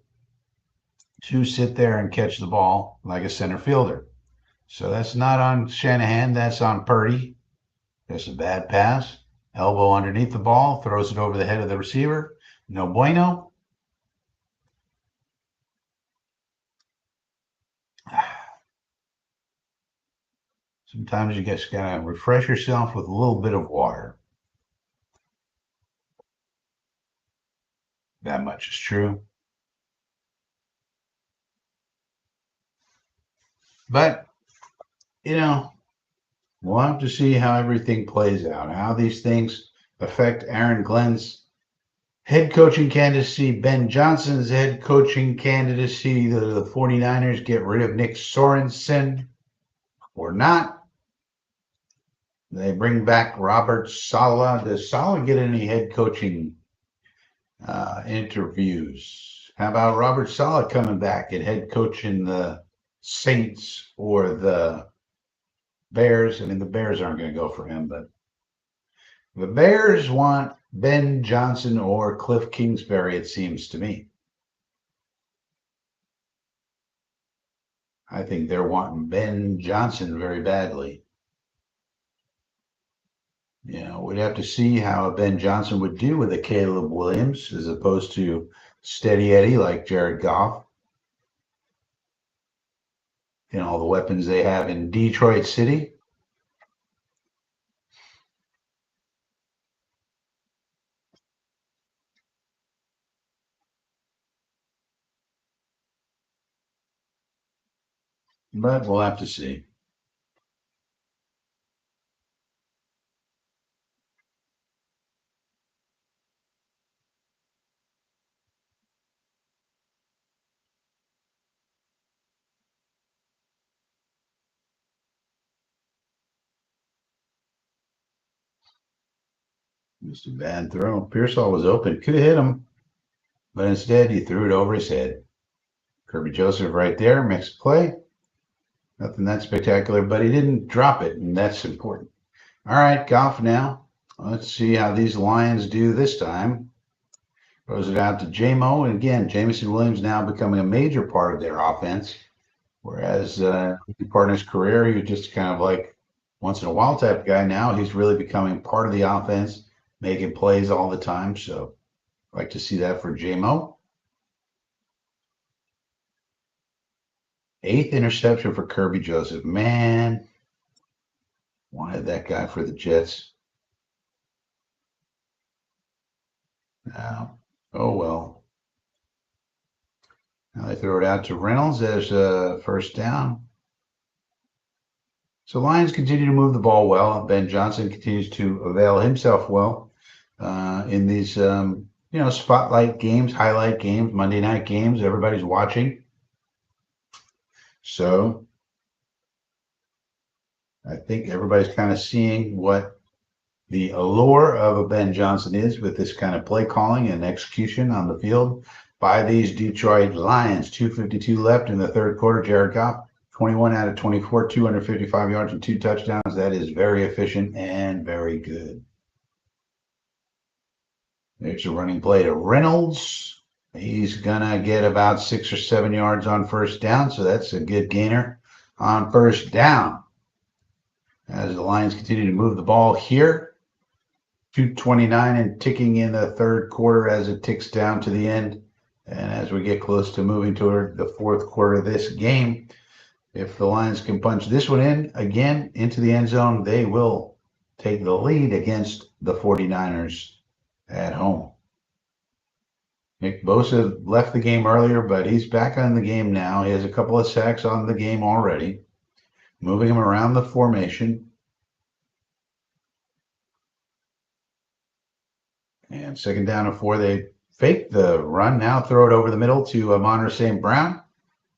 to sit there and catch the ball like a center fielder. So that's not on Shanahan. That's on Purdy. That's a bad pass. Elbow underneath the ball, throws it over the head of the receiver. No bueno. Sometimes you just gotta refresh yourself with a little bit of water. That much is true. But, you know, we'll have to see how everything plays out, how these things affect Aaron Glenn's head coaching candidacy, Ben Johnson's head coaching candidacy. The 49ers get rid of Nick Sorensen or not. They bring back Robert Saleh. Does Saleh get any head coaching interviews? How about Robert Saleh coming back and head coaching the Saints or the Bears? I mean, the Bears aren't going to go for him, but the Bears want Ben Johnson or Cliff Kingsbury, it seems to me. I think they're wanting Ben Johnson very badly. You know, we'd have to see how Ben Johnson would do with a Caleb Williams as opposed to Steady Eddie like Jared Goff. And all the weapons they have in Detroit City. But we'll have to see. Just a bad throw. Pearsall was open, could have hit him, but instead he threw it over his head. Kirby Joseph right there makes a play. Nothing that spectacular, but he didn't drop it, and that's important. All right, Goff now. Let's see how these Lions do this time. Throws it out to J-Mo, and again, Jameson Williams now becoming a major part of their offense. Whereas part in his career, he was just kind of like once in a while type of guy. Now he's really becoming part of the offense, making plays all the time. So I like to see that for J-Mo. 8th interception for Kirby Joseph. Man, wanted that guy for the Jets. Now, oh well. Now they throw it out to Reynolds as a first down. So Lions continue to move the ball well. Ben Johnson continues to avail himself well in these, spotlight games, highlight games, Monday night games. Everybody's watching. So I think everybody's kind of seeing what the allure of a Ben Johnson is with this kind of play calling and execution on the field by these Detroit Lions. 2:52 left in the third quarter. Jared Goff, 21 out of 24, 255 yards and 2 touchdowns. That is very efficient and very good. There's a running play to Reynolds. He's going to get about 6 or 7 yards on first down, so that's a good gainer on first down. As the Lions continue to move the ball here, 2:29 and ticking in the third quarter as it ticks down to the end. And as we get close to moving toward the fourth quarter of this game, if the Lions can punch this one in again into the end zone, they will take the lead against the 49ers at home. Nick Bosa left the game earlier, but he's back on the game now. He has a couple of sacks on the game already, moving him around the formation. And second down and 4, they fake the run. Now throw it over the middle to Amon St. Brown.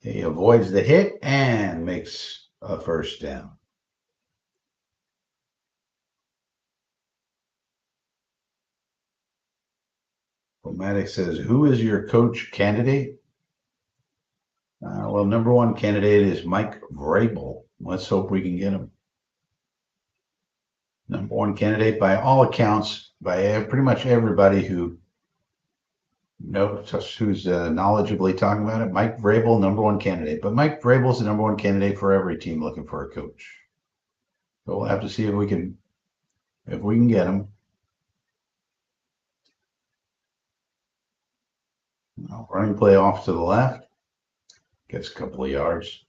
He avoids the hit and makes a first down. Pomatic says, who is your coach candidate? Well, number one candidate is Mike Vrabel. Let's hope we can get him. Number one candidate by all accounts, by pretty much everybody who knows, who's knowledgeably talking about it. Mike Vrabel, number one candidate. But Mike Vrabel's the number one candidate for every team looking for a coach. So we'll have to see if we can get him. Running play off to the left. Gets a couple of yards.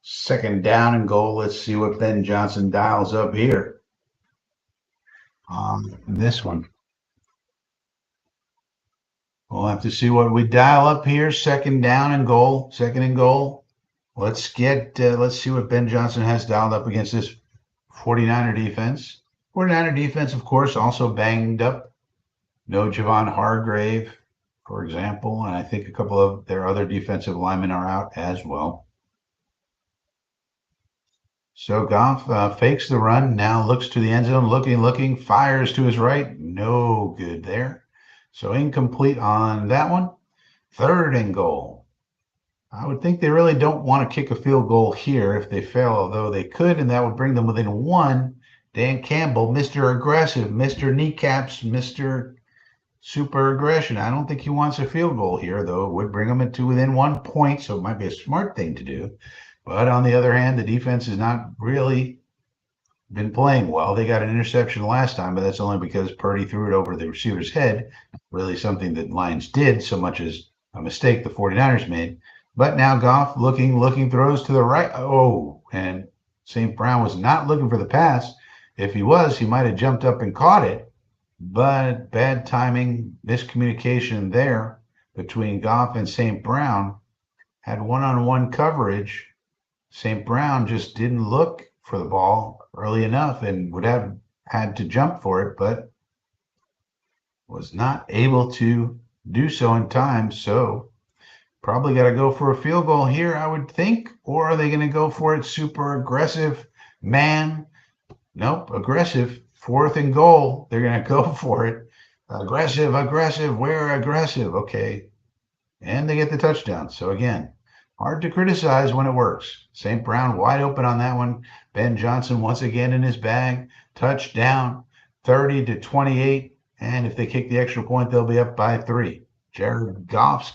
Second down and goal. Let's see what Ben Johnson dials up here on this one. We'll have to see what we dial up here. Second down and goal. Second and goal. Let's see what Ben Johnson has dialed up against this 49er defense. 49er defense, of course, also banged up. No Javon Hargrave, for example, and I think a couple of their other defensive linemen are out as well. So Goff fakes the run, now looks to the end zone, looking, fires to his right. No good there. So incomplete on that one. 3rd and goal. I would think they really don't want to kick a field goal here if they fail, although they could, and that would bring them within 1. Dan Campbell, Mr. Aggressive, Mr. Kneecaps, Mr. Super Aggression. I don't think he wants a field goal here, though. It would bring them into within 1 point, so it might be a smart thing to do. But on the other hand, the defense has not really been playing well. They got an interception last time, but that's only because Purdy threw it over the receiver's head. Really something that Lions did so much as a mistake the 49ers made. But now Goff looking, throws to the right. Oh, and St. Brown was not looking for the pass. If he was, he might have jumped up and caught it. But bad timing, miscommunication there between Goff and St. Brown. Had one-on-one coverage. St. Brown just didn't look for the ball early enough and would have had to jump for it, but was not able to do so in time. So probably got to go for a field goal here, I would think. Or are they going to go for it super aggressive? Man, nope, aggressive. 4th and goal. They're going to go for it. Aggressive. We're aggressive. Okay. And they get the touchdown. So again, hard to criticize when it works. St. Brown wide open on that one. Ben Johnson once again in his bag. Touchdown, 30-28. And if they kick the extra point, they'll be up by 3. Jared Goff's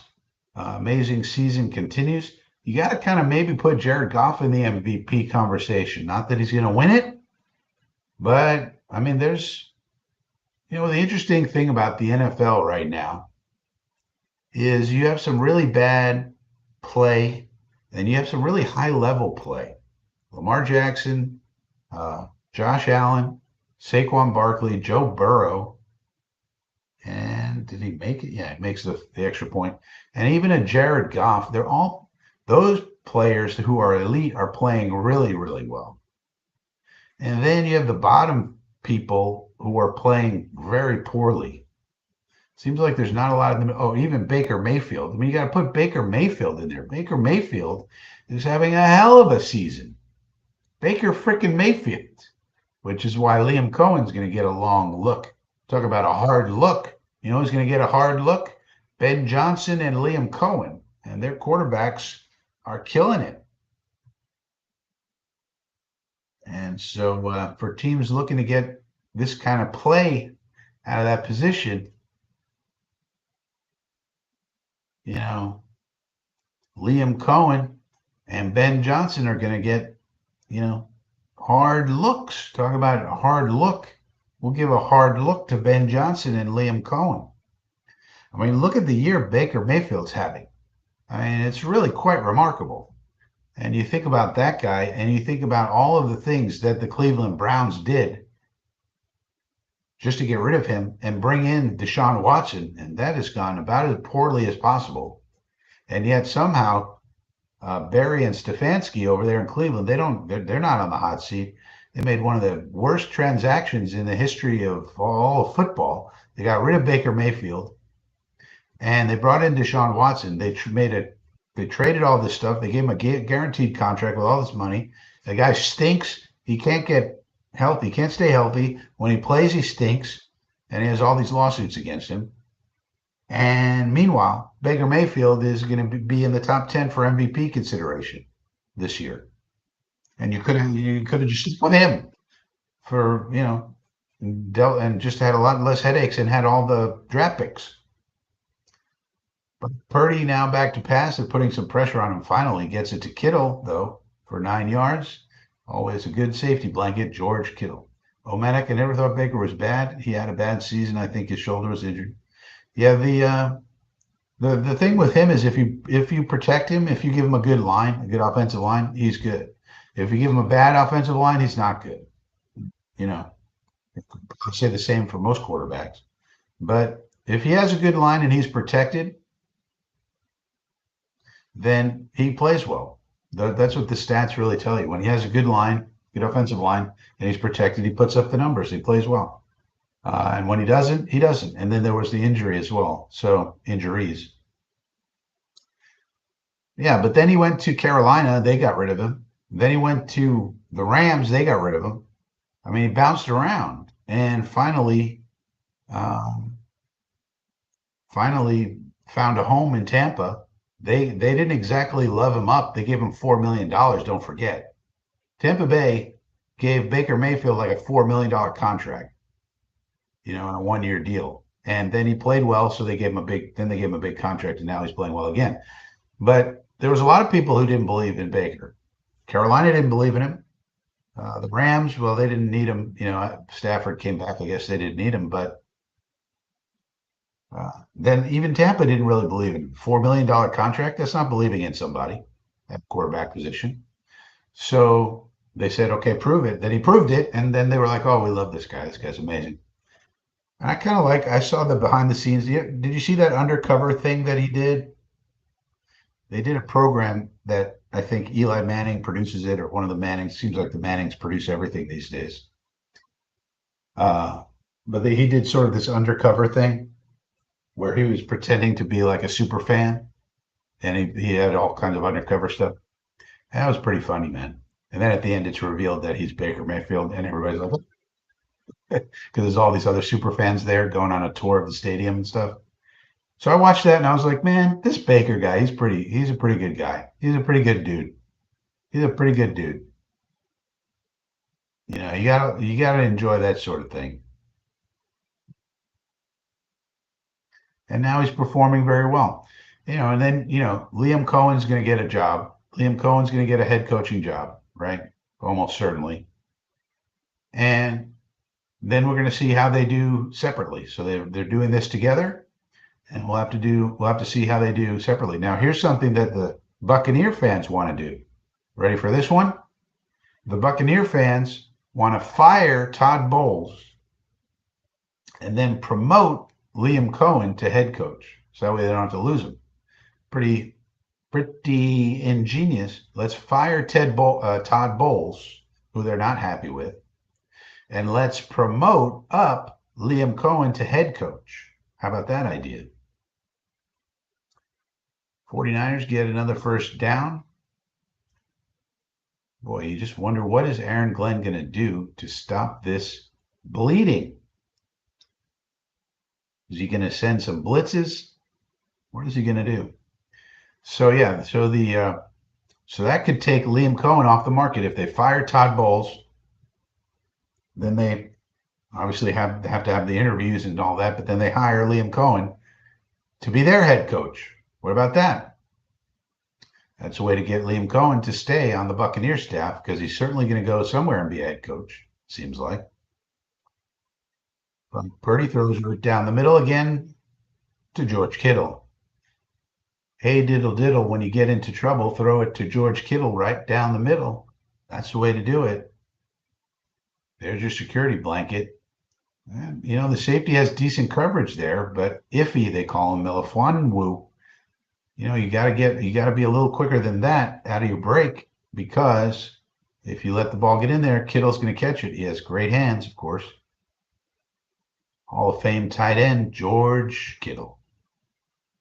amazing season continues. You got to kind of maybe put Jared Goff in the MVP conversation. Not that he's going to win it, but I mean, there's, the interesting thing about the NFL right now is you have some really bad play and you have some really high level play. Lamar Jackson, Josh Allen, Saquon Barkley, Joe Burrow. And did he make it? Yeah, he makes the extra point. And even a Jared Goff, they're all those players who are elite are playing really, really well. And then you have the bottom people who are playing very poorly. Seems like there's not a lot of them. Oh, even Baker Mayfield. I mean, you got to put Baker Mayfield in there. Baker Mayfield is having a hell of a season. Baker freaking Mayfield, which is why Liam Cohen's going to get a long look. Talk about a hard look. You know who's going to get a hard look? Ben Johnson and Liam Cohen. And their quarterbacks are killing it. And so for teams looking to get this kind of play out of that position, Liam Cohen and Ben Johnson are going to get, hard looks. Talk about a hard look. We'll give a hard look to Ben Johnson and Liam Cohen. I mean, look at the year Baker Mayfield's having. I mean, it's really quite remarkable. And you think about that guy and you think about all of the things that the Cleveland Browns did just to get rid of him and bring in Deshaun Watson. And that has gone about as poorly as possible. And yet somehow Barry and Stefanski over there in Cleveland, they're not on the hot seat. They made one of the worst transactions in the history of all of football. They got rid of Baker Mayfield and they brought in Deshaun Watson. They traded all this stuff. They gave him a guaranteed contract with all this money. The guy stinks. He can't get healthy. He can't stay healthy. When he plays, he stinks. And he has all these lawsuits against him. And meanwhile, Baker Mayfield is going to be in the top 10 for MVP consideration this year. And you could have just put him for, dealt and just had a lot less headaches and had all the draft picks. But Purdy now back to pass and putting some pressure on him. Finally gets it to Kittle, though, for 9 yards. Always a good safety blanket, George Kittle. Omenek, I never thought Baker was bad. He had a bad season. I think his shoulder was injured. Yeah, the thing with him is if you protect him, if you give him a good line, a good offensive line, he's good. If you give him a bad offensive line, he's not good. I'd say the same for most quarterbacks. But if he has a good line and he's protected, then he plays well. That's what the stats really tell you. When he has a good line, good offensive line, and he's protected, he puts up the numbers. He plays well. And when he doesn't, he doesn't. And then there was the injury as well. So injuries. Yeah, but then he went to Carolina. They got rid of him. Then he went to the Rams. They got rid of him. I mean, he bounced around and um, finally found a home in Tampa. They didn't exactly love him up. They gave him $4 million. Don't forget, Tampa Bay gave Baker Mayfield like a $4 million contract, on a 1 year deal. And then he played well, so they gave him a big. Then they gave him a big contract, and now he's playing well again. But there was a lot of people who didn't believe in Baker. Carolina didn't believe in him. The Rams, well, they didn't need him. Stafford came back. I guess they didn't need him, but then even Tampa didn't really believe in him. $4 million contract. That's not believing in somebody at quarterback position. So they said, okay, prove it. Then he proved it, and then they were like, oh, we love this guy. This guy's amazing. And I saw the behind the scenes. Did you see that undercover thing that he did? They did a program that I think Eli Manning produces it, or one of the Mannings. Seems like the Mannings produce everything these days. Uh, but he did sort of this undercover thing where he was pretending to be like a super fan, and he had all kinds of undercover stuff. And that was pretty funny, man. And then at the end, it's revealed that he's Baker Mayfield, and everybody's like, because there's all these other super fans there going on a tour of the stadium and stuff. So I watched that and I was like, man, this Baker guy, he's a pretty good guy. He's a pretty good dude. He's a pretty good dude. You gotta enjoy that sort of thing. And now he's performing very well. And then, Liam Cohen's going to get a job. Liam Cohen's going to get a head coaching job, right? Almost certainly. And then we're going to see how they do separately. So they're doing this together, and we'll have to see how they do separately. Now, here's something that the Buccaneer fans want to do. Ready for this one? The Buccaneer fans want to fire Todd Bowles and then promote Liam Cohen to head coach. So that way they don't have to lose him. Pretty ingenious. Let's fire Todd Bowles, who they're not happy with, and let's promote up Liam Cohen to head coach. How about that idea? 49ers get another first down. Boy, you just wonder, what is Aaron Glenn going to do to stop this bleeding? Is he going to send some blitzes? What is he going to do? So yeah, so that could take Liam Cohen off the market if they fire Todd Bowles. Then they obviously have to have the interviews and all that, but then they hire Liam Cohen to be their head coach. What about that? That's a way to get Liam Cohen to stay on the Buccaneer staff, because he's certainly going to go somewhere and be a head coach, seems like. Purdy throws it down the middle again to George Kittle. Hey, diddle diddle, when you get into trouble, throw it to George Kittle right down the middle. That's the way to do it. There's your security blanket. And, the safety has decent coverage there, but iffy, they call him Melifonwu. You got to be a little quicker than that out of your break, because if you let the ball get in there, Kittle's going to catch it. He has great hands, of course. Hall of Fame tight end, George Kittle.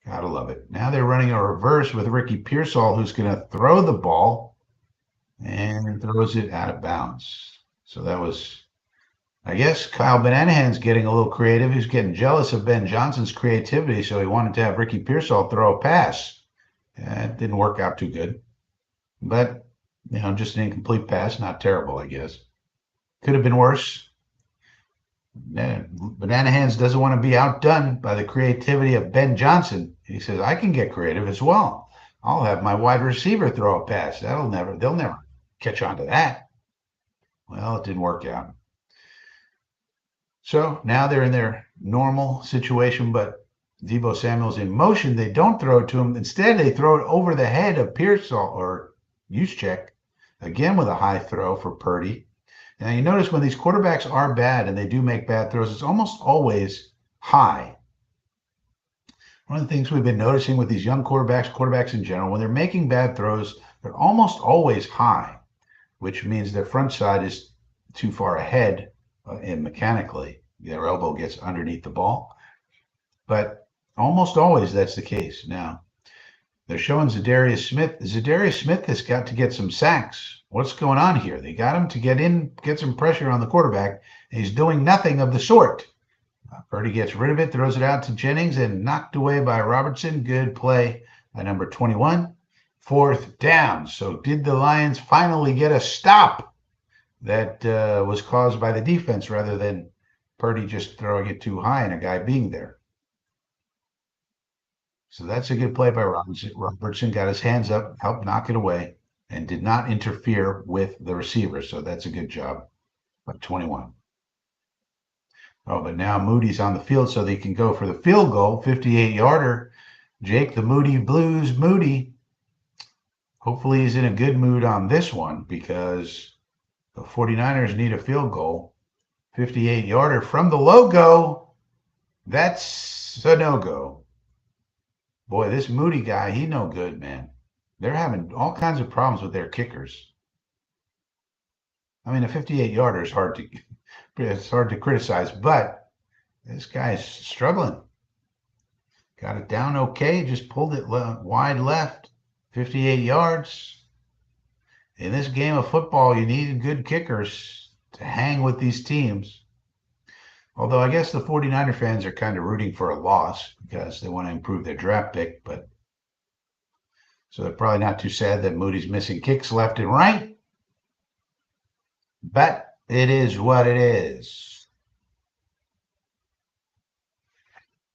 Gotta love it. Now they're running a reverse with Ricky Pearsall, who's going to throw the ball and throws it out of bounds. So that was, I guess, Kyle Bananahan's getting a little creative. He's getting jealous of Ben Johnson's creativity, so he wanted to have Ricky Pearsall throw a pass. It didn't work out too good. But, just an incomplete pass. Not terrible, I guess. Could have been worse. Banana Hands doesn't want to be outdone by the creativity of Ben Johnson. He says, I can get creative as well. I'll have my wide receiver throw a pass. They'll never catch on to that. Well, it didn't work out. So now they're in their normal situation, but Deebo Samuel's in motion. They don't throw it to him. Instead, they throw it over the head of Pearsall or Juszczyk, again with a high throw for Purdy. Now, you notice when these quarterbacks are bad and they do make bad throws, it's almost always high. One of the things we've been noticing with these young quarterbacks in general, when they're making bad throws, they're almost always high, which means their front side is too far ahead and mechanically. Their elbow gets underneath the ball. But almost always that's the case. Now, They're showing Zadarius Smith. Zadarius Smith has got to get some sacks. What's going on here? They got him to get some pressure on the quarterback, and he's doing nothing of the sort. Purdy gets rid of it, throws it out to Jennings, and knocked away by Robertson. Good play by number 21. Fourth down. So did the Lions finally get a stop that was caused by the defense rather than Purdy just throwing it too high and a guy being there? So that's a good play by Robertson. Robertson got his hands up, helped knock it away, and did not interfere with the receiver. So that's a good job by 21. Oh, but now Moody's on the field so they can go for the field goal, 58-yarder. Jake, the Moody Blues, Moody. Hopefully he's in a good mood on this one because the 49ers need a field goal. 58-yarder from the logo. That's a no-go. Boy, this Moody guy, he no good, man. They're having all kinds of problems with their kickers. I mean, a 58-yarder is hard to criticize, but this guy is struggling. Got it down okay, just pulled it wide left, 58 yards. In this game of football, you need good kickers to hang with these teams. Although I guess the 49er fans are kind of rooting for a loss because they want to improve their draft pick, but so they're probably not too sad that Moody's missing kicks left and right. But it is what it is.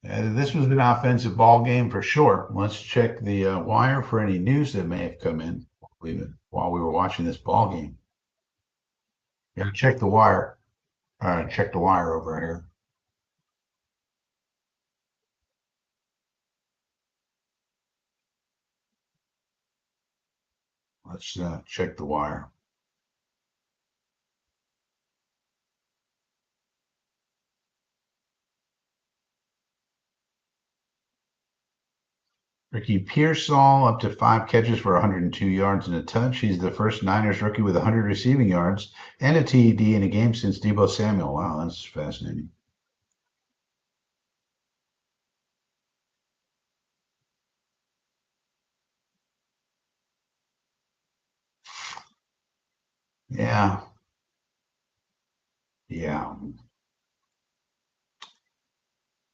This was an offensive ball game for sure. Let's check the wire for any news that may have come in while we were watching this ball game. Got to check the wire. Check the wire over here. Let's check the wire. Ricky Pearsall up to 5 catches for 102 yards and a touch. He's the first Niners rookie with 100 receiving yards and a TD in a game since Deebo Samuel. Wow, that's fascinating. Yeah. Yeah.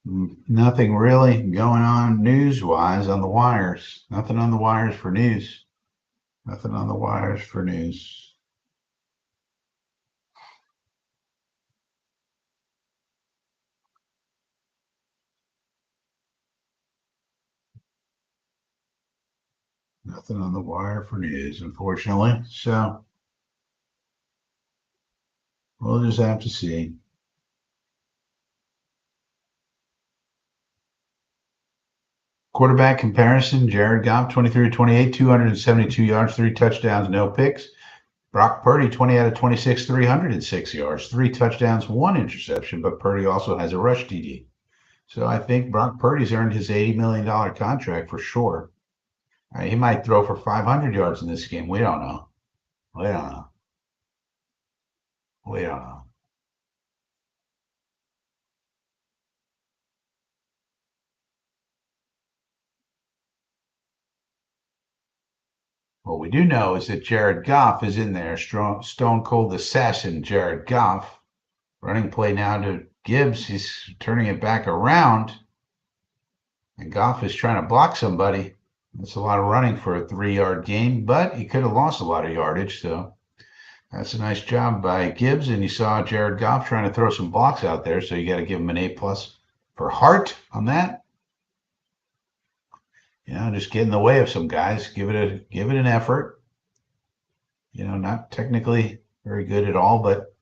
Nothing really going on news-wise on the wires. Nothing on the wires for news. Nothing on the wires for news. Nothing on the wire for news, unfortunately. So we'll just have to see. Quarterback comparison, Jared Goff, 23-28, 272 yards, 3 touchdowns, no picks. Brock Purdy, 20 out of 26, 306 yards, 3 touchdowns, 1 interception, but Purdy also has a rush TD. So I think Brock Purdy's earned his $80 million contract for sure. He might throw for 500 yards in this game. We don't know. We don't know. We don't know. What we do know is that Jared Goff is in there. Stone cold assassin Jared Goff. Running play now to Gibbs. He's turning it back around. And Goff is trying to block somebody. That's a lot of running for a 3-yard gain, but he could have lost a lot of yardage. So that's a nice job by Gibbs. And you saw Jared Goff trying to throw some blocks out there. So you got to give him an A+ for heart on that. Just get in the way of some guys. Give it an effort. Not technically very good at all, but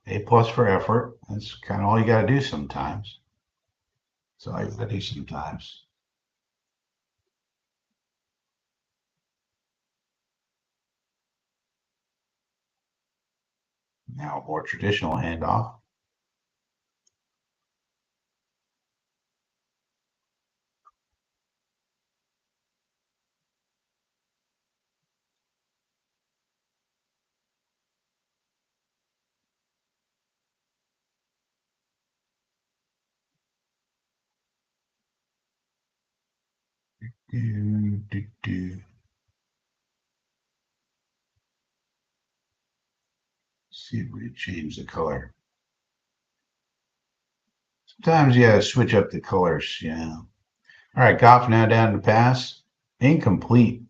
A+ for effort. That's kind of all you got to do sometimes. So I got to do sometimes. Now a more traditional handoff. See if we change the color. Sometimes you gotta switch up the colors. Yeah. All right, Goff now down to pass. Incomplete.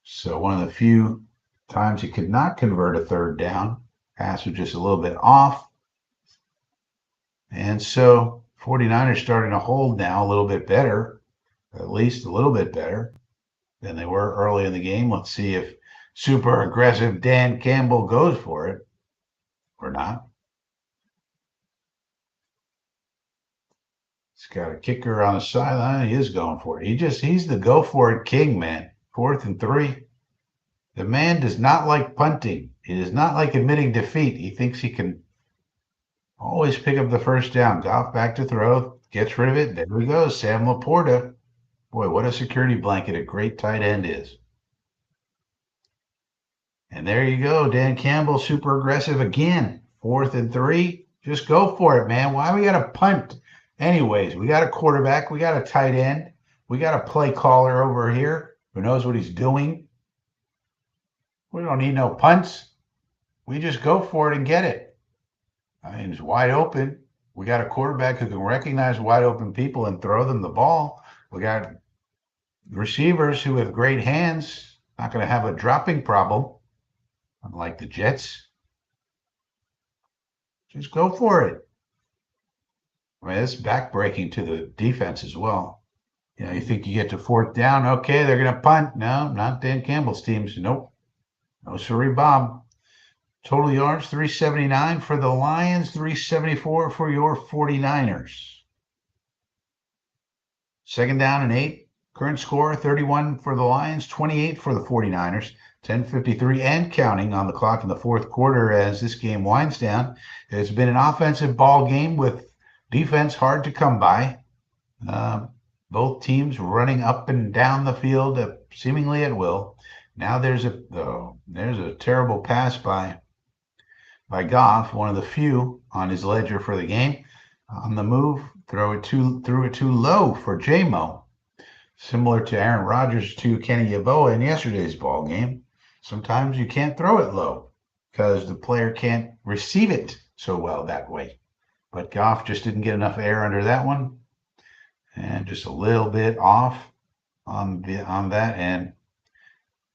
So one of the few times he could not convert a third down. Pass was just a little bit off. And so 49ers starting to hold now a little bit better, at least a little bit better than they were early in the game. Let's see if super aggressive Dan Campbell goes for it or not. He's got a kicker on the sideline. He is going for it. He's the go for it king, man. 4th and 3. The man does not like punting. He does not like admitting defeat. He thinks he can always pick up the first down. Goff back to throw, gets rid of it. There we go. Sam Laporta. Boy, what a security blanket a great tight end is. And there you go. Dan Campbell, super aggressive again. 4th and 3. Just go for it, man. Why we got to punt? Anyways, we got a quarterback. We got a tight end. We got a play caller over here who knows what he's doing. We don't need no punts. We just go for it and get it. I mean, it's wide open. We got a quarterback who can recognize wide open people and throw them the ball. We got receivers who have great hands, not going to have a dropping problem, unlike the Jets. Just go for it. I mean, it's backbreaking to the defense as well. You know, you think you get to 4th down, okay, they're going to punt. No, not Dan Campbell's teams. Nope. No, sorry, Bob. Total yards, 379 for the Lions, 374 for your 49ers. 2nd down and 8. Current score, 31 for the Lions, 28 for the 49ers. 10:53 and counting on the clock in the 4th quarter as this game winds down. It's been an offensive ball game with defense hard to come by. Both teams running up and down the field seemingly at will. Now there's a terrible pass by Goff, one of the few on his ledger for the game. On the move, threw it too low for J-Mo. Similar to Aaron Rodgers to Kenny Yeboah in yesterday's ball game. Sometimes you can't throw it low because the player can't receive it so well that way. But Goff just didn't get enough air under that one, and just a little bit off on that, and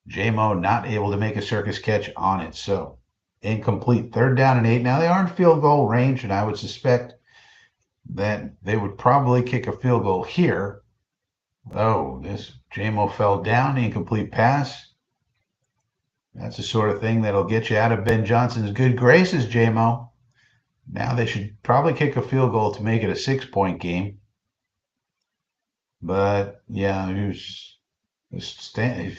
J-Mo not able to make a circus catch on it. So incomplete. 3rd down and 8. Now they are in field goal range, and I would suspect that they would probably kick a field goal here. Oh, this J-Mo fell down. Incomplete pass. That's the sort of thing that'll get you out of Ben Johnson's good graces, J-Mo. Now they should probably kick a field goal to make it a 6-point game. But yeah, he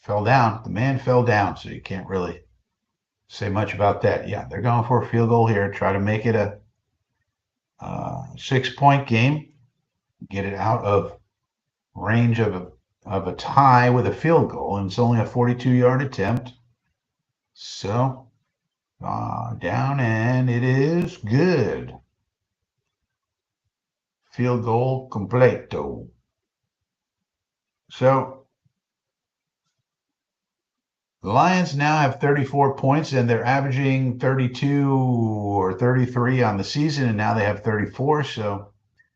fell down. The man fell down, so you can't really say much about that. Yeah, they're going for a field goal here. Try to make it a 6-point game. Get it out of range of a tie with a field goal, and it's only a 42-yard attempt. So down, and it is good. Field goal completo. So the Lions now have 34 points, and they're averaging 32 or 33 on the season, and now they have 34. So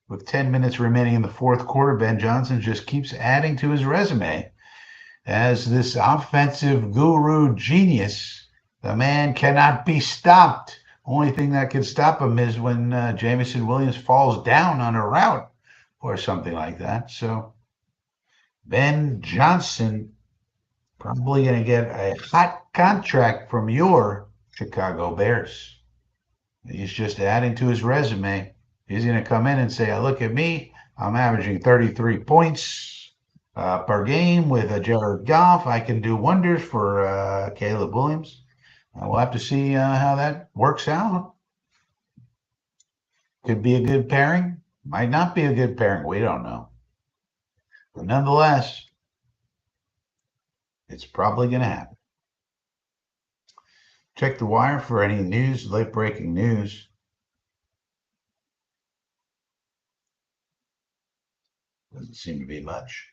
with 10 minutes remaining in the 4th quarter, Ben Johnson just keeps adding to his resume as this offensive guru genius. The man cannot be stopped. Only thing that can stop him is when Jameson Williams falls down on a route or something like that. So Ben Johnson probably going to get a hot contract from your Chicago Bears. He's just adding to his resume. He's going to come in and say, look at me. I'm averaging 33 points per game with Jared Goff. I can do wonders for Caleb Williams. We'll have to see how that works out. Could be a good pairing. Might not be a good pairing. We don't know. But nonetheless, it's probably going to happen. Check the wire for any news, late breaking news. Doesn't seem to be much.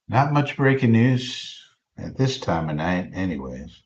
Not much breaking news at this time of night, anyways.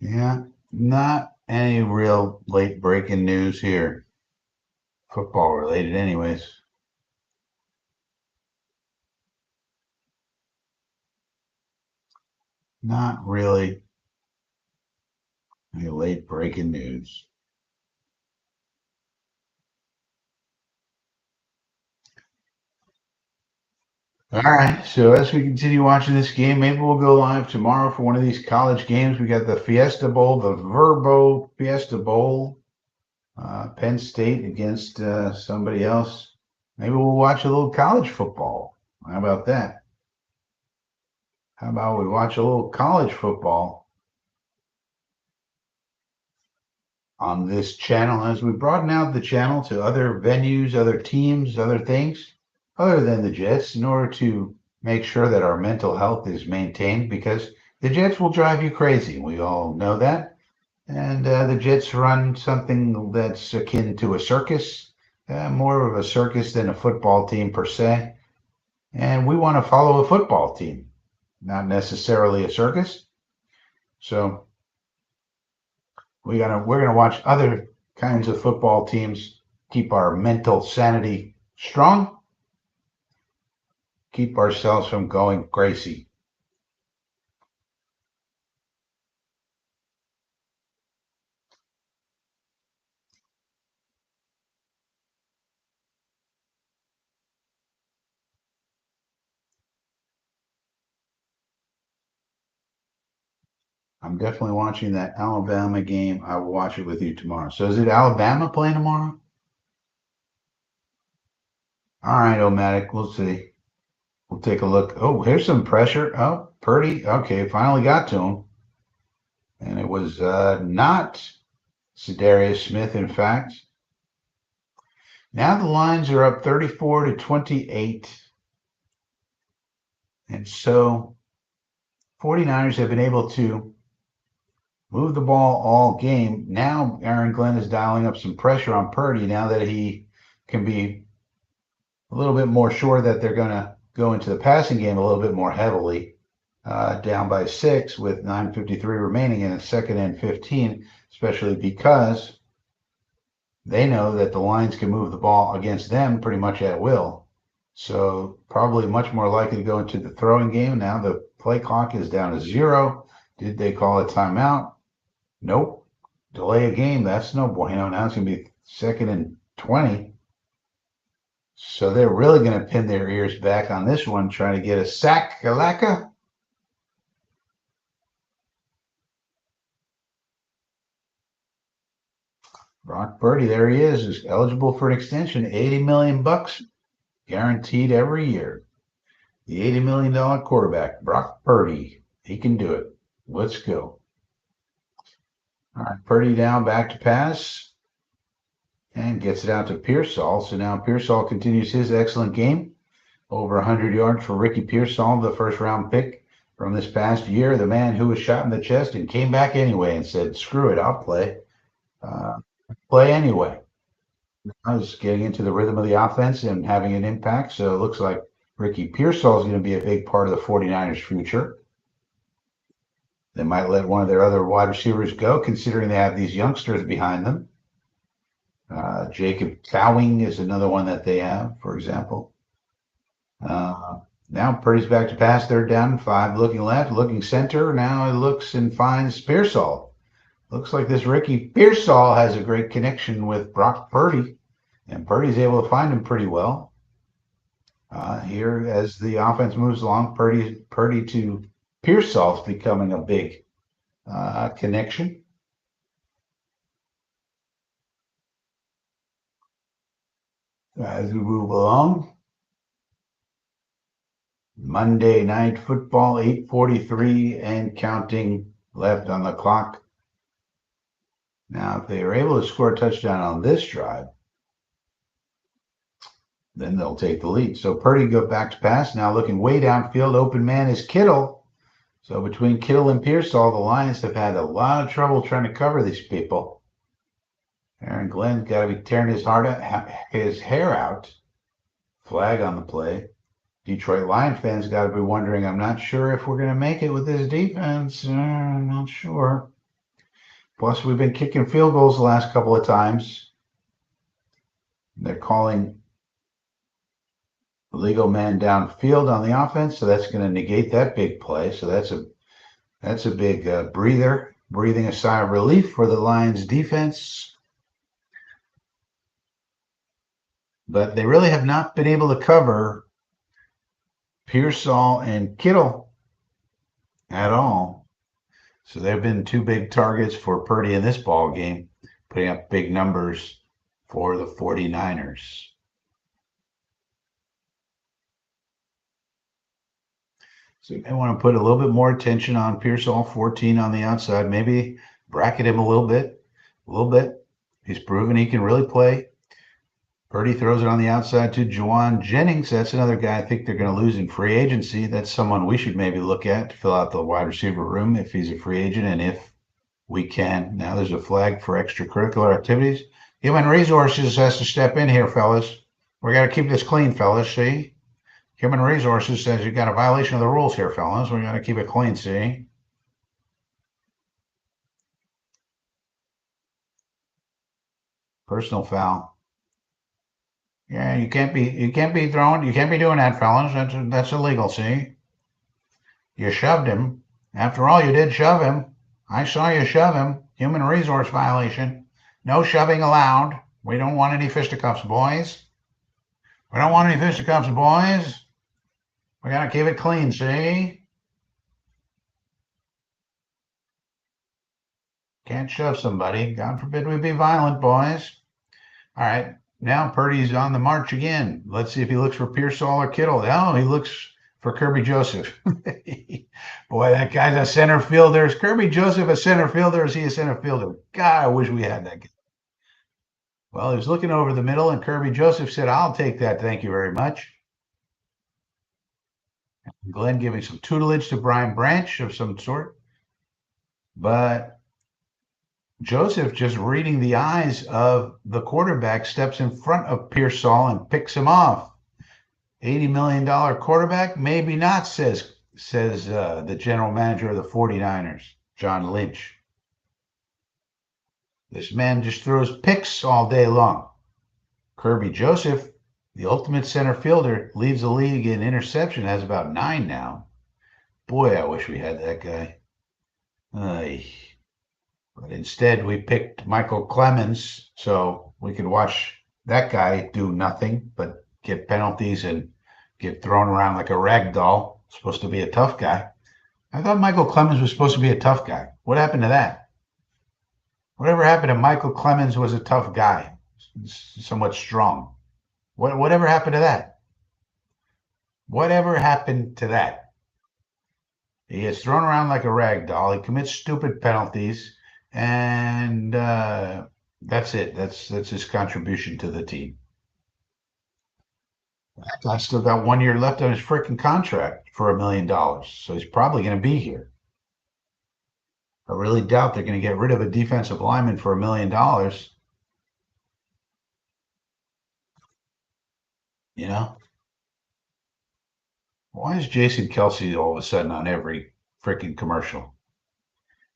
Yeah, not any real late breaking news here. Football related, anyways. Not really any late breaking news. All right, so as we continue watching this game, maybe we'll go live tomorrow for one of these college games. We got the Fiesta Bowl, the Verbo Fiesta Bowl, Penn State against somebody else. Maybe we'll watch a little college football. How about that? How about we watch a little college football on this channel as we broaden out the channel to other venues, other teams, other things other than the Jets in order to make sure that our mental health is maintained because the Jets will drive you crazy. We all know that. And the Jets run something that's akin to a circus, more of a circus than a football team per se. And we want to follow a football team, not necessarily a circus. So we're gonna watch other kinds of football teams, keep our mental sanity strong, keep ourselves from going crazy. I'm definitely watching that Alabama game. I will watch it with you tomorrow. So is it Alabama playing tomorrow? All right, Omatic, we'll see. We'll take a look. Oh, here's some pressure. Oh, Purdy. Okay, finally got to him. And it was not Za'Darius Smith, in fact. Now the lines are up 34-28. And so 49ers have been able to move the ball all game. Now Aaron Glenn is dialing up some pressure on Purdy now that he can be a little bit more sure that they're going to go into the passing game a little bit more heavily. Down by 6 with 9:53 remaining in a second and 15, especially because they know that the Lions can move the ball against them pretty much at will. So probably much more likely to go into the throwing game. Now the play clock is down to 0. Did they call a timeout? Nope. Delay a game. That's no bueno. Now it's going to be second and 20. So they're really going to pin their ears back on this one, trying to get a sack. Galaka. Brock Purdy, there he is eligible for an extension, 80 million bucks guaranteed every year. The $80 million quarterback, Brock Purdy. He can do it. Let's go. All right, Purdy down, back to pass, and gets it out to Pearsall. So now Pearsall continues his excellent game. Over 100 yards for Ricky Pearsall, the first-round pick from this past year. The man who was shot in the chest and came back anyway and said, screw it, I'll play. Play anyway. I was getting into the rhythm of the offense and having an impact. So it looks like Ricky Pearsall is going to be a big part of the 49ers' future. They might let one of their other wide receivers go, considering they have these youngsters behind them. Jacob Cowing is another one that they have, for example. Now Purdy's back to pass. They're down 5, looking left, looking center. Now it looks and finds Pearsall. Looks like this Ricky Pearsall has a great connection with Brock Purdy, and Purdy's able to find him pretty well. Here, as the offense moves along, Purdy to Pearsall is becoming a big connection. As we move along, Monday Night Football, 8:43 and counting left on the clock. Now, if they are able to score a touchdown on this drive, then they'll take the lead. So Purdy go back to pass. Now looking way downfield, open man is Kittle. So between Kittle and Pearsall, the Lions have had a lot of trouble trying to cover these people. Aaron Glenn's got to be tearing his hair out. Flag on the play. Detroit Lion fans got to be wondering, I'm not sure if we're going to make it with this defense. I'm not sure. Plus, we've been kicking field goals the last couple of times. They're calling legal man downfield on the offense, so that's going to negate that big play. So that's a big breathing a sigh of relief for the Lions defense. But they really have not been able to cover Pearsall and Kittle at all. So they've been two big targets for Purdy in this ball game, putting up big numbers for the 49ers. So you may want to put a little bit more attention on Pearsall, 14 on the outside, maybe bracket him a little bit. He's proven he can really play. Purdy throws it on the outside to Juwan Jennings. That's another guy I think they're going to lose in free agency. That's someone we should maybe look at to fill out the wide receiver room if he's a free agent and if we can. Now there's a flag for extracurricular activities. Human Resources has to step in here, fellas. We got to keep this clean, fellas, see? Human Resources says you got a violation of the rules here, fellas. We got to keep it clean, see? Personal foul. Yeah, you can't be doing that, fellas. That's illegal, see? You shoved him. After all, you did shove him. I saw you shove him. Human resource violation. No shoving allowed. We don't want any fisticuffs, boys. We don't want any fisticuffs, boys. We gotta keep it clean, see? Can't shove somebody. God forbid we be violent, boys. All right. Now Purdy's on the march again. Let's see if he looks for Pearsall or Kittle. Oh, he looks for Kirby Joseph. Boy, that guy's a center fielder. Is Kirby Joseph a center fielder or is he a center fielder? God, I wish we had that guy. Well, he was looking over the middle, and Kirby Joseph said, I'll take that. Thank you very much. And Glenn giving some tutelage to Brian Branch of some sort. But Joseph, just reading the eyes of the quarterback, steps in front of Pearsall and picks him off. $80 million quarterback? Maybe not, says the general manager of the 49ers, John Lynch. This man just throws picks all day long. Kirby Joseph, the ultimate center fielder, leads the league in interception, has about 9 now. Boy, I wish we had that guy. But instead, we picked Michael Clemens, so we could watch that guy do nothing but get penalties and get thrown around like a rag doll. Supposed to be a tough guy. I thought Michael Clemens was supposed to be a tough guy. What happened to that? Whatever happened to Michael Clemens was a tough guy, somewhat strong. Whatever happened to that? Whatever happened to that? He gets thrown around like a rag doll. He commits stupid penalties. And that's it. That's his contribution to the team. I still got 1 year left on his freaking contract for $1 million, so he's probably going to be here. I really doubt they're going to get rid of a defensive lineman for $1 million. You know, why is Jason Kelce all of a sudden on every freaking commercial?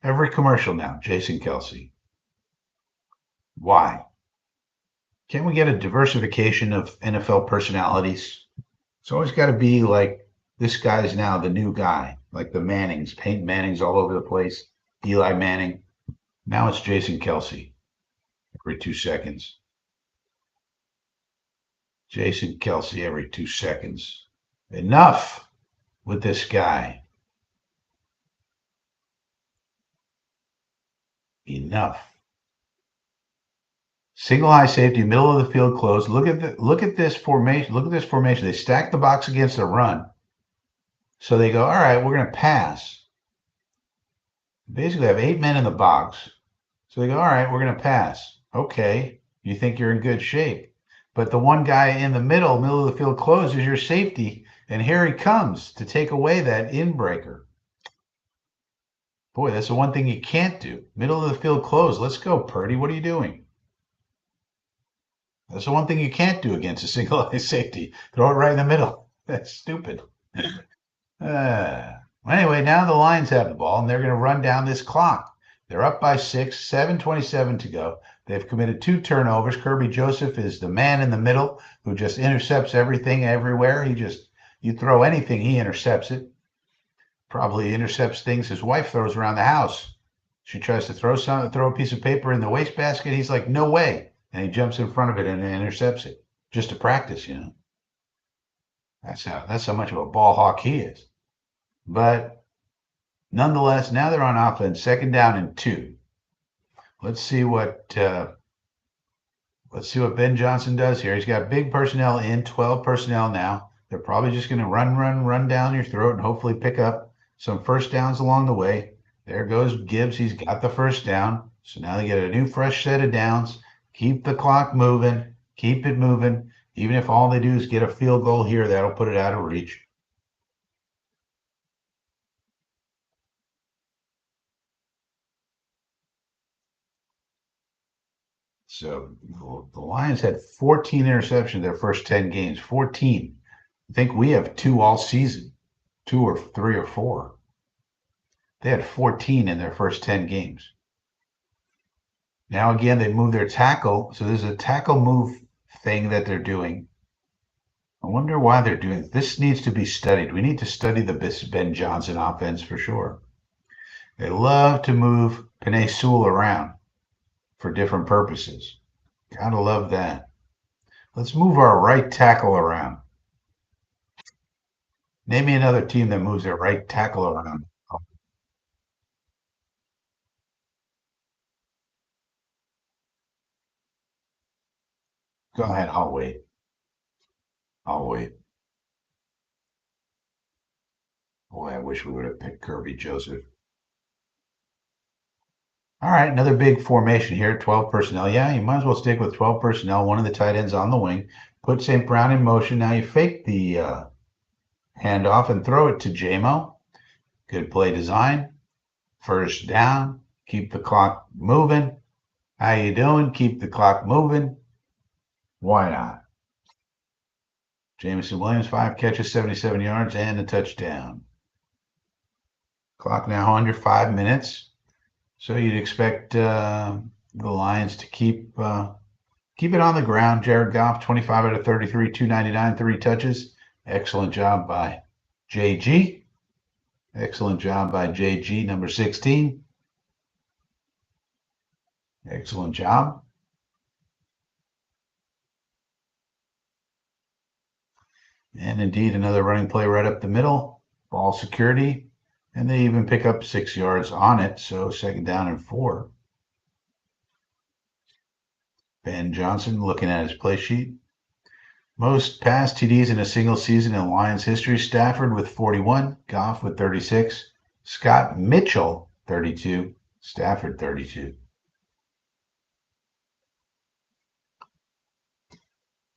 Every commercial now, Jason Kelce. Why? Can't we get a diversification of NFL personalities? It's always got to be like this guy's now the new guy, like the Mannings, Peyton Manning's all over the place, Eli Manning. Now it's Jason Kelce every 2 seconds. Jason Kelsey every 2 seconds. Enough with this guy. Enough. Single high safety, middle of the field close. Look at this formation. Look at this formation. They stack the box against a run. So they go, all right, we're going to pass. Basically, have 8 men in the box. So they go, all right, we're going to pass. Okay, you think you're in good shape. But the one guy in the middle of the field close is your safety. And here he comes to take away that inbreaker. Boy, that's the one thing you can't do. Middle of the field close. Let's go, Purdy. What are you doing? That's the one thing you can't do against a single high safety. Throw it right in the middle. That's stupid. Anyway, now the Lions have the ball, and they're going to run down this clock. They're up by 6, 7:27 to go. They've committed 2 turnovers. Kerby Joseph is the man in the middle who just intercepts everything everywhere. You throw anything, he intercepts it. Probably intercepts things his wife throws around the house. She tries to throw a piece of paper in the wastebasket. He's like, no way. And he jumps in front of it and intercepts it just to practice, That's how much of a ball hawk he is. But nonetheless, now they're on offense, 2nd down and 2. Let's see what Ben Johnson does here. He's got big personnel in, 12 personnel now. They're probably just going to run down your throat and hopefully pick up some first downs along the way. There goes Gibbs. He's got the first down. So now they get a new fresh set of downs. Keep the clock moving. Keep it moving. Even if all they do is get a field goal here, that'll put it out of reach. So the Lions had 14 interceptions their first 10 games. 14. I think we have 2 all season, 2 or 3 or 4. They had 14 in their first 10 games. Now again, they moved their tackle. So there's a tackle move thing that they're doing. I wonder why they're doing it. This needs to be studied. We need to study the Ben Johnson offense for sure. They love to move Penei Sewell around for different purposes. Gotta love that. Let's move our right tackle around. Name me another team that moves their right tackle around. Go ahead. I'll wait. I'll wait. Boy, I wish we would have picked Kerby Joseph. All right, another big formation here, 12 personnel. Yeah, you might as well stick with 12 personnel, one of the tight ends on the wing. Put St. Brown in motion. Now you fake the handoff and throw it to JMO. Good play design. First down. Keep the clock moving. How you doing? Keep the clock moving. Why not? Jameson Williams, 5 catches, 77 yards, and a touchdown. Clock now under 5 minutes. So you'd expect the Lions to keep it on the ground. Jared Goff, 25 out of 33, 299, 3 touches. Excellent job by JG. Excellent job by JG, number 16. Excellent job. And indeed, another running play right up the middle. Ball security. And they even pick up 6 yards on it. So 2nd down and 4. Ben Johnson looking at his play sheet. Most pass TDs in a single season in Lions history. Stafford with 41. Goff with 36. Scott Mitchell, 32. Stafford, 32.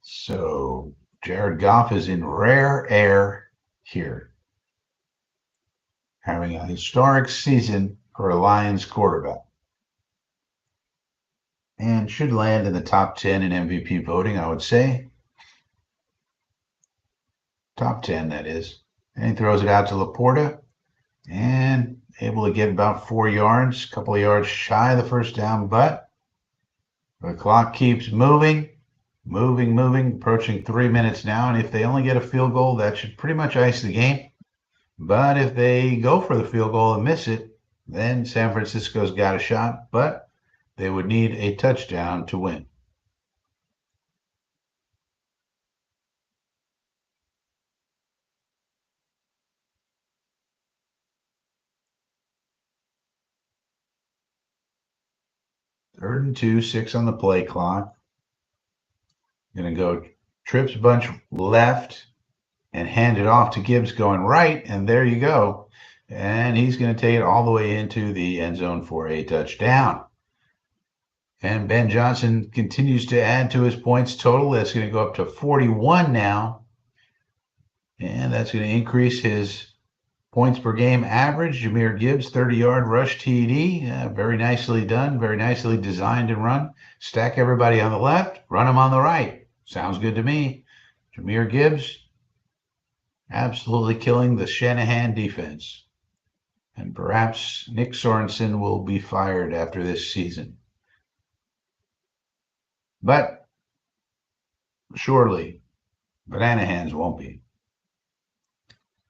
So Jared Goff is in rare air here, having a historic season for a Lions quarterback, and should land in the top 10 in MVP voting, I would say. Top 10, that is. And he throws it out to Laporta, and able to get about 4 yards, a couple of yards shy of the first down, but the clock keeps moving, approaching 3 minutes now. And if they only get a field goal, that should pretty much ice the game. But if they go for the field goal and miss it, then San Francisco's got a shot, but they would need a touchdown to win. 3rd and 2, 6 on the play clock. Going to go trips bunch left and hand it off to Gibbs going right. And there you go. And he's going to take it all the way into the end zone for a touchdown. And Ben Johnson continues to add to his points total. That's going to go up to 41 now. And that's going to increase his points per game average. Jahmyr Gibbs, 30-yard rush TD. Very nicely done. Very nicely designed and run. Stack everybody on the left. Run them on the right. Sounds good to me. Jahmyr Gibbs absolutely killing the Shanahan defense. And perhaps Nick Sorensen will be fired after this season. But surely Banana Hands won't be.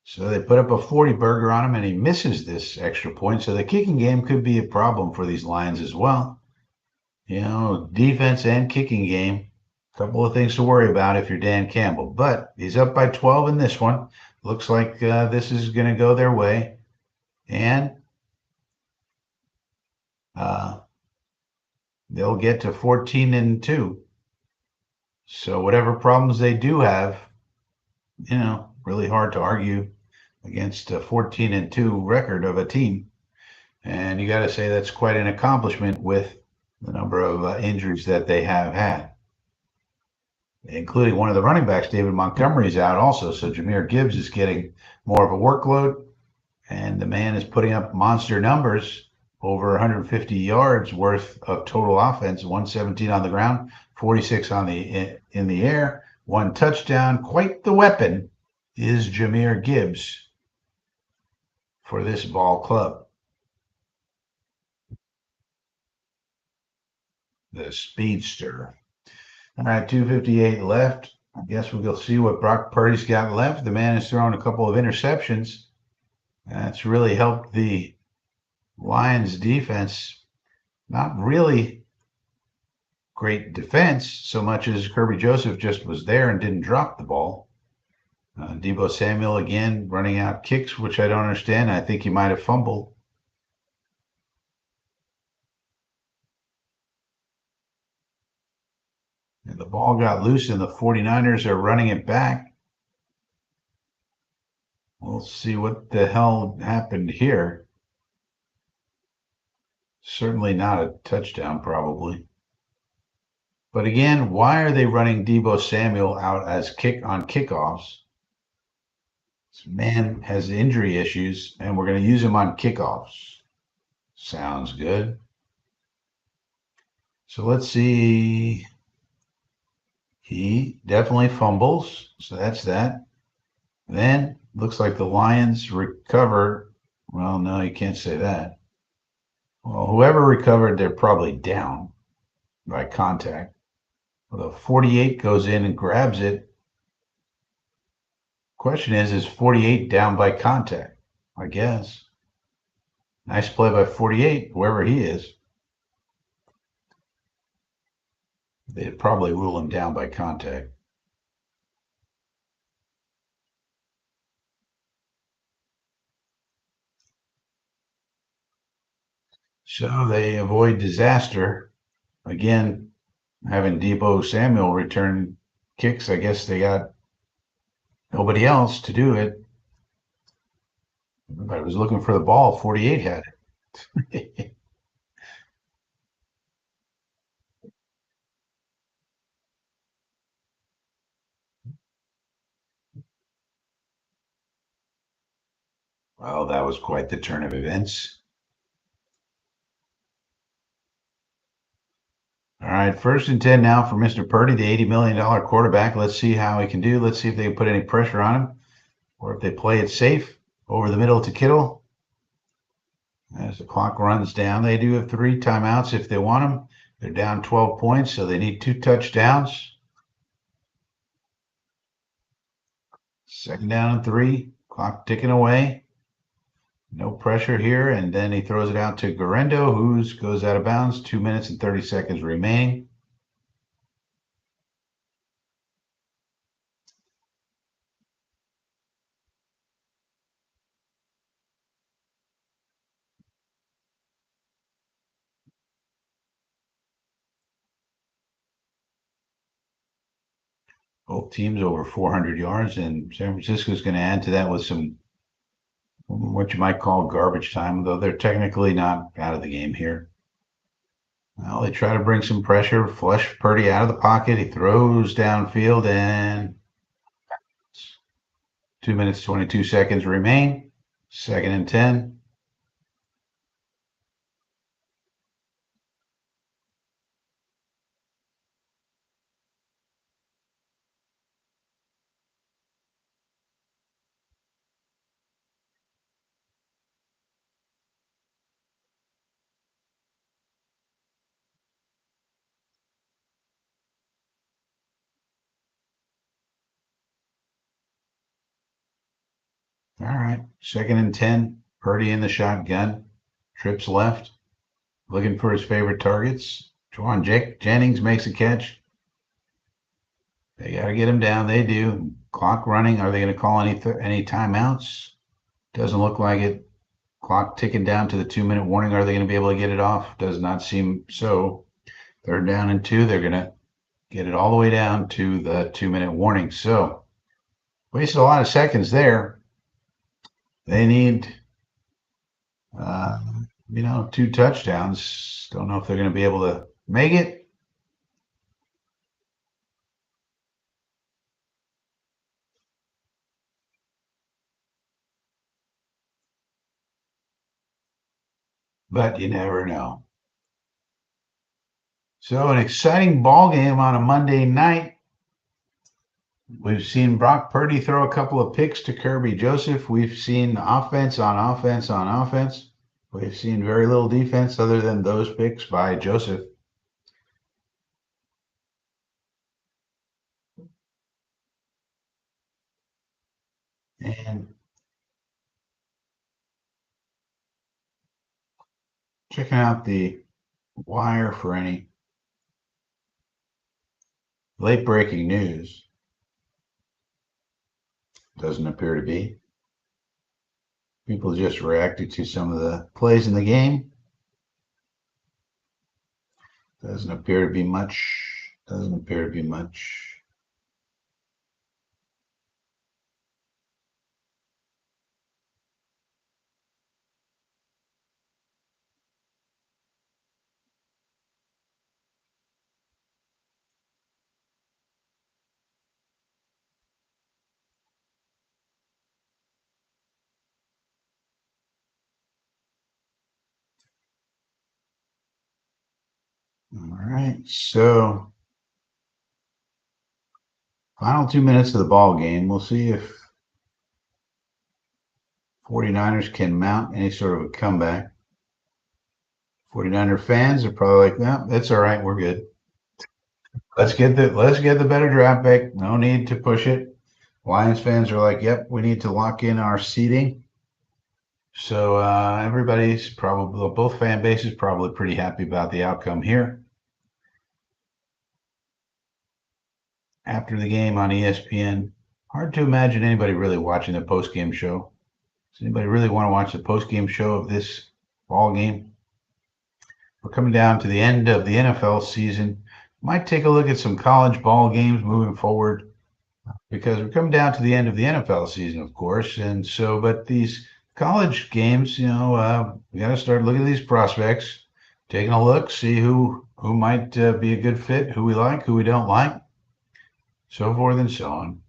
So they put up a 40 burger on him, and he misses this extra point. So the kicking game could be a problem for these Lions as well. You know, defense and kicking game, a couple of things to worry about if you're Dan Campbell. But he's up by 12 in this one. Looks like this is going to go their way. And they'll get to 14 and 2. So whatever problems they do have, you know, really hard to argue against a 14 and 2 record of a team. And you got to say that's quite an accomplishment with the number of injuries that they have had, including one of the running backs, David Montgomery, is out also. So Jahmyr Gibbs is getting more of a workload, and the man is putting up monster numbers, over 150 yards worth of total offense, 117 on the ground, 46 on in the air, 1 touchdown. Quite the weapon is Jahmyr Gibbs for this ball club. The speedster. All right, 2:58 left. I guess we'll go see what Brock Purdy's got left. The man has thrown a couple of interceptions. That's really helped the Lions defense. Not really great defense so much as Kirby Joseph just was there and didn't drop the ball. Deebo Samuel again running out kicks, which I don't understand. I think he might have fumbled. And the ball got loose and the 49ers are running it back. We'll see what the hell happened here. Certainly not a touchdown, probably. But again, why are they running Deebo Samuel out as kickoffs? This man has injury issues, and we're going to use him on kickoffs. Sounds good. So let's see. He definitely fumbles, so that's that. Then looks like the Lions recover. Well, no, you can't say that. Well, whoever recovered, they're probably down by contact. Well, the 48 goes in and grabs it. Question is 48 down by contact? I guess. Nice play by 48, whoever he is. They'd probably rule him down by contact. So they avoid disaster. Again, having Deebo Samuel return kicks, I guess they got nobody else to do it. Everybody was looking for the ball. 48 had it. Well, that was quite the turn of events. All right, 1st and 10 now for Mr. Purdy, the $80 million quarterback. Let's see how he can do. Let's see if they can put any pressure on him or if they play it safe over the middle to Kittle. As the clock runs down, they do have 3 timeouts if they want them. They're down 12 points, so they need 2 touchdowns. 2nd down and 3. Clock ticking away. No pressure here. And then he throws it out to Guerendo, who goes out of bounds. 2 minutes and 30 seconds remaining. Both teams over 400 yards, and San Francisco is going to add to that with some what you might call garbage time, though they're technically not out of the game here. Well, they try to bring some pressure, flush Purdy out of the pocket. He throws downfield, and 2 minutes, 22 seconds remain. 2nd and 10. All right. 2nd and 10. Purdy in the shotgun. Trips left. Looking for his favorite targets. Juwan Jennings makes a catch. They got to get him down. They do. Clock running. Are they going to call any timeouts? Doesn't look like it. Clock ticking down to the 2-minute warning. Are they going to be able to get it off? Does not seem so. 3rd down and 2. They're going to get it all the way down to the 2-minute warning. So wasted a lot of seconds there. They need, 2 touchdowns. Don't know if they're going to be able to make it. But you never know. So an exciting ball game on a Monday night. We've seen Brock Purdy throw a couple of picks to Kirby Joseph. We've seen offense on offense on offense. We've seen very little defense other than those picks by Joseph. And checking out the wire for any late breaking news. Doesn't appear to be. People just reacted to some of the plays in the game. Doesn't appear to be much. Doesn't appear to be much. All right, so final 2 minutes of the ball game. We'll see if 49ers can mount any sort of a comeback. 49er fans are probably like, no, that's all right, we're good. Let's get the better draft pick. No need to push it. Lions fans are like, yep, we need to lock in our seating. So everybody's probably, both fan bases probably pretty happy about the outcome here. After the game on ESPN, hard to imagine anybody really watching the post-game show. Does anybody really want to watch the post-game show of this ball game? We're coming down to the end of the NFL season. Might take a look at some college ball games moving forward because we're coming down to the end of the NFL season, of course. And so, but these college games, we got to start looking at these prospects, taking a look, see who might be a good fit, who we like, who we don't like, so forth and so on.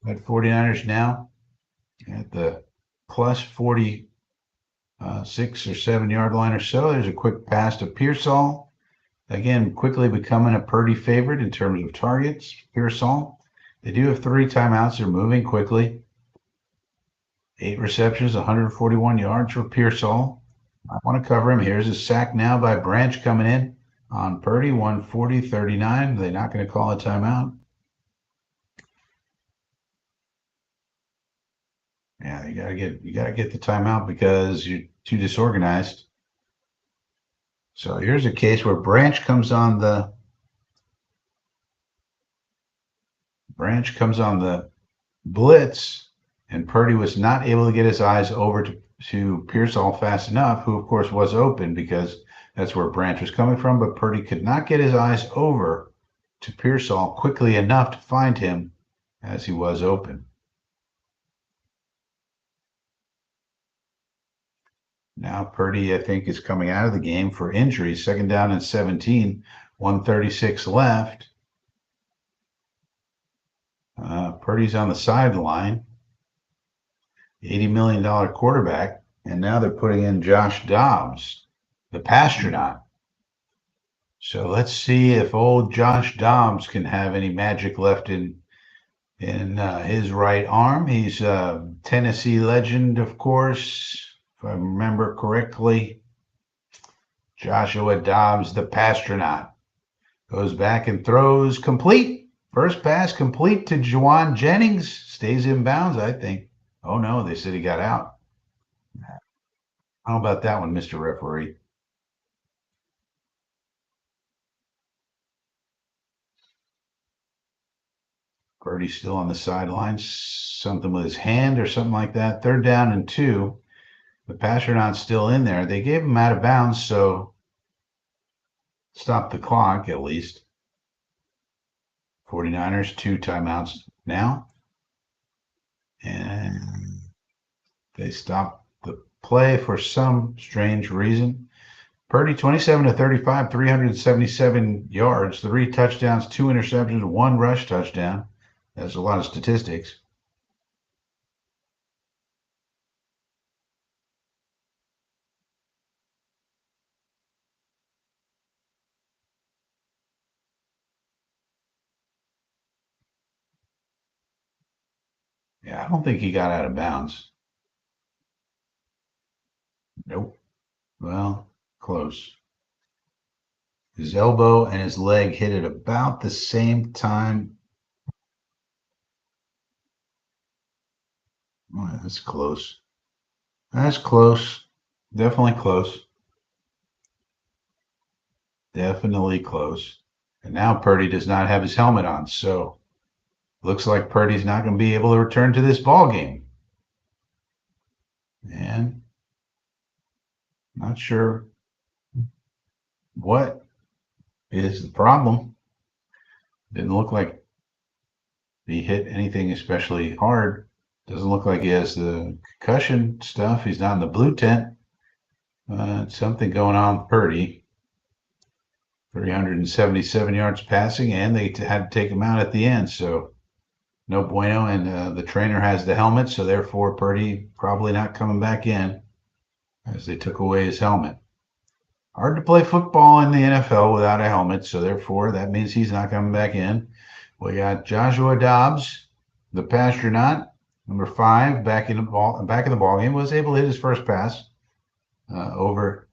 At 49ers now at the plus 46 or 7 yard line or so. There's a quick pass to Pearsall. Again, quickly becoming a Purdy favorite in terms of targets. Pearsall. They do have 3 timeouts. They're moving quickly. 8 receptions, 141 yards for Pearsall. I want to cover him. Here's a sack now by Branch coming in on Purdy, 140-39. They're not going to call a timeout. Yeah, you gotta get the timeout because you're too disorganized. So here's a case where Branch comes on the blitz, and Purdy was not able to get his eyes over to Pearsall fast enough, who of course was open because that's where Branch was coming from, but Purdy could not get his eyes over to Pearsall quickly enough to find him as he was open. Now Purdy, I think, is coming out of the game for injury. 2nd down and 17, 1:36 left. Purdy's on the sideline. $80 million quarterback. And now they're putting in Josh Dobbs, the Pastronaut. So let's see if old Josh Dobbs can have any magic left in his right arm. He's a Tennessee legend, of course, if I remember correctly. Joshua Dobbs, the Pastronaut, goes back and throws complete. First pass complete to Jauan Jennings. Stays in bounds, I think. Oh, no, they said he got out. How about that one, Mr. Referee? Purdy's still on the sidelines. Something with his hand or something like that. 3rd down and 2. The Pastronaut's still in there. They gave him out of bounds, so stop the clock at least. 49ers, 2 timeouts now. And they stop the play for some strange reason. Purdy, 27 to 35, 377 yards, 3 touchdowns, 2 interceptions, 1 rush touchdown. That's a lot of statistics. Yeah, I don't think he got out of bounds. Nope. Well, close. His elbow and his leg hit at about the same time. Oh, that's close. That's close. Definitely close. Definitely close. And now Purdy does not have his helmet on, so looks like Purdy's not going to be able to return to this ball game. And not sure what is the problem. Didn't look like he hit anything especially hard. Doesn't look like he has the concussion stuff. He's not in the blue tent. Something going on with Purdy. 377 yards passing, and they had to take him out at the end. So no bueno. And the trainer has the helmet, so therefore Purdy probably not coming back in as they took away his helmet. Hard to play football in the NFL without a helmet, so therefore that means he's not coming back in. We got Joshua Dobbs, the Pastronaut, number 5, back in the ball game, was able to hit his first pass over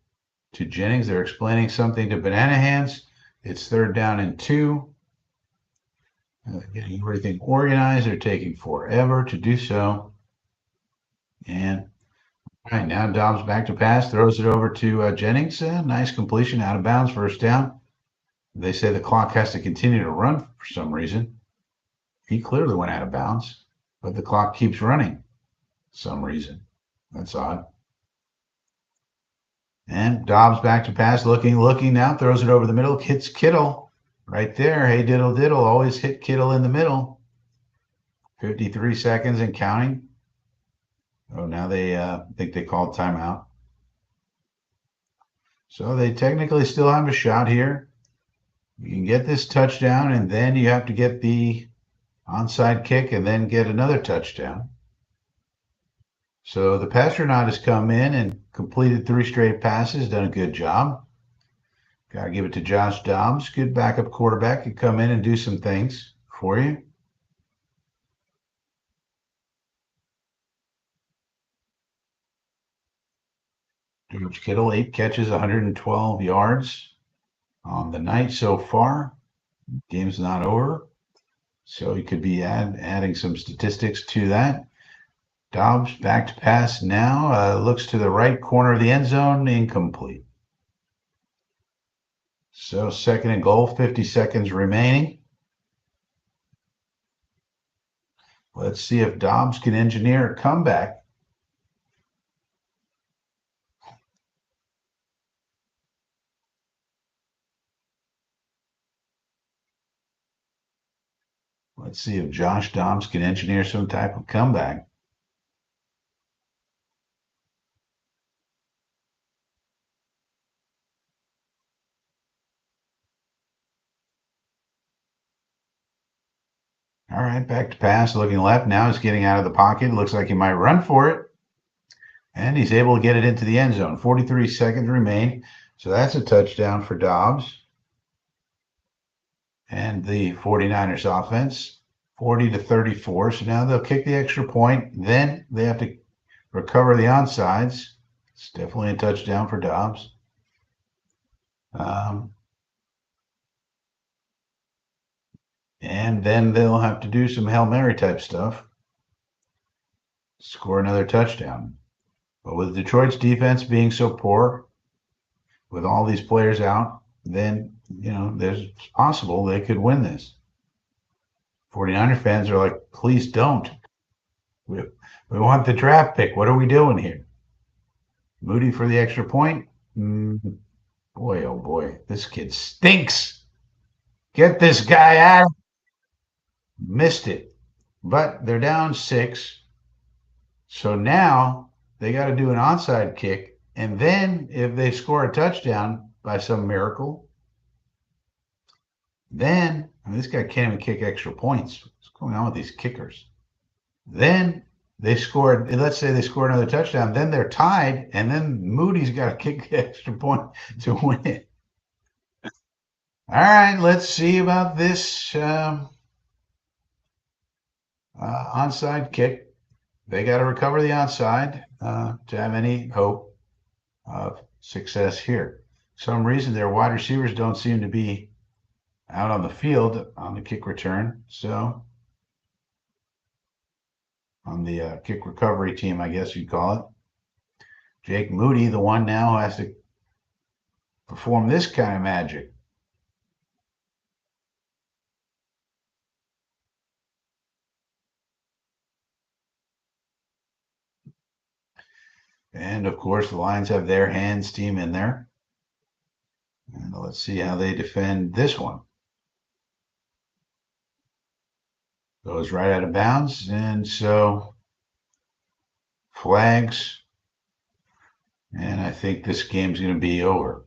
to Jennings. They're explaining something to Banana Hands. It's 3rd down and 2. Getting everything organized. They're taking forever to do so. And all right, now Dobbs back to pass, throws it over to Jennings. Nice completion, out of bounds, 1st down. They say the clock has to continue to run for some reason. He clearly went out of bounds, but the clock keeps running some reason. That's odd. And Dobbs back to pass, looking now, throws it over the middle, hits Kittle right there. Hey, diddle, diddle, always hit Kittle in the middle. 53 seconds and counting. Oh, now they think they called timeout. So they technically still have a shot here. You can get this touchdown, and then you have to get the onside kick and then get another touchdown. So the Pastronaut has come in and completed 3 straight passes, done a good job. Got to give it to Josh Dobbs. Good backup quarterback. Could come in and do some things for you. George Kittle, 8 catches, 112 yards on the night so far. Game's not over. So he could be adding some statistics to that. Dobbs back to pass now. Looks to the right corner of the end zone. Incomplete. So 2nd and goal, 50 seconds remaining. Let's see if Dobbs can engineer a comeback. Let's see if Josh Dobbs can engineer some type of comeback. All right, back to pass, looking left. Now he's getting out of the pocket. Looks like he might run for it. And he's able to get it into the end zone. 43 seconds remain. So that's a touchdown for Dobbs. And the 49ers offense, 40-34. So now they'll kick the extra point. Then they have to recover the onsides. It's definitely a touchdown for Dobbs. And then they'll have to do some Hail Mary type stuff. Score another touchdown. But with Detroit's defense being so poor, with all these players out, then, there's possible they could win this. 49er fans are like, please don't. We want the draft pick. What are we doing here? Moody for the extra point. Boy, oh boy, this kid stinks. Get this guy out. Missed it. But they're down 6. So now they got to do an onside kick. And then if they score a touchdown by some miracle, then this guy can't even kick extra points. What's going on with these kickers? Then they scored, let's say they score another touchdown, then they're tied, and then Moody's got to kick the extra point to win it. All right, let's see about this onside kick. They got to recover the onside to have any hope of success here. For some reason, their wide receivers don't seem to be out on the field on the kick return. So on the kick recovery team, I guess you'd call it. Jake Moody, the one now who has to perform this kind of magic. And of course, the Lions have their hands team in there. And let's see how they defend this one. Goes right out of bounds. And so flags. And I think this game's going to be over.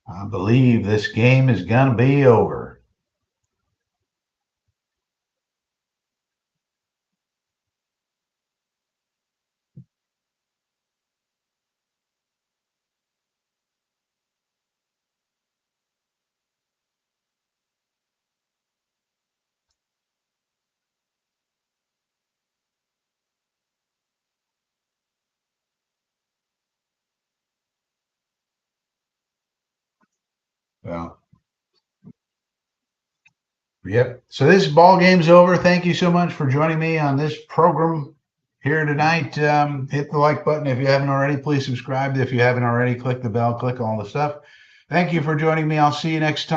I believe this game is going to be over. Well, yep. So this ball game's over. Thank you so much for joining me on this program here tonight. Hit the like button if you haven't already. Please subscribe if you haven't already. Click the bell. Click all the stuff. Thank you for joining me. I'll see you next time.